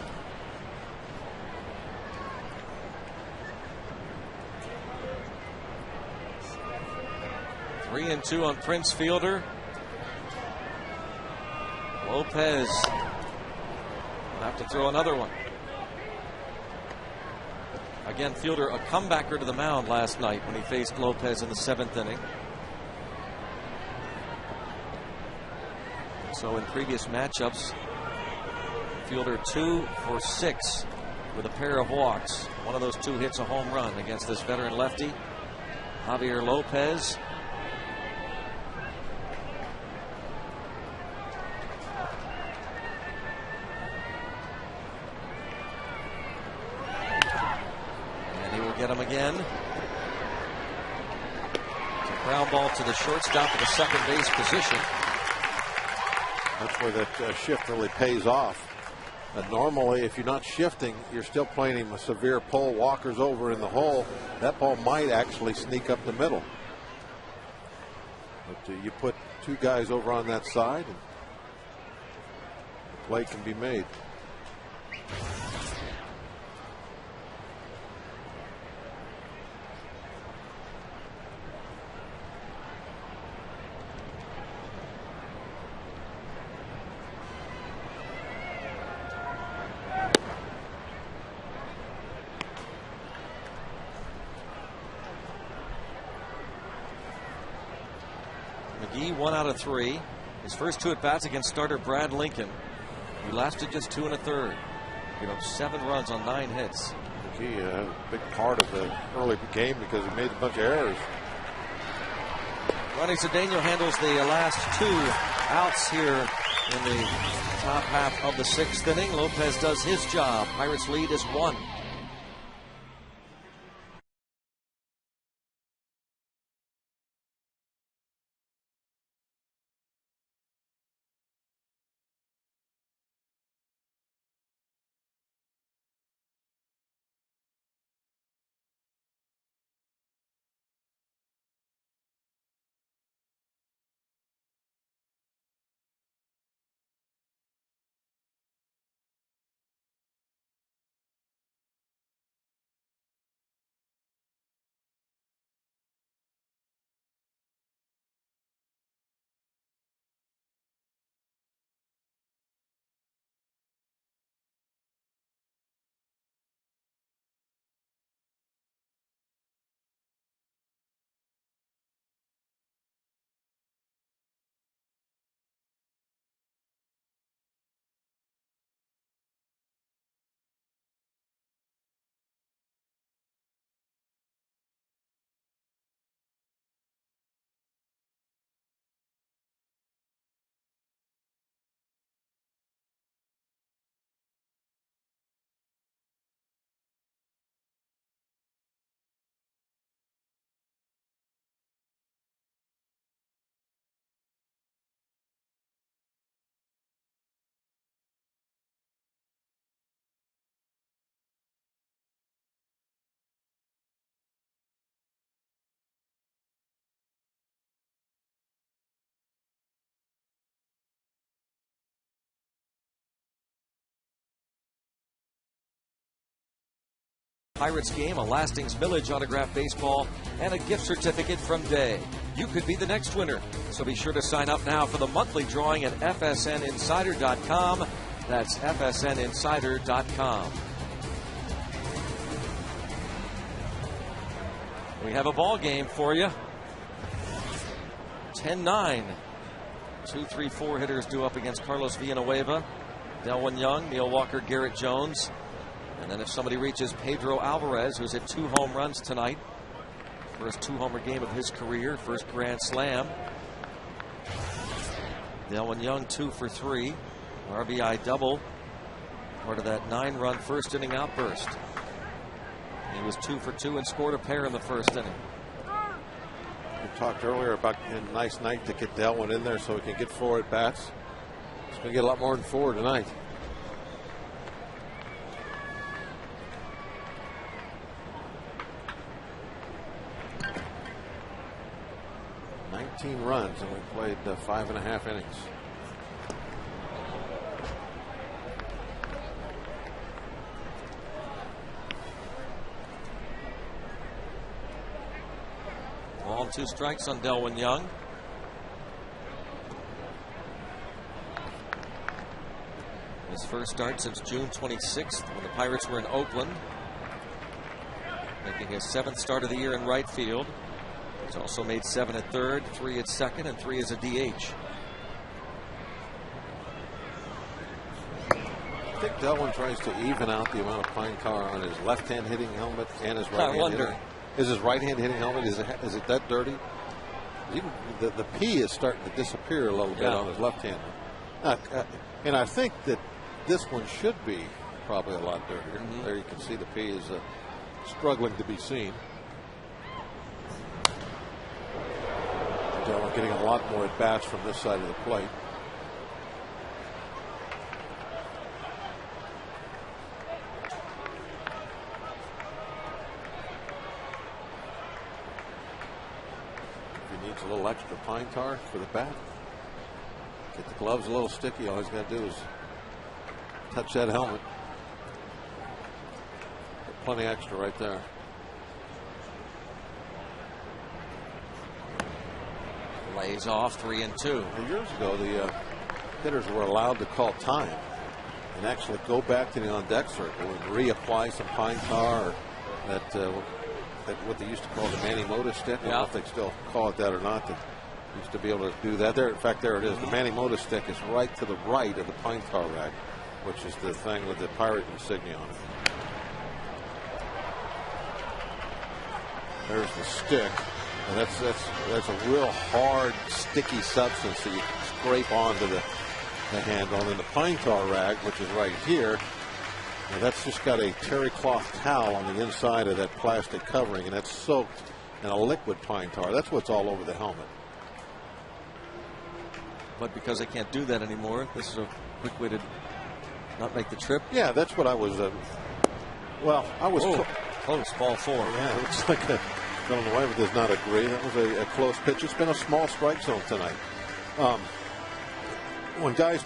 Three and two on Prince Fielder. Lopez will have to throw another one. Again, Fielder a comebacker to the mound last night when he faced Lopez in the 7th inning. So in previous matchups, fielder 2 for 6 with a pair of walks. One of those 2 hits a home run against this veteran lefty, Javier Lopez. And he will get him again. It's a ground ball to the shortstop at the second base position. That's where that shift really pays off. Normally, if you're not shifting, you're still playing him a severe pull. Walker's over in the hole. That ball might actually sneak up the middle. But you put 2 guys over on that side, and the play can be made. McGee 1 out of 3. His first 2 at-bats against starter Brad Lincoln. He lasted just 2 1/3. Gave up 7 runs on 9 hits. McGee a big part of the early game because he made a bunch of errors. Ronnie Cedeno handles the last 2 outs here in the top half of the 6th inning. Lopez does his job. Pirates lead is 1. Pirates game, a Lastings Village autographed baseball, and a gift certificate from Day. You could be the next winner. So be sure to sign up now for the monthly drawing at FSNinsider.com. That's FSNinsider.com. We have a ball game for you. 10-9. 2-3-4 hitters due up against Carlos Villanueva, Delwin Young, Neil Walker, Garrett Jones. And then if somebody reaches Pedro Alvarez, who's hit 2 home runs tonight, first 2-homer game of his career, first grand slam. Delwin Young 2 for 3, RBI double, part of that 9-run first inning outburst. He was 2 for 2 and scored a pair in the first inning. We talked earlier about a nice night to get Delwin in there so he can get 4 at bats. He's going to get a lot more than 4 tonight. Runs, and we played 5.5 innings. Ball and 2 strikes on Delwin Young. His first start since June 26th when the Pirates were in Oakland, making his 7th start of the year in right field. He's also made 7 at third, 3 at second, and 3 as a DH. I think Delwin tries to even out the amount of pine tar on his left-hand hitting helmet and his right-hand hitting. Is his right-hand hitting helmet, is it that dirty? Even the P is starting to disappear a little bit on his left hand. And I think that this one should be probably a lot dirtier. There you can see the P is struggling to be seen. Delwin getting a lot more at bats from this side of the plate. A little extra pine tar for the bat. Get the gloves a little sticky. All he's got to do is touch that helmet. Plenty extra right there. Lays off 3-2. Years ago, the hitters were allowed to call time and actually go back to the on-deck circle and reapply some pine tar, or that what they used to call the Manny-Mota stick. I don't know if they still call it that or not. They used to be able to do that. There, in fact, there it is. The Manny-Mota stick is right to the right of the pine tar rag, which is the thing with the Pirate insignia on it. There's the stick. And that's a real hard, sticky substance that you scrape onto the handle. And then the pine tar rag, which is right here, and that's just got a terry cloth towel on the inside of that plastic covering, and that's soaked in a liquid pine tar. That's what's all over the helmet. But because they can't do that anymore, this is a quick way to not make the trip. Yeah, that's what I was. I was close. Ball 4. Yeah, it looks like a. I don't know why does not agree. That was a close pitch. It's been a small strike zone tonight. When guys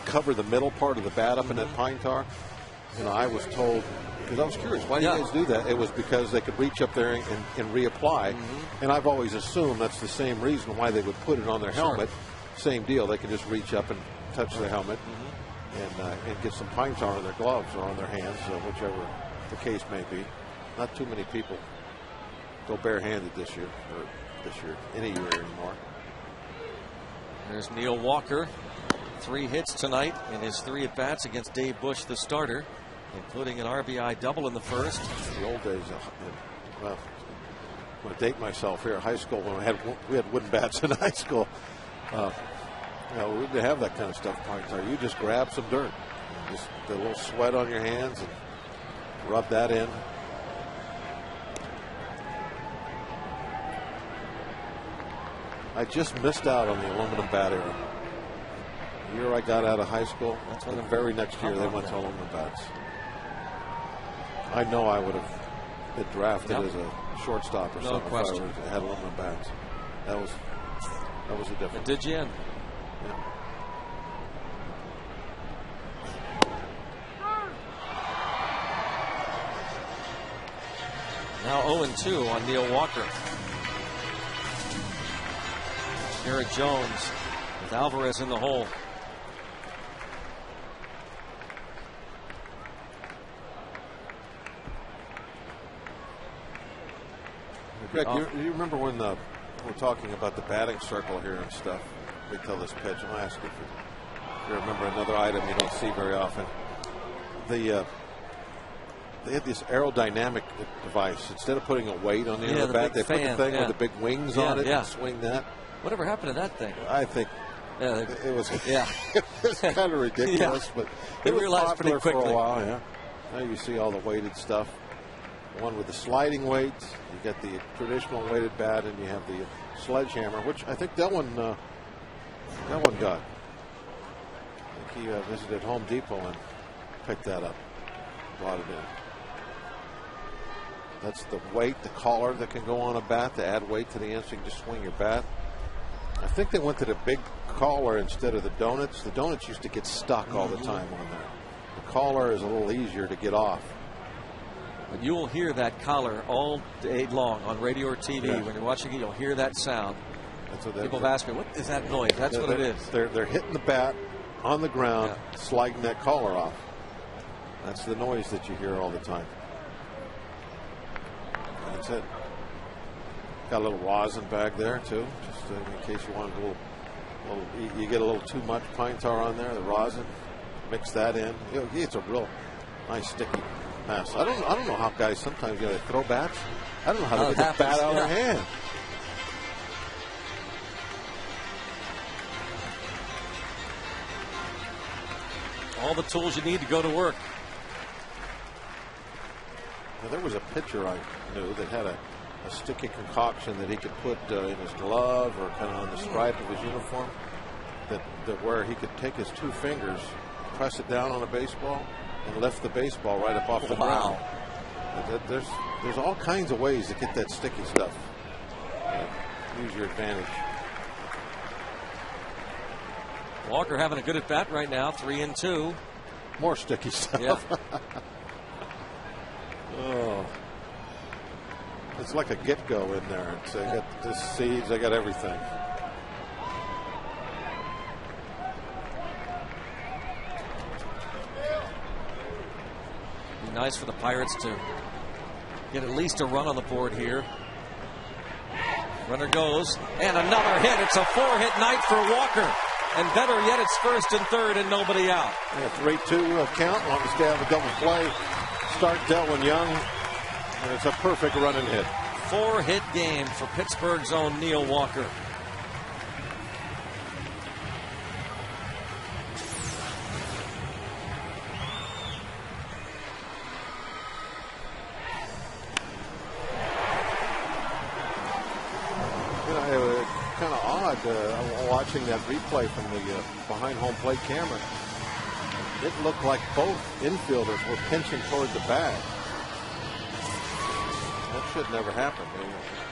cover the middle part of the bat up in that pine tar, I was told, because I was curious, why do you guys do that? It was because they could reach up there and reapply. And I've always assumed that's the same reason why they would put it on their helmet. Same deal. They could just reach up and touch the helmet and get some pine tar on their gloves or on their hands, whichever the case may be. Not too many people go barehanded this year, any year anymore. There's Neil Walker. 3 hits tonight in his 3 at-bats against Dave Bush, the starter, including an RBI double in the first. The old days, well, I'm going to date myself here. High school, when we had wooden bats in high school, we didn't have that kind of stuff. You just grab some dirt, just a little sweat on your hands, and rub that in. I just missed out on the aluminum bat era. The year I got out of high school, that's when the very next year they went to aluminum bats. I know I would have been drafted as a shortstop or something if I would have had aluminum bats. That was the difference. Did you? Yeah. Now 0-2 on Neil Walker. Garrett Jones with Alvarez in the hole. Greg, you remember when we're talking about the batting circle here and stuff? We tell this pitch. I'm asking if you remember another item you don't see very often. They had this aerodynamic device. Instead of putting a weight on the end of the bat, they put the thing with the big wings on it and swing that. Whatever happened to that thing? I think it was it's kind of ridiculous, but it was popular pretty for a while. Now you see all the weighted stuff. One with the sliding weight. You get the traditional weighted bat, and you have the sledgehammer, which I think Delwin got. I think he visited Home Depot and picked that up, brought it in. That's the weight, the collar that can go on a bat to add weight to the end so you can just swing your bat. I think they went to the big collar instead of the donuts. The donuts used to get stuck all the time on there. The collar is a little easier to get off. But you will hear that collar all day long on radio or TV. When you're watching it, you'll hear that sound. People have asked me, what is that noise? That's what it is. They're hitting the bat on the ground, sliding that collar off. That's the noise that you hear all the time. That's it. Got a little rosin bag there too, just in case you want to go. You get a little too much pine tar on there. The rosin mix that in. It's a real nice sticky pass. I don't know how guys sometimes throw bats. I don't know how to get the bat out of their hand. All the tools you need to go to work. Now, there was a pitcher I knew that had a sticky concoction that he could put in his glove or kind of on the stripe of his uniform, that where he could take his 2 fingers, press it down on a baseball, and lift the baseball right up off the ground. There's all kinds of ways to get that sticky stuff. Use your advantage. Walker having a good at bat right now, 3-2. More sticky stuff. Yeah. Oh, it's like a get-go in there. I got the seeds, I got everything. Be nice for the Pirates to get at least a run on the board here. Runner goes, and another hit. It's a 4-hit night for Walker. And better yet, it's first and third and nobody out. Yeah, 3-2 count. Want to stay have a double play. Start Delwin Young. And it's a perfect run and hit. 4-hit game for Pittsburgh's own Neil Walker. Kind of odd watching that replay from the behind home plate camera. It looked like both infielders were pinching toward the bag. That should never happen. I mean,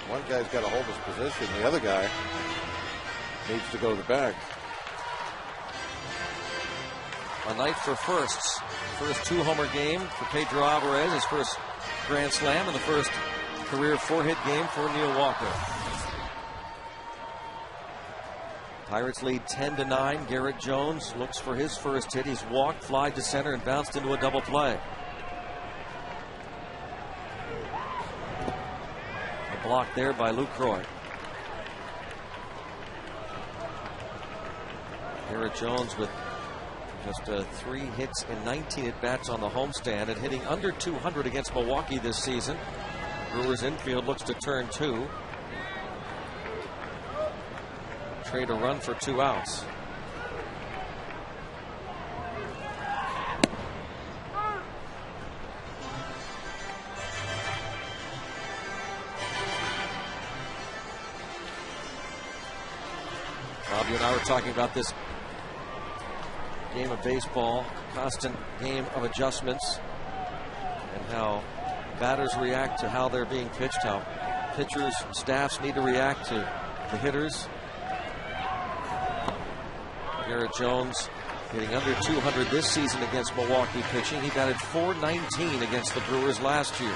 one guy's got to hold his position. The other guy needs to go to the bag. A night for firsts. First 2-homer game for Pedro Alvarez. His first grand slam and the first career 4-hit game for Neil Walker. Pirates lead 10-9. Garrett Jones looks for his first hit. He's walked, flied to center, and bounced into a double play. A block there by Lucroy. Garrett Jones with just 3 hits and 19 at-bats on the homestand and hitting under 200 against Milwaukee this season. Brewers infield looks to turn 2. Trade a run for 2 outs. Bob, you and I were talking about this game of baseball, constant game of adjustments, and how batters react to how they're being pitched, how pitchers, staffs need to react to the hitters. Garrett Jones hitting under 200 this season against Milwaukee pitching. He batted .419 against the Brewers last year.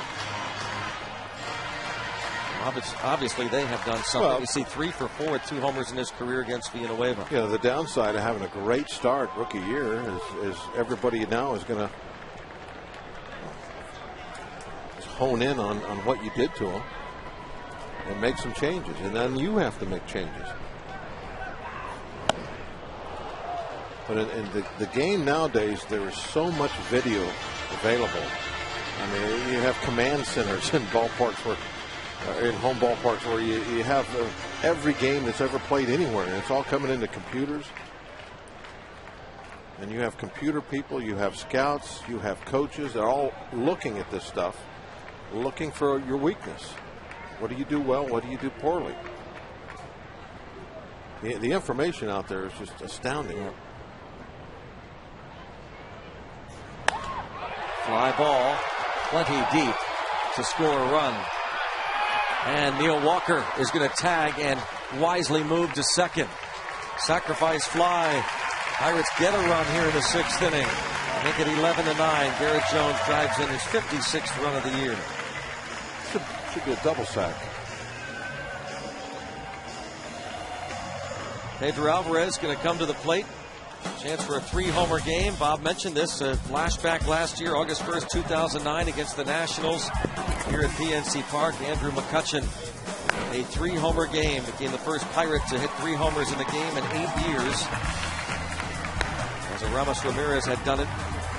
Obviously, they have done something. Well, you see 3 for 4 with 2 homers in his career against Villanueva. Yeah, the downside of having a great start rookie year is everybody now is going to hone in on what you did to them and make some changes. And then you have to make changes. But in the game nowadays, there is so much video available. I mean, you have command centers in ballparks in home ballparks where you have every game that's ever played anywhere, and it's all coming into computers. And you have computer people, you have scouts, you have coaches. They're all looking at this stuff, looking for your weakness. What do you do well? What do you do poorly? The information out there is just astounding. Yeah. Fly ball, plenty deep to score a run. And Neil Walker is going to tag and wisely move to second. Sacrifice fly. Pirates get a run here in the 6th inning. Make it 11-9. Garrett Jones drives in his 56th run of the year. Should be a double sack. Pedro Alvarez going to come to the plate. Chance for a 3-homer game. Bob mentioned this. A flashback last year, August 1st, 2009 against the Nationals here at PNC Park. Andrew McCutchen, a 3-homer game. Became the first Pirate to hit 3 homers in a game in 8 years. as Aramis Ramirez had done it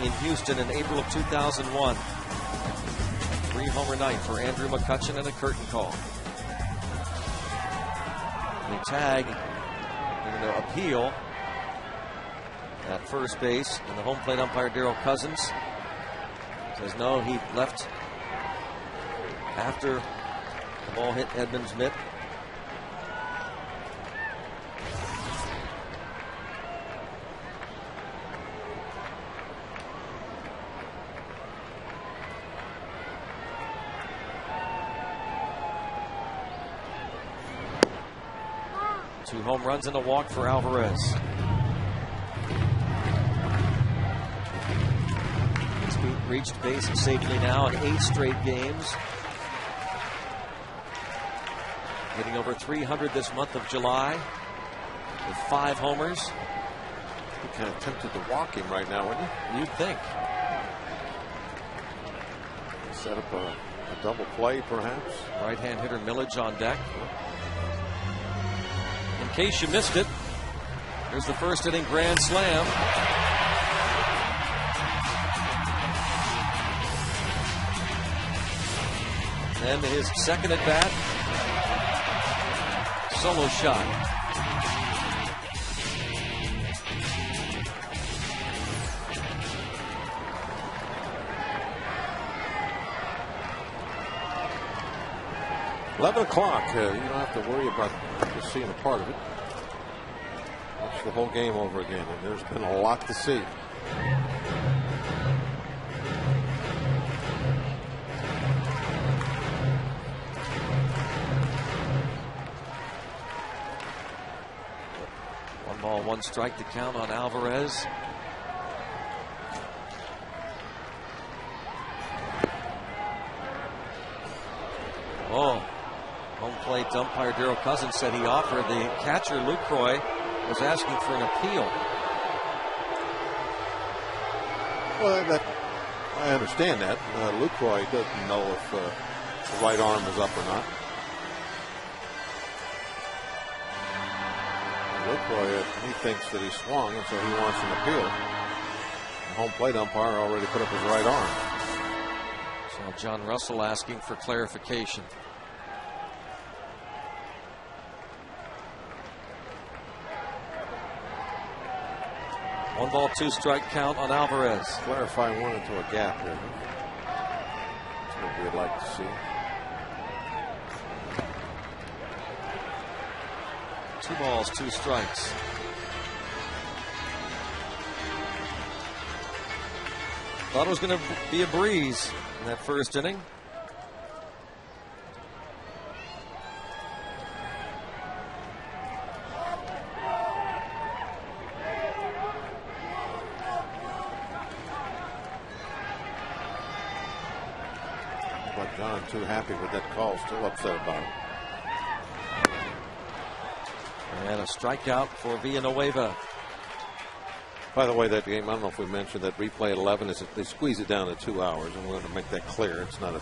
in Houston in April of 2001. 3-homer night for Andrew McCutchen and a curtain call. The tag, they're going to appeal at first base, and the home plate umpire Darryl Cousins says no, he left after the ball hit Edmonds' mitt. Two home runs and a walk for Alvarez. He's reached base safely now in 8 straight games. Hitting over 300 this month of July with 5 homers. You're kind of tempted to walk him right now, wouldn't you? You'd think. Set up a double play, perhaps. Right-hand hitter Millage on deck. In case you missed it, here's the first inning grand slam. And his second at bat, solo shot. $11 o'clock. You don't have to worry about just seeing a part of it. Watch the whole game over again, and there's been a lot to see. One ball, one strike to count on Alvarez. Oh, home plate umpire Darryl Cousins said he offered. The catcher, Lucroy, was asking for an appeal. Well, I understand that. Lucroy doesn't know if the right arm is up or not. Lucroy, he thinks that he swung, and so he wants an appeal. The home plate umpire already put up his right arm. So John Russell asking for clarification. One ball, two strike count on Alvarez. Clarify one into a gap here. That's what we'd like to see. 2 balls, 2 strikes. Thought it was going to be a breeze in that first inning. But John, too happy with that call, still upset about it. And a strikeout for Villanueva. By the way, that game, I don't know if we mentioned that replay at 11 is they squeeze it down to 2 hours, and we're going to make that clear. It's not a.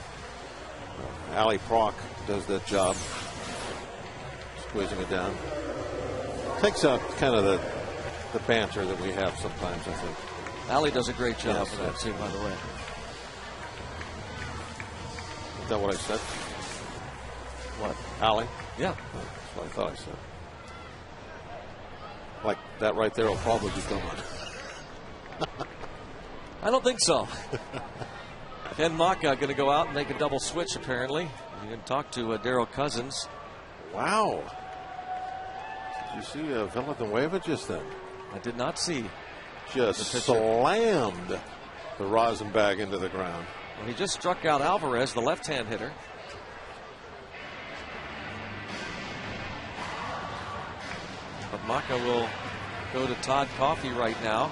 Ali Prock does that job, squeezing it down. Takes out kind of the banter that we have sometimes, I think. Ali does a great job Yes, for that too, by the way. Is that what I said? What? Ali? Yeah. That's what I thought I said. Like that right there will probably be gone. I don't think so. Ken Maka going to go out and make a double switch, apparently. You can talk to Darryl Cousins. Wow. Did you see Villanueva just then? I did not see. Just slammed the rosin bag into the ground. Well, he just struck out Alvarez, the left-hand hitter. But Maka will go to Todd Coffey right now.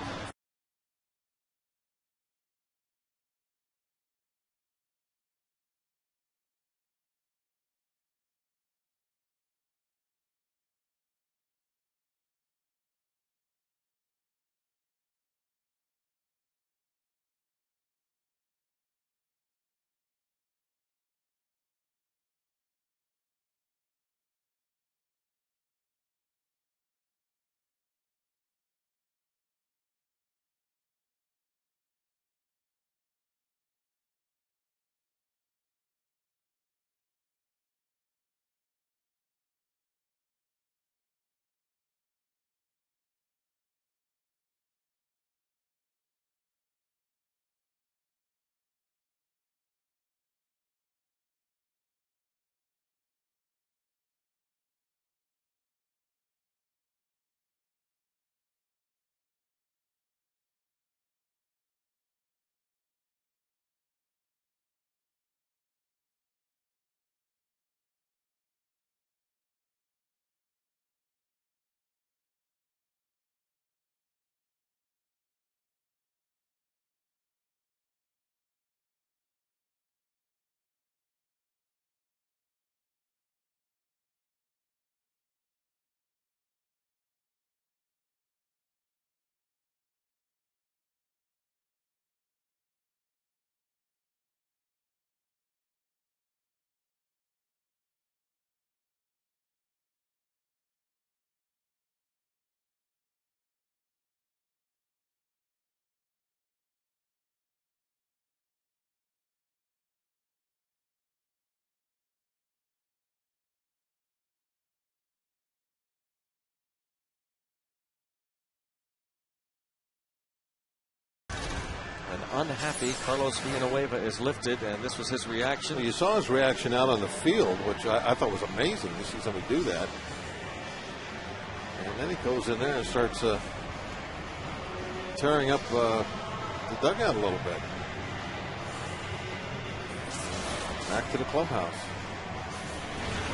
An unhappy Carlos Villanueva is lifted, and this was his reaction. You saw his reaction out on the field, which I thought was amazing to see somebody do that. And then he goes in there and starts tearing up the dugout a little bit. Back to the clubhouse.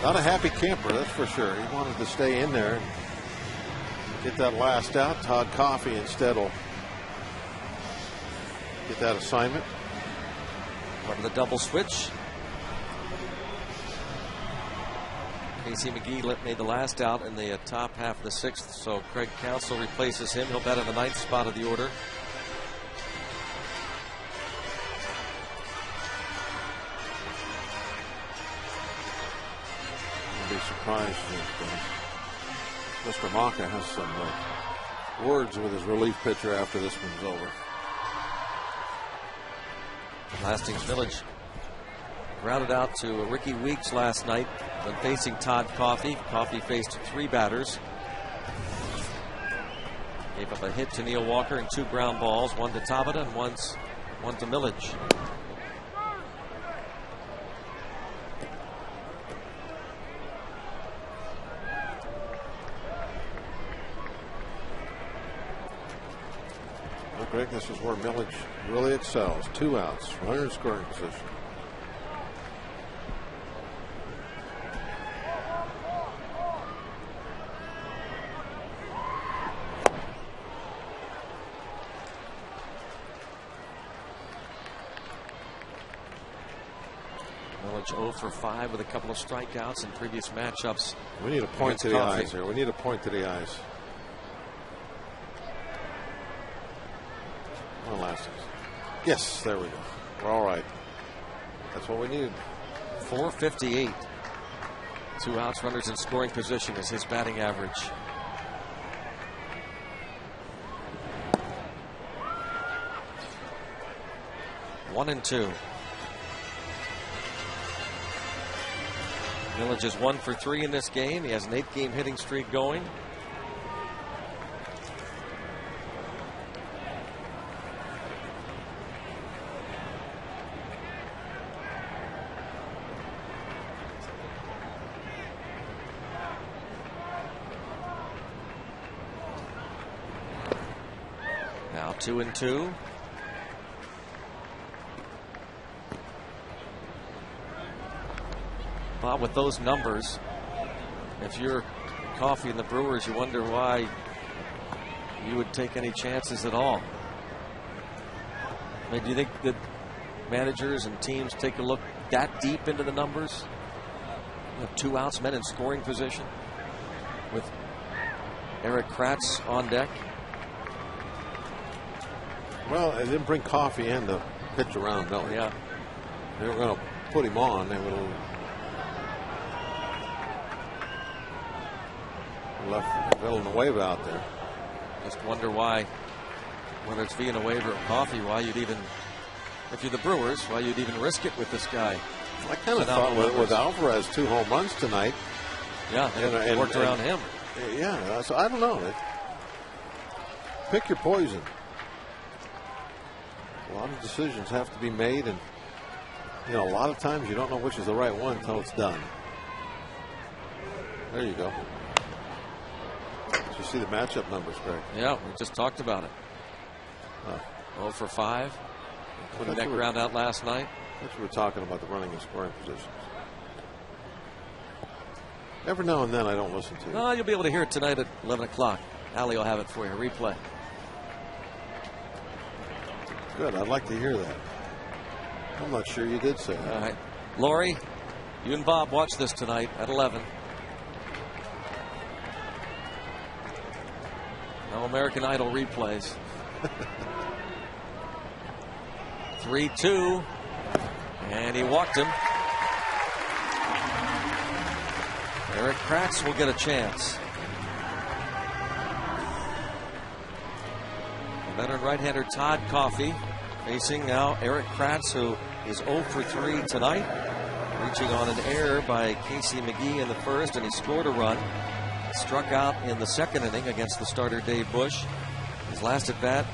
Not a happy camper, that's for sure. He wanted to stay in there and get that last out. Todd Coffey instead will get that assignment. Part of the double switch. Casey McGee made the last out in the top half of the 6th, so Craig Counsell replaces him. He'll bat in the 9th spot of the order. I'd be surprised if Mr. Maka has some words with his relief pitcher after this one's over. Hastings Village grounded out to Ricky Weeks last night when facing Todd Coffey. Coffey faced 3 batters. Gave up a hit to Neil Walker and 2 ground balls, one to Tabata and one to Millage. Well, Greg, this is where Millage really excels. 2 outs, runner in scoring position. Millage 0 for 5 with a couple of strikeouts in previous matchups. We need a point to the eyes here. We need a point to the eyes. One last. Yes, there we go. We're all right. That's what we needed. 458. 2 outs, runners in scoring position is his batting average. One and 2. Millage is 1 for 3 in this game. He has an 8-game hitting streak going. Now 2 and 2. Bob, with those numbers, if you're Coffey and the Brewers, you wonder why you would take any chances at all. I mean, do you think that managers and teams take a look that deep into the numbers? You have 2 outs, men in scoring position, with Eric Kratz on deck. Well, they didn't bring Coffey in to pitch around Millage. Yeah. They were going to put him on. They would have left Villanueva out there. Just wonder why, whether it's Villanueva or Coffey, why you'd even, if you're the Brewers, why you'd even risk it with this guy. I kind of thought with Alvarez 2 home runs tonight. Yeah, they worked around him. Yeah, so I don't know. Pick your poison. A lot of decisions have to be made, and you know, a lot of times you don't know which is the right one until it's done. There you go. You see the matchup numbers, Greg. Yeah, we just talked about it. 0 for 5. Putting that ground out last night. That's what we're talking about, the running and scoring positions. Every now and then I don't listen to you. No, you'll be able to hear it tonight at 11 o'clock. Allie will have it for you. Replay. Good. I'd like to hear that. I'm not sure you did say that. All right. Lori, you and Bob watch this tonight at 11. No American Idol replays. 3-2. And he walked him. Eric Kratz will get a chance. The veteran right-hander Todd Coffey facing now Eric Kratz, who is 0 for 3 tonight. Reaching on an error by Casey McGee in the first, and he scored a run. Struck out in the 2nd inning against the starter Dave Bush. His last at bat,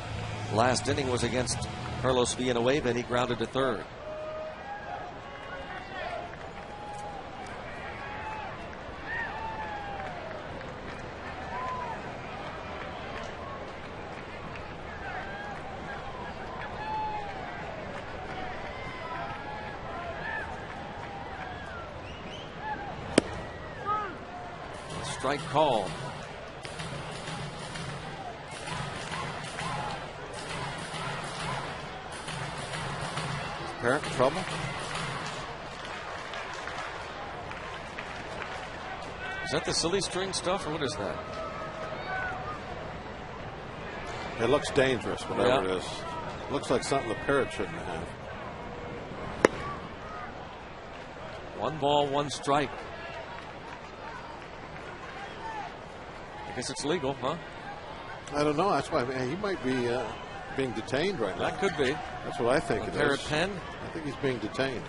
last inning, was against Carlos Villanueva, and he grounded to third. Strike call. Parent in trouble? Is that the silly string stuff, or what is that? It looks dangerous, whatever it is. Looks like something the parrot shouldn't have. 1 ball, 1 strike. I guess it's legal, huh? I don't know. That's why he might be being detained right now. That could be. That's what I think it is. Parrot pen. I think he's being detained.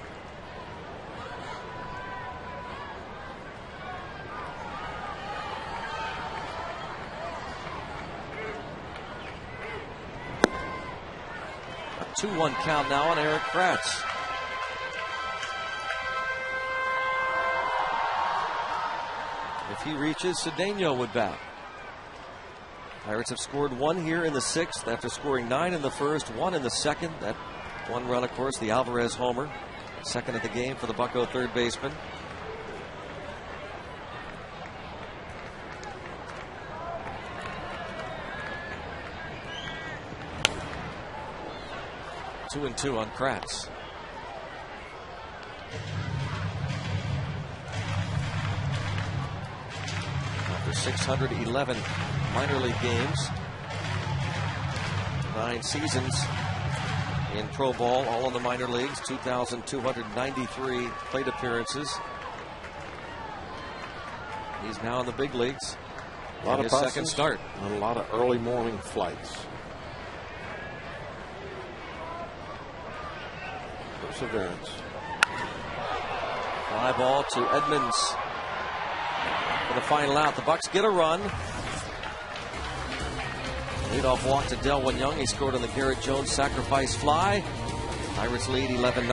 A 2-1 count now on Erik Kratz. If he reaches, Cedeno would bat. Pirates have scored 1 here in the 6th after scoring 9 in the 1st, 1 in the 2nd. That 1 run, of course, the Alvarez homer. 2nd of the game for the Bucco third baseman. Two and 2 on Kratz. After 611 minor league games, 9 seasons in pro ball, all in the minor leagues, 2,293 plate appearances. He's now in the big leagues. A lot of his buses second start. And a lot of early morning flights. Perseverance. Fly ball to Edmonds for the final out. The Bucks get a run. Leadoff walk to Delwyn Young. He scored on the Garrett Jones sacrifice fly. Pirates lead 11-9.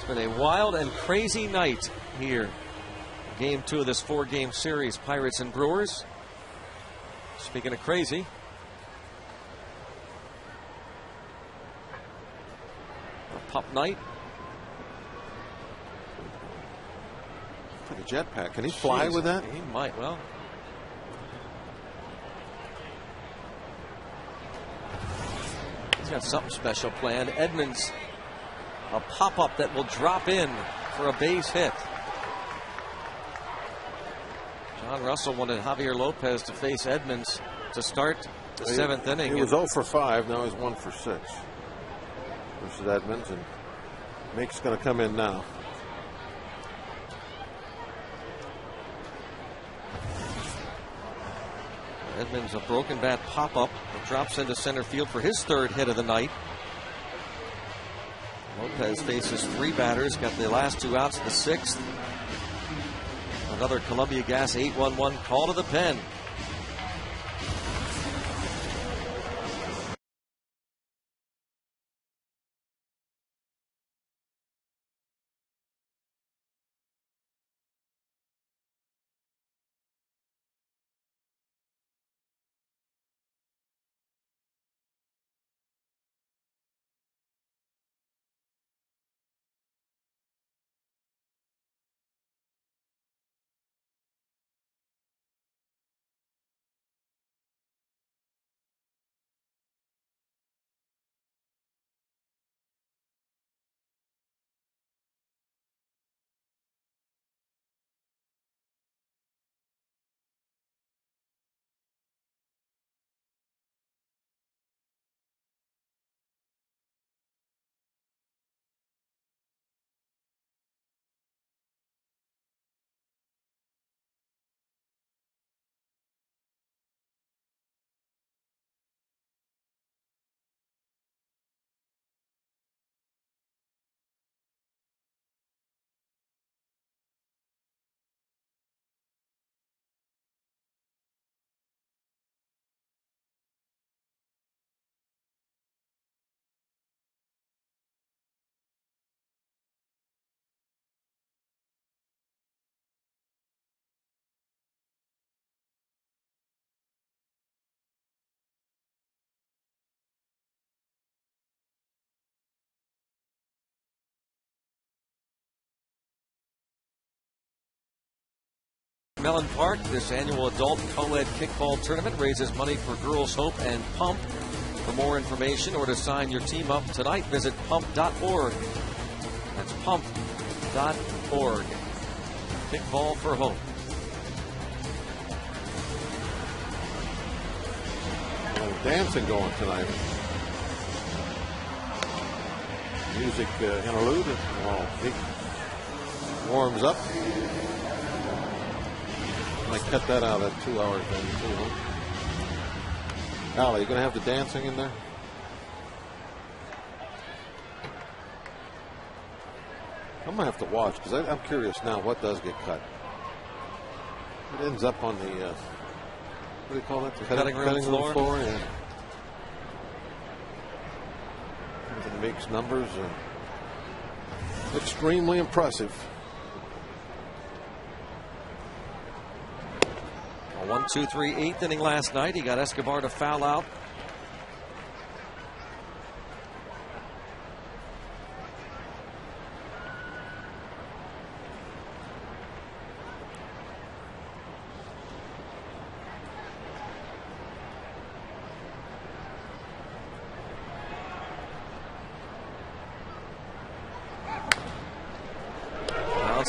Been a wild and crazy night here. Game 2 of this 4-game series, Pirates and Brewers. Speaking of crazy, a pup night. Look at the jetpack. Can he fly with that? He might. Well, he's got something special planned. Edmonds, a pop-up that will drop in for a base hit. John Russell wanted Javier Lopez to face Edmonds to start the 7th inning. He was 0 for 5. Now he's 1 for 6 versus Edmonds, and Meek's going to come in now. Edmonds, a broken bat pop-up that drops into center field for his 3rd hit of the night. Lopez faces 3 batters, got the last 2 outs of the 6th. Another Columbia Gas 8-1-1 call to the pen. Mellon Park, this annual adult co-ed kickball tournament raises money for Girls Hope and Pump. For more information or to sign your team up tonight, visit pump.org. That's pump.org. Kickball for Hope. Dancing going tonight. Music interlude while he warms up. Might cut that out at 2 hours then too, huh? Al, you gonna have the dancing in there? I'm gonna have to watch because I'm curious now what does get cut. It ends up on the what do you call that? The cutting room floor. Yeah. It makes numbers extremely impressive. A 1-2-3 8th inning last night. He got Escobar to foul out.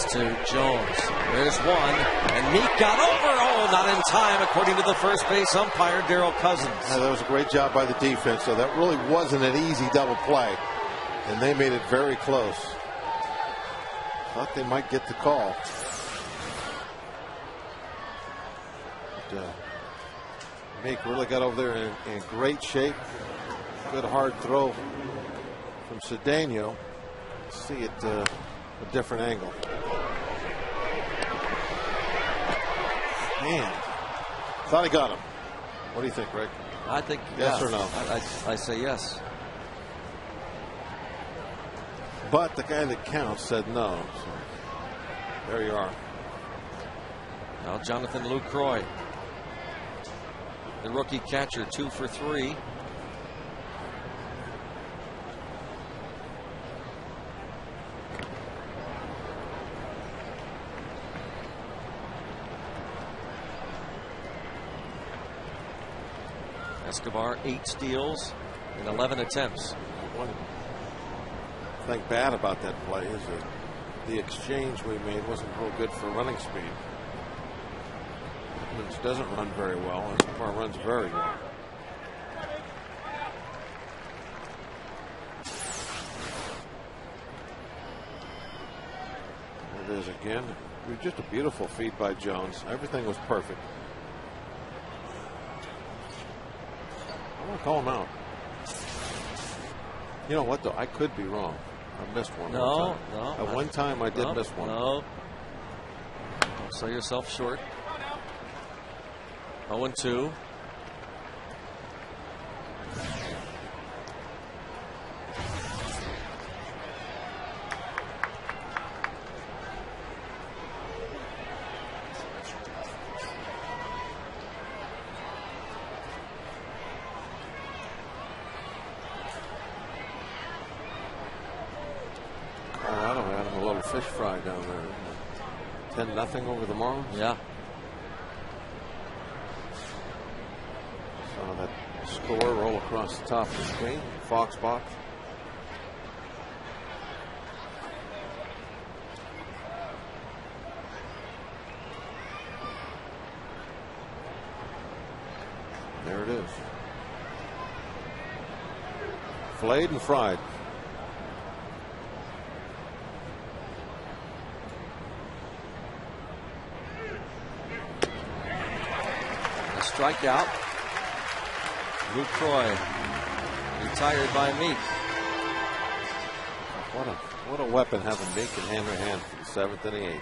To Jones. There's one, and Meek got over. Oh, not in time, according to the first base umpire, Daryl Cousins. That was a great job by the defense, so that really wasn't an easy double play, and they made it very close. Thought they might get the call. But, Meek really got over there in great shape. Good hard throw from Cedeno. See it a different angle. Man, thought he got him. What do you think, Rick? I think yes or no? I say yes. But the guy that counts said no. So there you are. Now Jonathan Lucroy, the rookie catcher, 2 for 3. Escobar 8 steals in 11 attempts. One thing bad about that play is that the exchange we made wasn't real good for running speed. Edmonds doesn't run very well. Escobar runs very well. There it is again. It was just a beautiful feed by Jones. Everything was perfect. I want to call him out. You know what, though? I could be wrong. I missed one. No. At one time, I did miss one. No. Don't sell yourself short. 0-2. Colorado had him a little fish fry down there. 10-0 over the Marlins. Yeah. Saw that score roll across the top of the screen. Fox box. There it is. Flayed and fried. Strikeout. Lucroy retired by Meek. What a weapon having Meek and Hanrahan for the 7th and the 8th.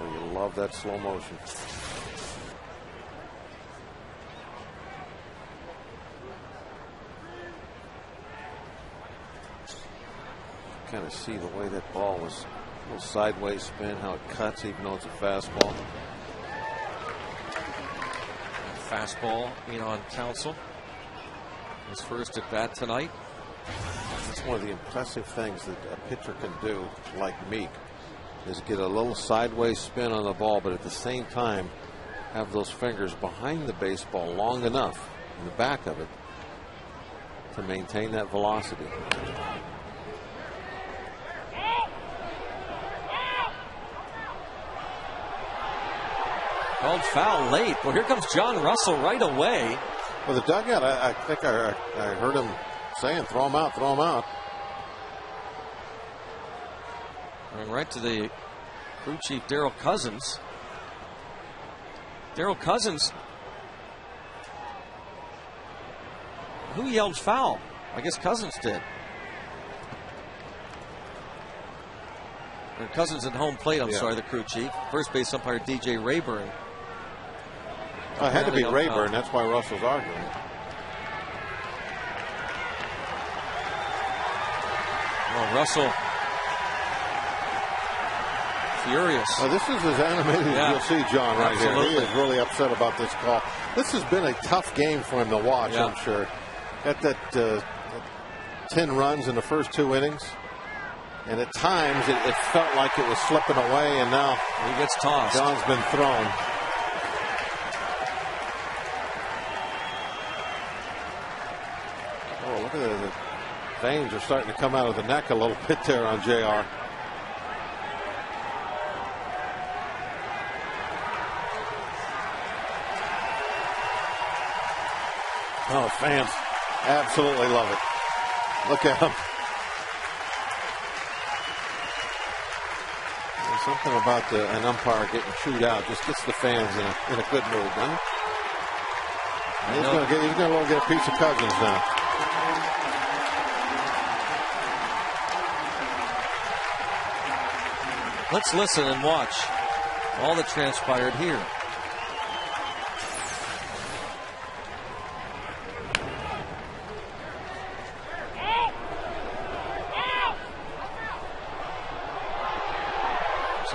Oh, you love that slow motion. Kind of see the way that ball was, a little sideways spin, how it cuts even though it's a fastball. Fastball in on Counsell. His first at bat tonight. That's one of the impressive things that a pitcher can do, like Meek, is get a little sideways spin on the ball, but at the same time have those fingers behind the baseball long enough in the back of it to maintain that velocity. Called foul late. Well, here comes John Russell right away. Well, the dugout, I think I heard him saying, throw him out, throw him out. Going right to the crew chief, Darrell Cousins. Darrell Cousins. Who yelled foul? I guess Cousins did. Or Cousins at home plate, I'm sorry, the crew chief. First base umpire DJ Rayburn. It had to be Rayburn, that's why Russell's arguing. Oh, Russell. Furious. Oh, this is as animated as you'll see John right here. He is really upset about this call. This has been a tough game for him to watch, I'm sure. Got that 10 runs in the first 2 innings. And at times it felt like it was slipping away, and now he gets tossed. John's been thrown. Oh, look at the veins are starting to come out of the neck a little bit there on JR. Oh, fans absolutely love it. Look at them. Something about an umpire getting chewed out just gets the fans in a good mood, doesn't it? He's going to get a piece of Cousins now. Let's listen and watch all that transpired here.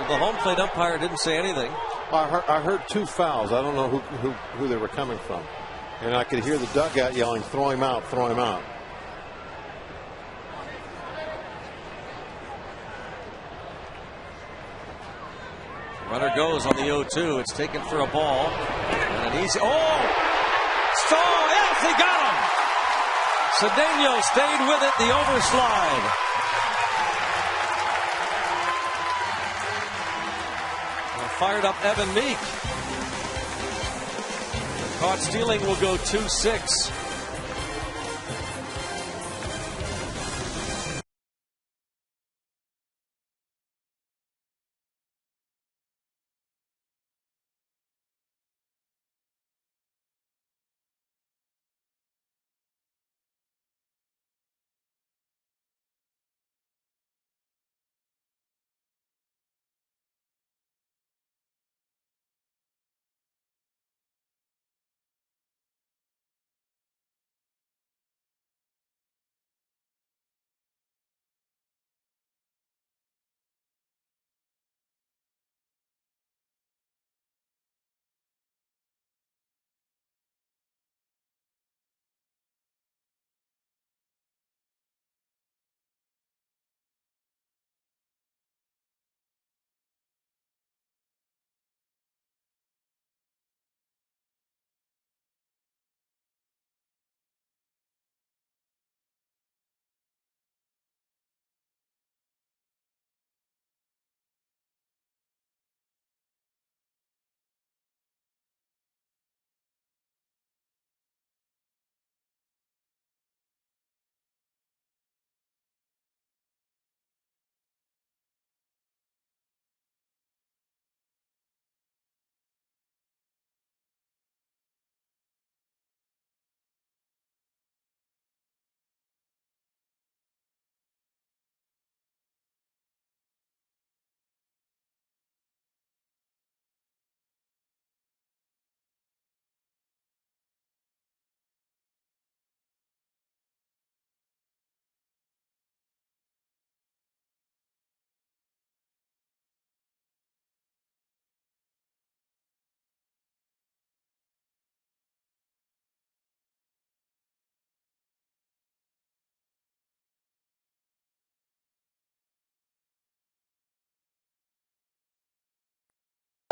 The home plate umpire didn't say anything. I heard 2 fouls. I don't know who they were coming from. And I could hear the dugout yelling, throw him out, throw him out. Runner goes on the 0-2. It's taken for a ball. And an easy. Oh! Stahl! Yes, he got him! Cedeno stayed with it, the overslide. Fired up Evan Meek. Caught stealing will go 2-6.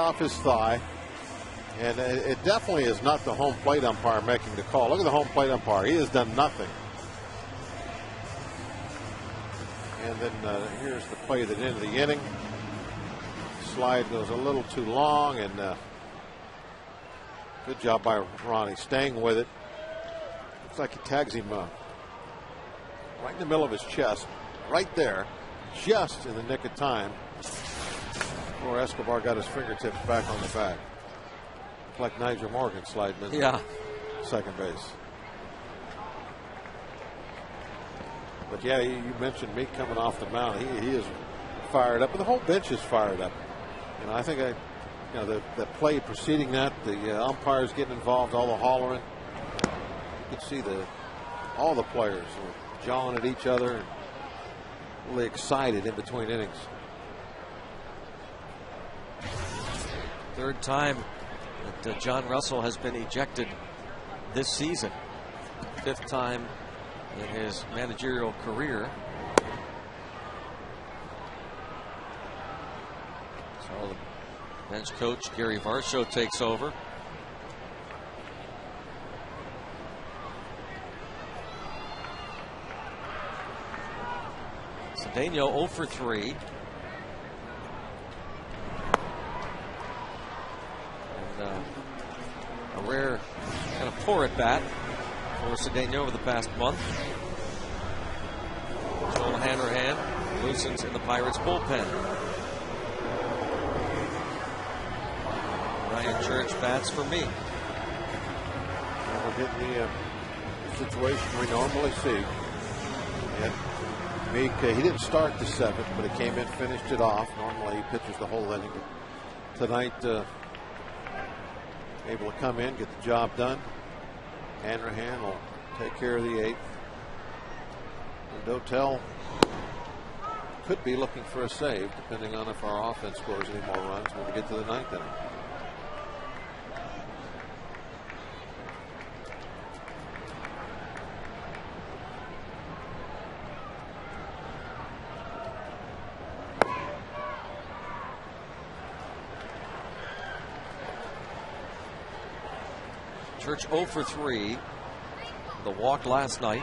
Off his thigh, and it definitely is not the home plate umpire making the call. Look at the home plate umpire. He has done nothing. And then here's the play at the end of the inning. Slide goes a little too long, and good job by Ronnie staying with it. Looks like he tags him right in the middle of his chest, right there, just in the nick of time. Before Escobar got his fingertips back on the bag. Like Nigel Morgan sliding in second base. But yeah, you mentioned Meek coming off the mound. He is fired up, and the whole bench is fired up. You know, I think the play preceding that, the umpires getting involved, all the hollering. You could see all the players were jawing at each other and really excited in between innings. Third time that John Russell has been ejected this season. Fifth time in his managerial career. So the bench coach Gary Varsho takes over. Cedeno 0 for 3. A rare kind of poor at bat for Cedeno over the past month. Joel Hanrahan loosens in the Pirates bullpen. Ryan Church bats for me. We're getting the situation we normally see. And Meek, he didn't start the seventh, but he came in, finished it off. Normally he pitches the whole inning. Tonight, able to come in, get the job done. Hanrahan will take care of the eighth. And Dotel could be looking for a save, depending on if our offense scores any more runs when we get to the ninth inning. Church 0 for 3. The walk last night.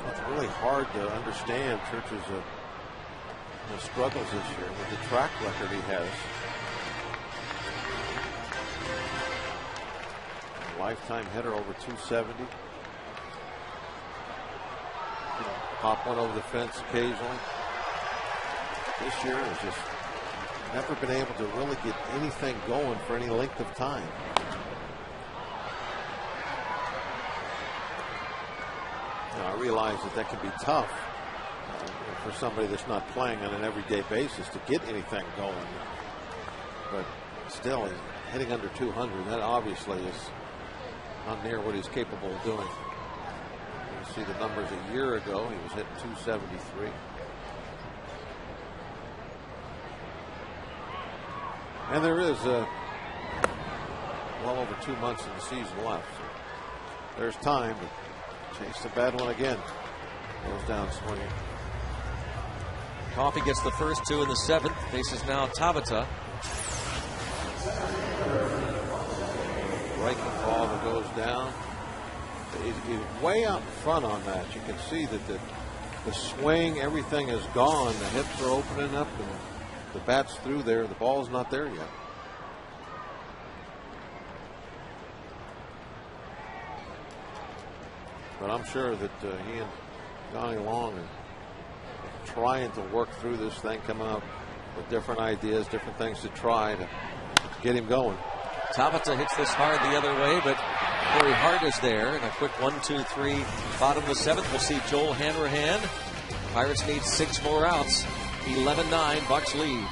It's really hard to understand Church's struggles this year with the track record he has. Lifetime hitter over 270. Pop one over the fence occasionally. This year has just never been able to really get anything going for any length of time. Now, I realize that can be tough for somebody that's not playing on an everyday basis to get anything going. But still, he's hitting under 200. That obviously is not near what he's capable of doing. You see the numbers a year ago. He was hitting 273. And there is well over 2 months in the season left. So there's time to chase the bad one again. Goes down swinging. Coffey gets the first 2 in the 7th. Faces now Tabata. Breaking ball that goes down. He's way out in front on that. You can see that the swing, everything is gone. The hips are opening up and the bat's through there. The ball's not there yet. But I'm sure that he and Johnny Long are trying to work through this thing, coming up with different ideas, different things to try to get him going. Tabata hits this hard the other way, but Corey Hart is there. And a quick 1-2-3 bottom of the 7th. We'll see Joel Hanrahan. Pirates need 6 more outs. 11-9, Bucks lead.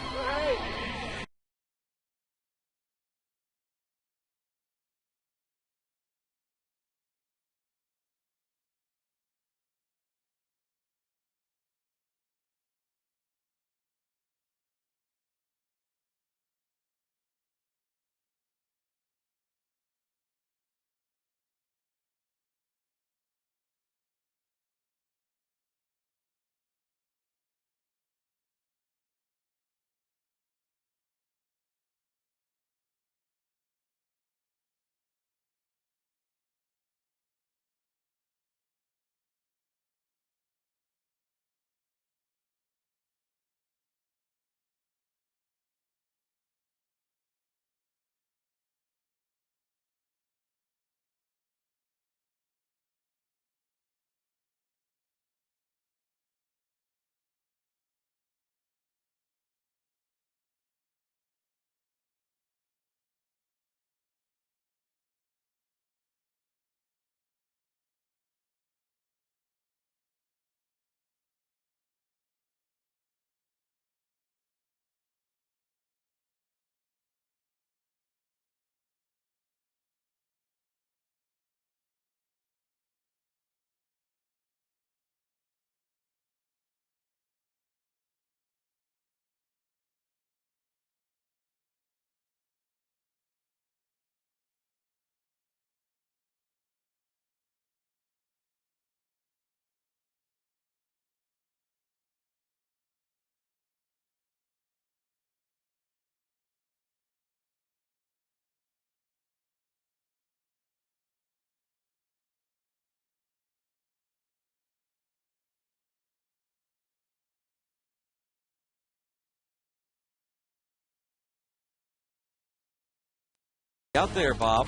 Out there, Bob.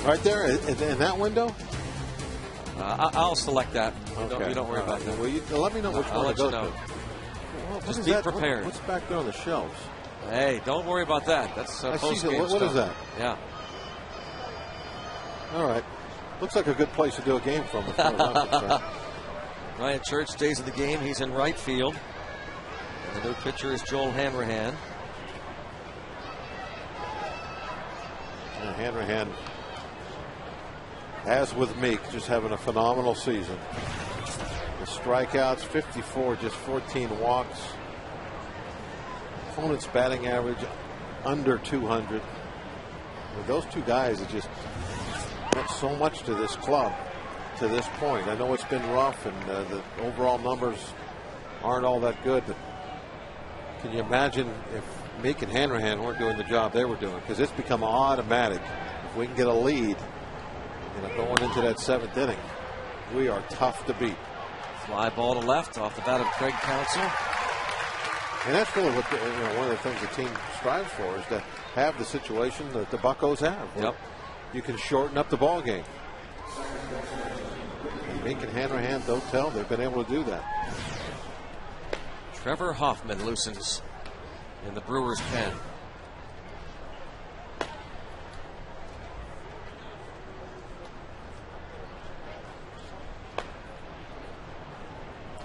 Right there in that window? I'll select that. Okay. You don't worry about that. Well, let me know which one to go to. Well, just be prepared. What's back there on the shelves? Hey, don't worry about that. That's post-game What is that? Yeah. All right. Looks like a good place to do a game from. Ryan Church stays in the game. He's in right field. And the new pitcher is Joel Hanrahan. Hanrahan, as with Meek, just having a phenomenal season. The strikeouts, 54, just 14 walks. Opponent's batting average under 200. Those two guys have just meant so much to this club. to this point. I know it's been rough, and the overall numbers aren't all that good, but can you imagine if Meek and Hanrahan weren't doing the job they were doing? Because it's become automatic. If we can get a lead, going into that 7th inning, we are tough to beat. Fly ball to left off the bat of Craig Counsell. And that's really what one of the things the team strives for, is to have the situation that the Buccos have. Yep. You can shorten up the ball game. And Meek and Hanrahan, don't tell, they've been able to do that. Trevor Hoffman loosens in the Brewers' pen.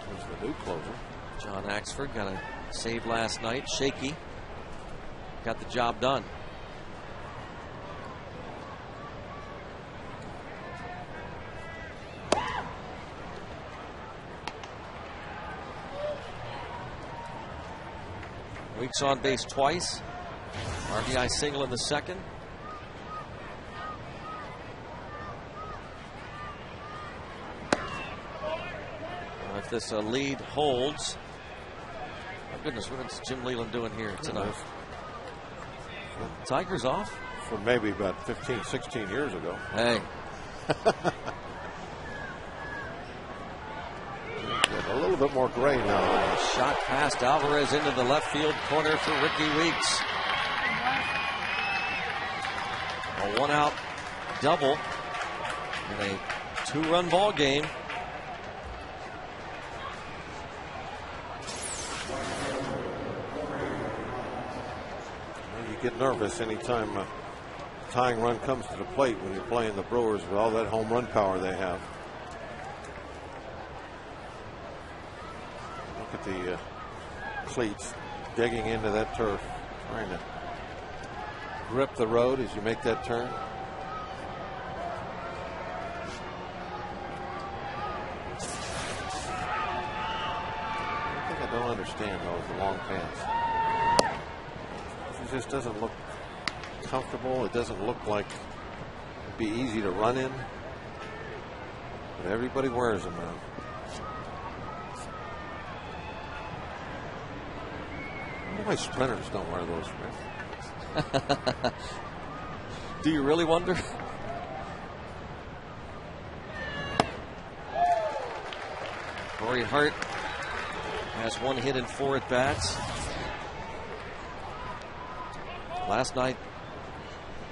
There's the new closer. John Axford got a save last night. Shaky. Got the job done. Weeks on base twice. RBI single in the second. If this lead holds, my goodness, what is Jim Leyland doing here tonight? Tigers off? For maybe about 15, 16 years ago. Hey. A little bit more gray now. Shot past Alvarez into the left field corner for Ricky Weeks. A 1-out double in a 2-run ball game. You get nervous anytime a tying run comes to the plate when you're playing the Brewers with all that home run power they have. Look at the cleats digging into that turf, trying to grip the road as you make that turn. One thing I don't understand, though, is the long pass. It just doesn't look comfortable. It doesn't look like it'd be easy to run in. But everybody wears them now. I wonder why sprinters don't wear those, man. Do you really wonder? Corey Hart has 1 hit in 4 at bats. Last night,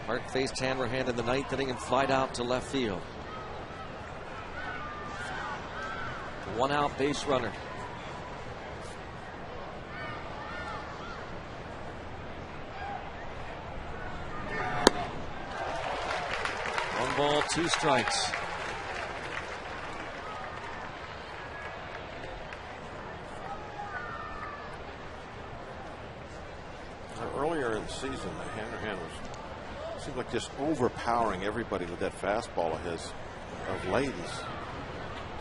Hart faced Hanrahan in the 9th inning and flied out to left field. 1-out base runner. One ball, 2 strikes. Earlier in the season, Hanrahan seemed like just overpowering everybody with that fastball of his. Of late,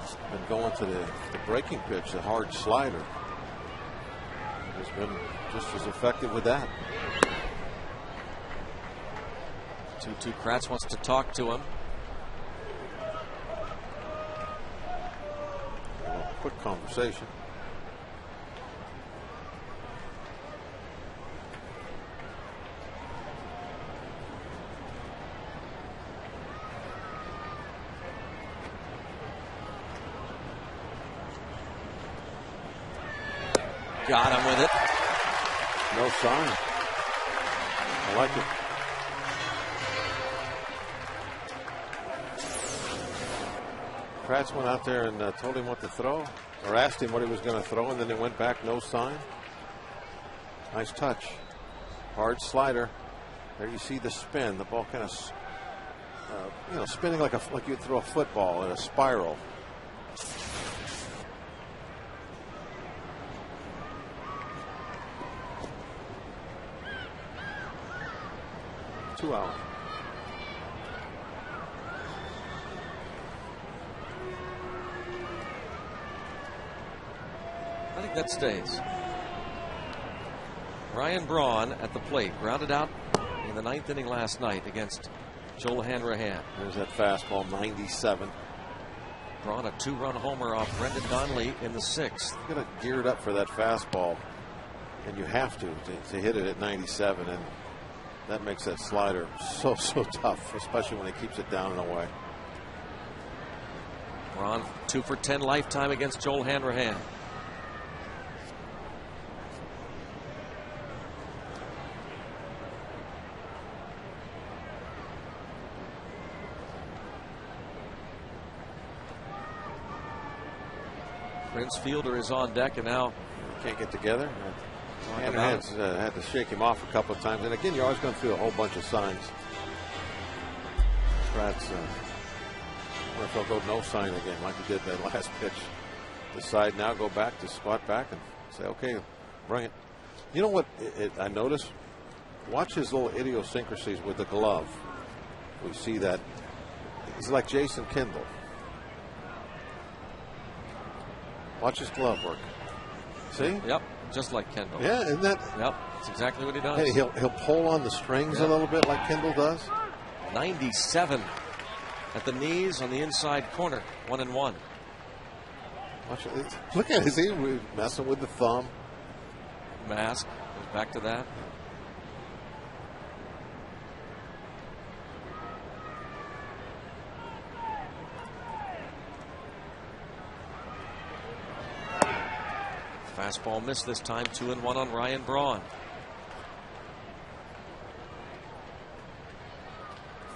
he's been going to the breaking pitch, the hard slider. He's been just as effective with that. 2-2 Kratz wants to talk to him. A quick conversation. Got him with it. No sign. I like it. Kratz went out there and told him what to throw, or asked him what he was going to throw, and then it went back, no sign. Nice touch. Hard slider. There you see the spin. The ball kind of, spinning like you'd throw a football in a spiral. Two out. I think that stays. Ryan Braun at the plate, grounded out in the 9th inning last night against Joel Hanrahan. There's that fastball, 97. Braun a 2-run homer off Brendan Donnelly in the 6th. You're gonna geared up for that fastball, and you have to hit it at 97, and that makes that slider so tough, especially when he keeps it down and away. Braun 2 for 10 lifetime against Joel Hanrahan. Prince Fielder is on deck, and now can't get together. Hanrahan's had to shake him off a couple of times, and again, you're always going to feel a whole bunch of signs. Pratt's wonder if he'll go no sign again, like he did that last pitch. Decide now, go back to squat back and say, okay, bring it. You know what I noticed? Watch his little idiosyncrasies with the glove. We see that he's like Jason Kendall. Watch his glove work. See? Yep, just like Kendall. Yeah, isn't that? Yep, that's exactly what he does. Hey, he'll pull on the strings a little bit like Kendall does. 97 at the knees on the inside corner, 1-1. Watch it. Look at it. See, we're messing with the thumb. Mask goes back to that. Fastball missed this time. 2-1 on Ryan Braun.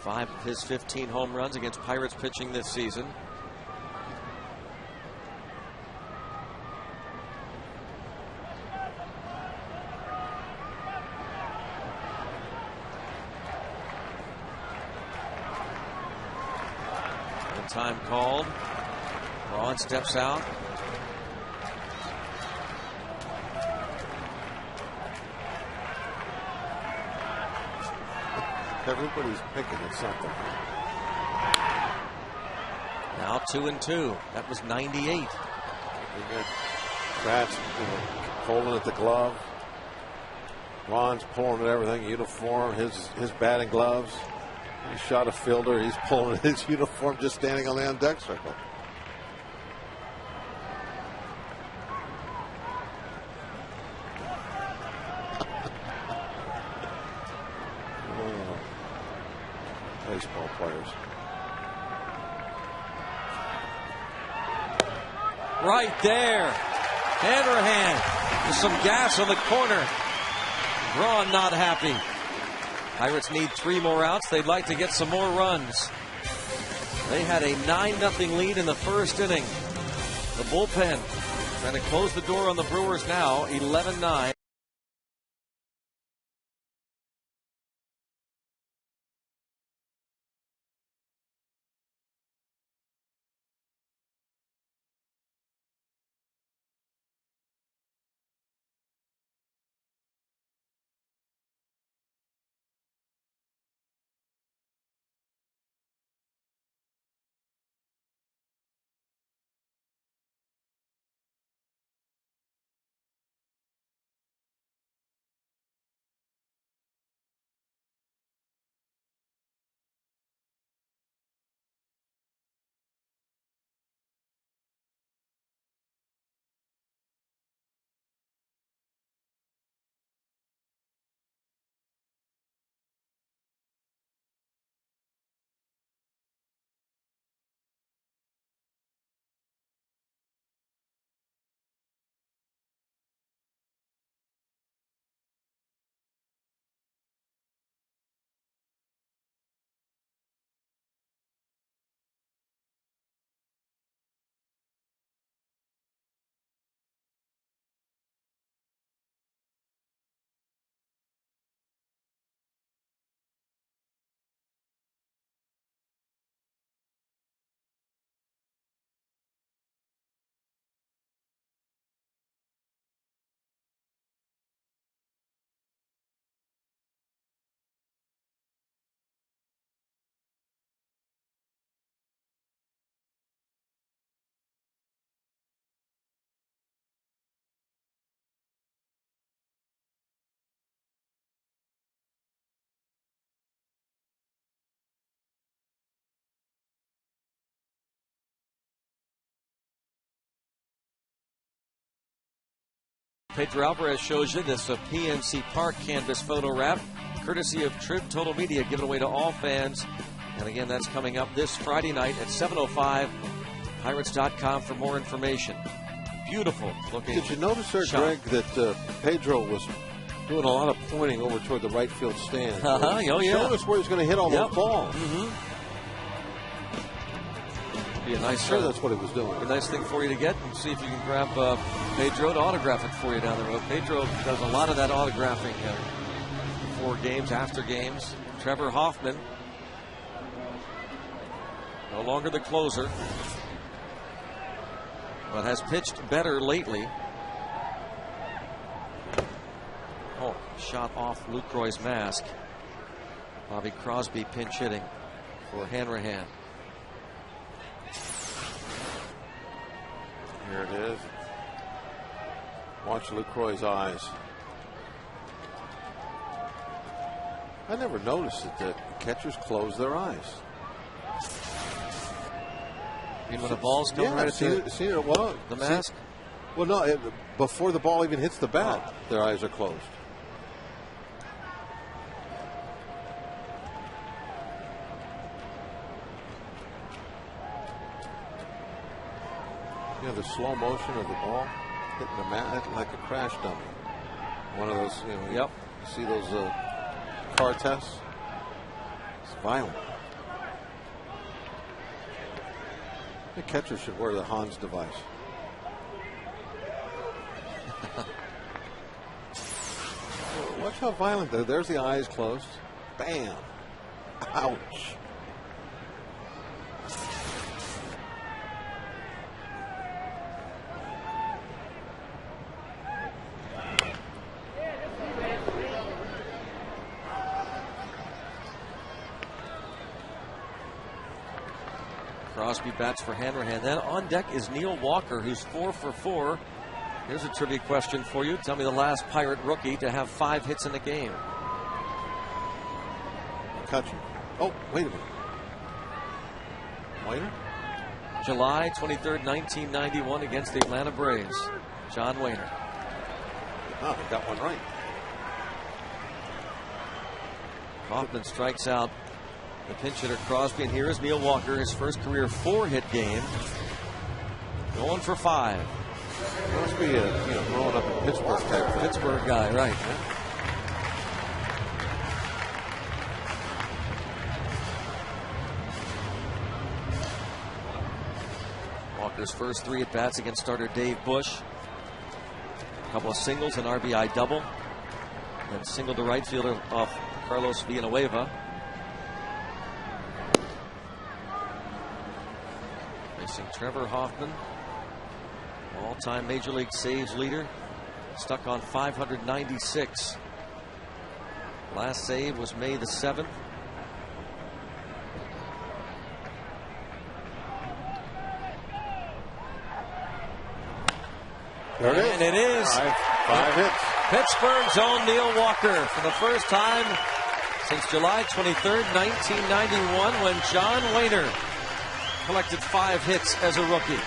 5 of his 15 home runs against Pirates pitching this season. And time called. Braun steps out. Everybody's picking at something. Now 2-2. That was 98. Pratt's pulling at the glove. Braun's pulling at everything. Uniform, his batting gloves. He shot a fielder. He's pulling at his uniform, just standing on the on deck circle. Baseball players. Right there. Hanrahan with some gas on the corner. Braun not happy. Pirates need 3 more outs. They'd like to get some more runs. They had a 9-0 lead in the first inning. The bullpen trying to close the door on the Brewers now, 11-9. Pedro Alvarez shows you this PNC Park canvas photo wrap, courtesy of Trib Total Media, given away to all fans. And again, that's coming up this Friday night at 7:05. Pirates.com for more information. Beautiful looking. Did you notice there, shot. Greg, that Pedro was doing a lot of pointing over toward the right field stand? Oh, yeah. Showing us where he's going to hit all those balls. Be a nice, I'm sure that's what he was doing. A nice thing for you to get, and see if you can grab Pedro to autograph it for you down the road. Pedro does a lot of that autographing before games, after games. Trevor Hoffman, no longer the closer, but has pitched better lately. Oh, shot off Lucroy's mask. Bobby Crosby pinch hitting for Hanrahan. Here it is. Watch Lucroy's eyes. I never noticed that the catchers close their eyes. You mean when the ball's coming right at the mask? Well, no, before the ball even hits the bat, their eyes are closed. You know, the slow motion of the ball hitting the mat like a crash dummy. One of those, you see those car tests? It's violent. The catcher should wear the Hans device. Watch how violent there's the eyes closed. Bam. Ouch. Crosby bats for Hanrahan. Then on deck is Neil Walker, who's 4 for 4. Here's a trivia question for you. Tell me the last Pirate rookie to have 5 hits in a game. McCutchen. Oh, wait a minute. Wainer? July 23rd, 1991 against the Atlanta Braves. John Wainer. Oh, he got one right. Hoffman strikes out the pinch hitter Crosby, and here is Neil Walker, his first career 4-hit game. Going for 5. Must be a growing up in Pittsburgh type. Pittsburgh guy, right? Walker's first 3 at-bats against starter Dave Bush. A couple of singles, an RBI double, and single to right fielder off Carlos Villanueva. Facing Trevor Hoffman, all-time Major League saves leader, stuck on 596. Last save was May the 7th. There it is. And it is 5 hits. Pittsburgh's own Neil Walker for the first time since July 23rd, 1991, when John Wainer collected 5 hits as a rookie.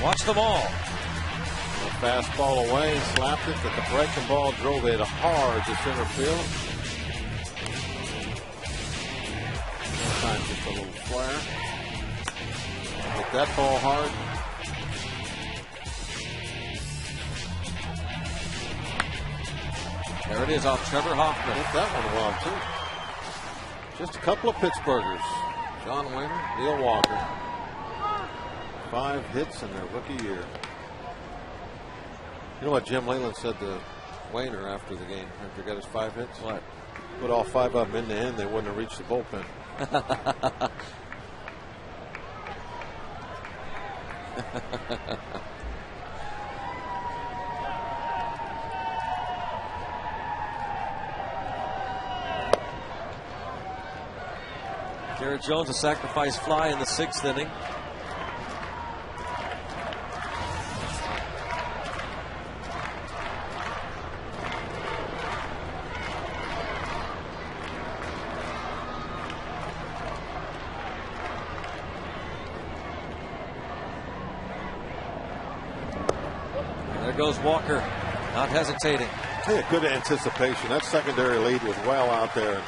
Watch them all. A fastball away, slapped it, but the breaking ball drove it hard to center field. Sometimes just a little flare. Hit that ball hard. There it is off Trevor Hoffman. Hit that one well, too. Just a couple of Pittsburghers. John Wainer, Neil Walker. 5 hits in their rookie year. You know what Jim Leyland said to Wainer after the game, after he got his 5 hits? What? Put all 5 of them in the end, they wouldn't have reached the bullpen. Garrett Jones, a sacrifice fly in the 6th inning. There goes Walker, not hesitating. Yeah, good anticipation. That secondary lead was well out there.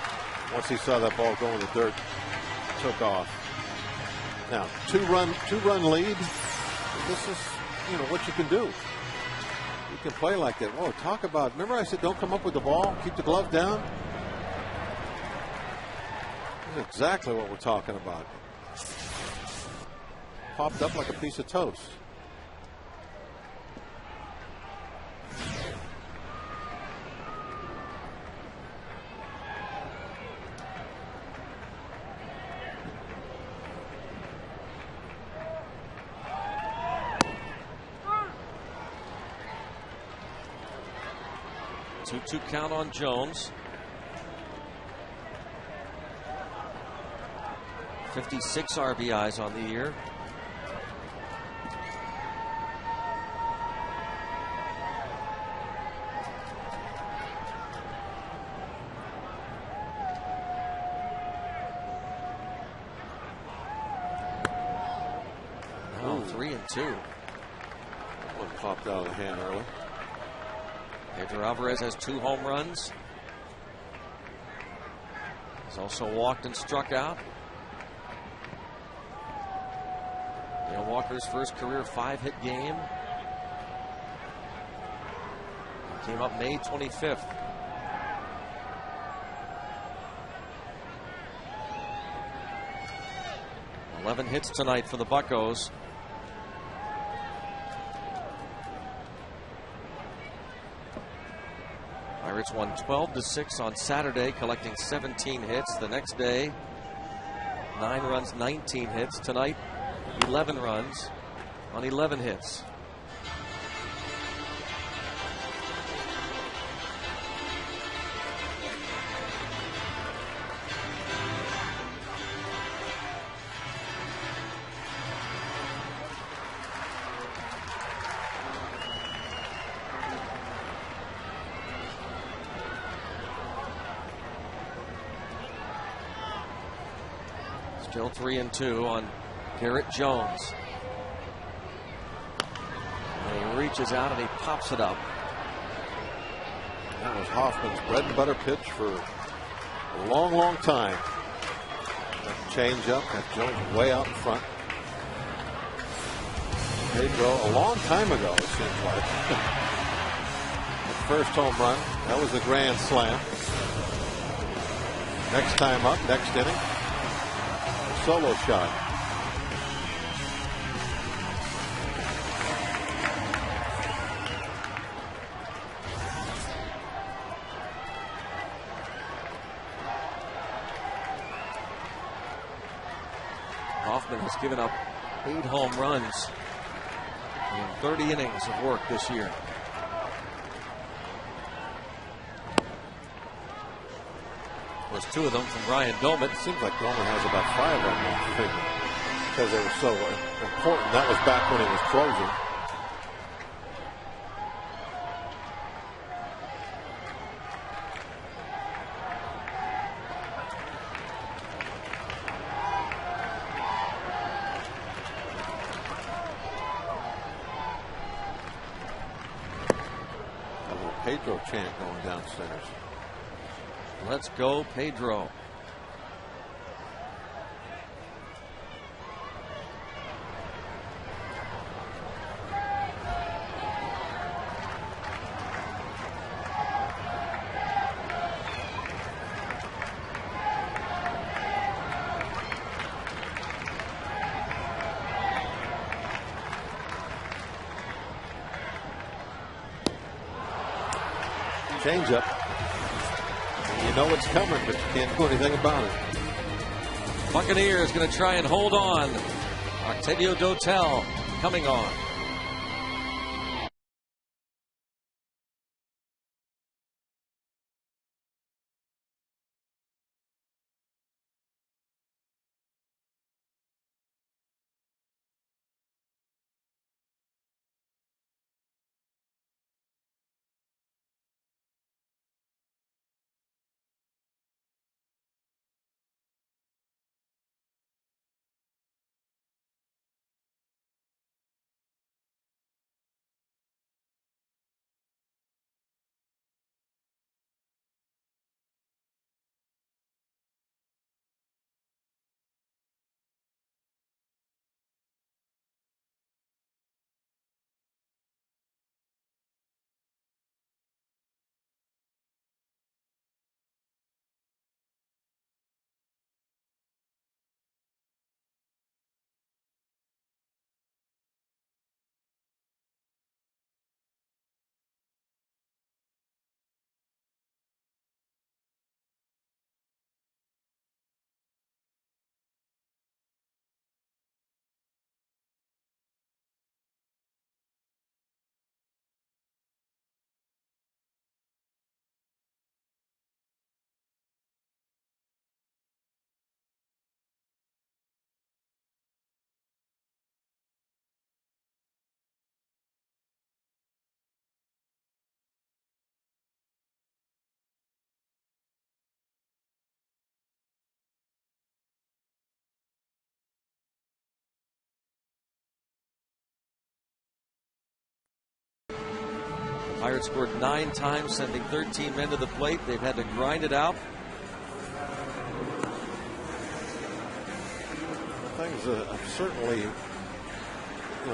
Once he saw that ball go in the dirt, took off. Now, two-run lead. This is, what you can do. You can play like that. Whoa, talk about. Remember, I said don't come up with the ball, keep the glove down. That's exactly what we're talking about. Popped up like a piece of toast. Two count on Jones. 56 RBIs on the year. Now 3-2. One popped out of the hand early. Pedro Alvarez has 2 home runs. He's also walked and struck out. Dale Walker's first career 5-hit game. He came up May 25th. "11 hits tonight for the Buccos. Pirates won 12-6 on Saturday, collecting 17 hits. The next day, 9 runs, 19 hits. Tonight, 11 runs on 11 hits. Still 3-2 on Garrett Jones. And he reaches out and he pops it up. That was Hoffman's bread and butter pitch for a long, long time. That change up, that Jones way out in front. Pedro, a long time ago, it seems like. The first home run, that was the grand slam. Next time up, next inning. Solo shot. Hoffman has given up 8 home runs in 30 innings of work this year. Of course, 2 of them from Ryan Doman. It seems like Doman has about 5 of them on the figure because they were so important. That was back when he was closing. A little Pedro chant going downstairs. Let's go, Pedro. Change up. You know it's coming, but you can't do anything about it. Buccaneers going to try and hold on. Octavio Dotel coming on. Pirates scored 9 times, sending 13 men to the plate. They've had to grind it out. Things certainly,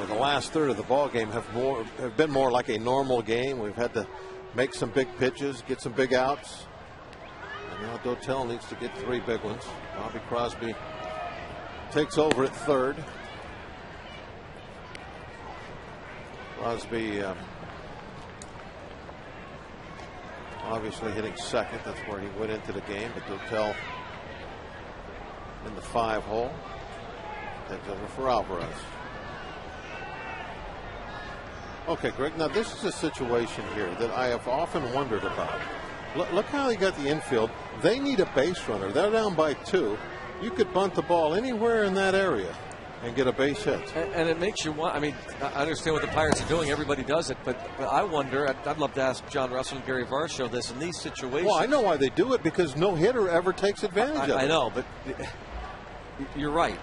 the last third of the ball game have been more like a normal game. We've had to make some big pitches, get some big outs. And now Dotel needs to get 3 big ones. Bobby Crosby takes over at third. Crosby obviously hitting second. That's where he went into the game. But Dotel in the 5 hole. Takes over for Alvarez. Okay, Greg, now this is a situation here that I have often wondered about. Look how they got the infield. They need a base runner. They're down by 2. You could bunt the ball anywhere in that area and get a base hit. And it makes you want, I understand what the Pirates are doing. Everybody does it. But I wonder, I'd love to ask John Russell and Gary Varsho this in these situations. Well, I know why they do it, because no hitter ever takes advantage of it. I know, but you're right.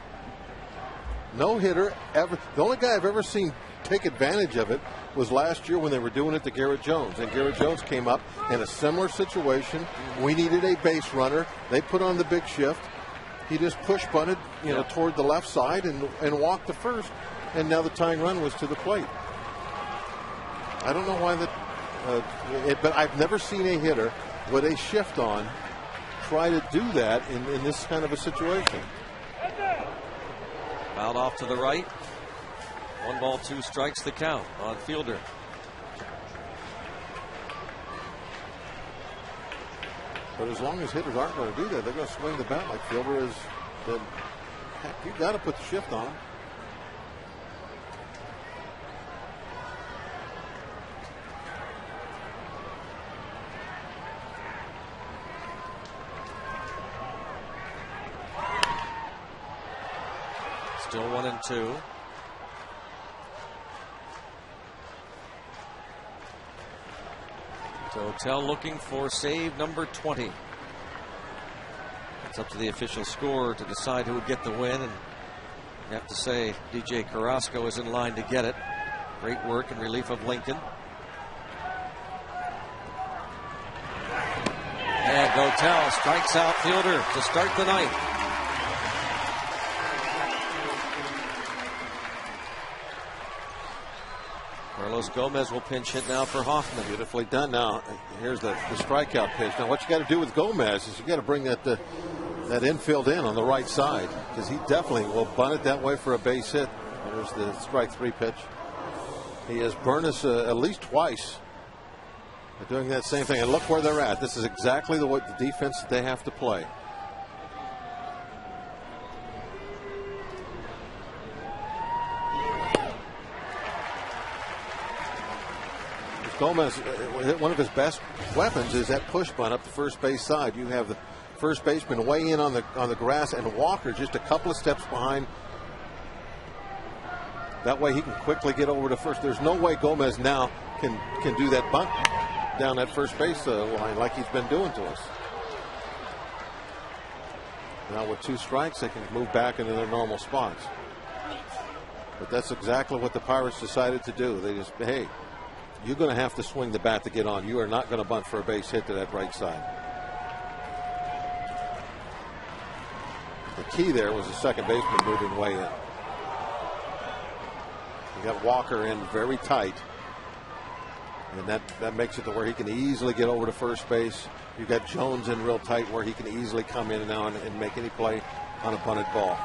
No hitter ever. The only guy I've ever seen take advantage of it was last year when they were doing it to Garrett Jones. And Garrett Jones came up in a similar situation. We needed a base runner. They put on the big shift. He just push bunted, toward the left side and walked to first. And now the tying run was to the plate. I don't know why that, but I've never seen a hitter with a shift on try to do that in this kind of a situation. Fouled off to the right. 1 ball, 2 strikes the count on Fielder. But as long as hitters aren't going to do that, they're going to swing the bat like Fielder is. Then, heck, you got to put the shift on. Still 1-2. Dotel looking for save number 20. It's up to the official scorer to decide who would get the win, and you have to say DJ Carrasco is in line to get it. Great work in relief of Lincoln. And Dotel strikes out Fielder to start the ninth. Carlos Gomez will pinch hit now for Hoffman. Beautifully done. Now, here's the strikeout pitch. Now, what you got to do with Gomez is you got to bring that infield in on the right side, because he definitely will bunt it that way for a base hit. There's the strike 3 pitch. He has burned us at least twice. They're doing that same thing. And look where they're at. This is exactly the defense that they have to play. Gomez, one of his best weapons is that push bunt up the first base side. You have the first baseman way in on the grass, and Walker just a couple of steps behind. That way he can quickly get over to first. There's no way Gomez now can do that bunt down that first base line like he's been doing to us. Now with 2 strikes, they can move back into their normal spots. But that's exactly what the Pirates decided to do. They just, hey, you're going to have to swing the bat to get on. You are not going to bunt for a base hit to that right side. The key there was the second baseman moving way in. You got Walker in very tight. And that makes it to where he can easily get over to first base. You got Jones in real tight where he can easily come in now and make any play on a bunted ball.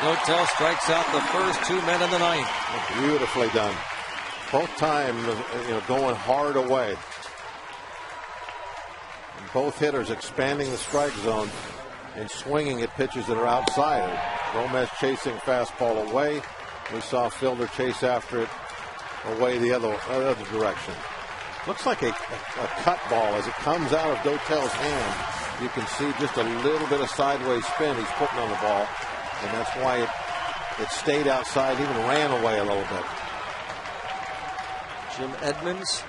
Dotel strikes out the first 2 men in the ninth. Beautifully done. Both times, going hard away. And both hitters expanding the strike zone and swinging at pitches that are outside. Gomez chasing fastball away. We saw Fielder chase after it away the other direction. Looks like a cut ball as it comes out of Dotel's hand. You can see just a little bit of sideways spin he's putting on the ball. And that's why it stayed outside, even ran away a little bit. Jim Edmonds.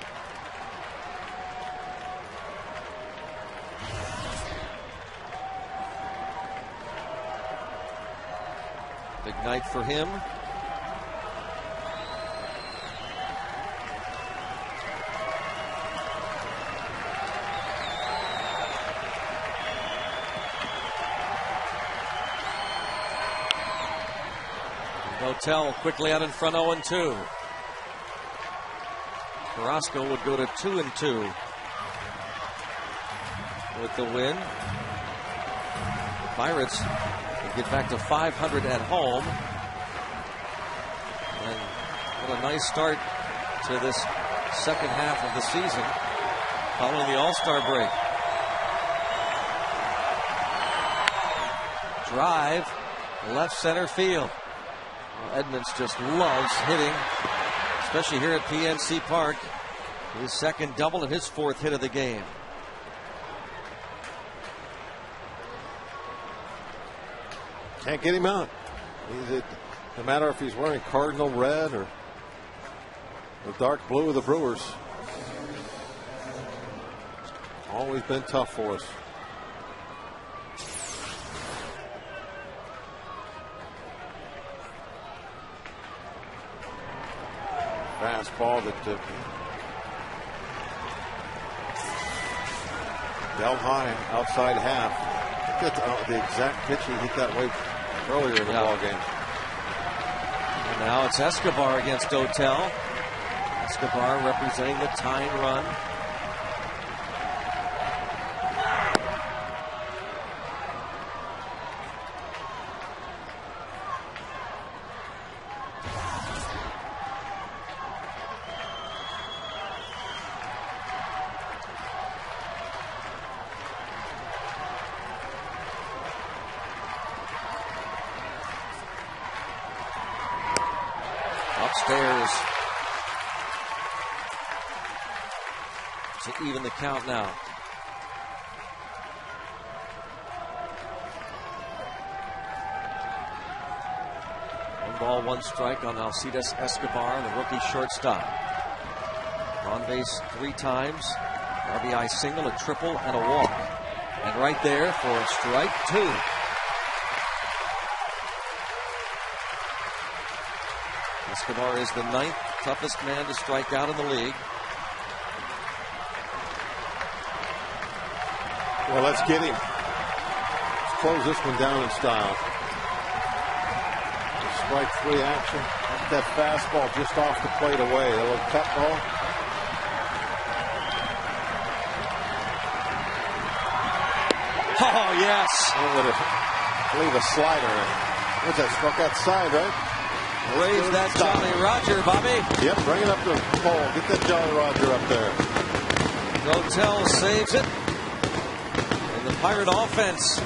Big night for him. Dotel quickly out in front, 0-2. Carrasco would go to 2-2 with the win. The Pirates would get back to 500 at home. And what a nice start to this second half of the season following the All-Star break. Drive, left center field. Edmonds just loves hitting, especially here at PNC Park. His second double and his fourth hit of the game. Can't get him out. No matter if he's wearing cardinal red or the dark blue of the Brewers. Always been tough for us. Fastball that Del high outside half. That's the exact pitch he hit that way earlier in the ball game. And now it's Escobar against Dotel. Escobar representing the tying run. Upstairs to even the count now. One ball, one strike on Alcides Escobar, the rookie shortstop. On base 3 times, RBI single, a triple, and a walk. And right there for strike 2. Escobar is the 9th toughest man to strike out in the league. Well, let's get him. Let's close this one down in style. The strike 3 action. That fastball just off the plate away. A little cut ball. Oh, yes. I believe a slider. What's that? Struck outside, right? Raise that Jolly Roger, Bobby. Yep, bring it up to the pole. Get that Jolly Roger up there. Dotel saves it. And the Pirate offense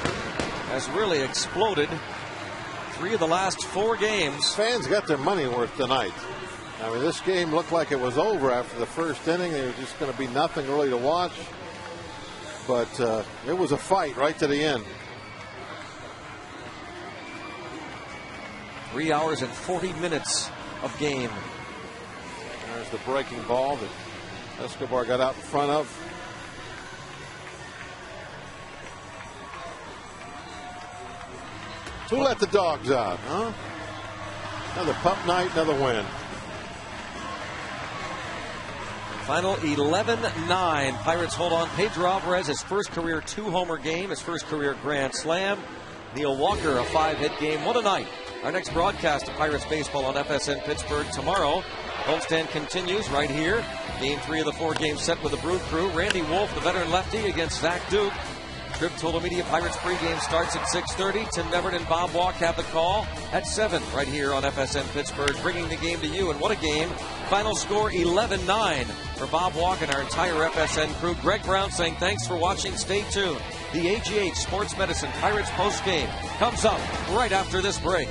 has really exploded. 3 of the last 4 games. Fans got their money worth tonight. I mean, this game looked like it was over after the first inning. There was just going to be nothing really to watch. But it was a fight right to the end. 3 hours and 40 minutes of game. There's the breaking ball that Escobar got out in front of. Who let the dogs out, huh? Another pup night, another win. Final 11-9. Pirates hold on. Pedro Alvarez, his first career 2-homer game, his first career grand slam. Neil Walker, a 5-hit game. What a night. Our next broadcast of Pirates baseball on FSN Pittsburgh tomorrow. Homestand continues right here. Game 3 of the 4 games set with the Brew Crew. Randy Wolf, the veteran lefty, against Zach Duke. Trib Total Media Pirates pregame starts at 6:30. Tim Neverett and Bob Walk have the call at 7 right here on FSN Pittsburgh, bringing the game to you. And what a game. Final score 11-9 for Bob Walk and our entire FSN crew. Greg Brown saying thanks for watching. Stay tuned. The AGH Sports Medicine Pirates postgame comes up right after this break.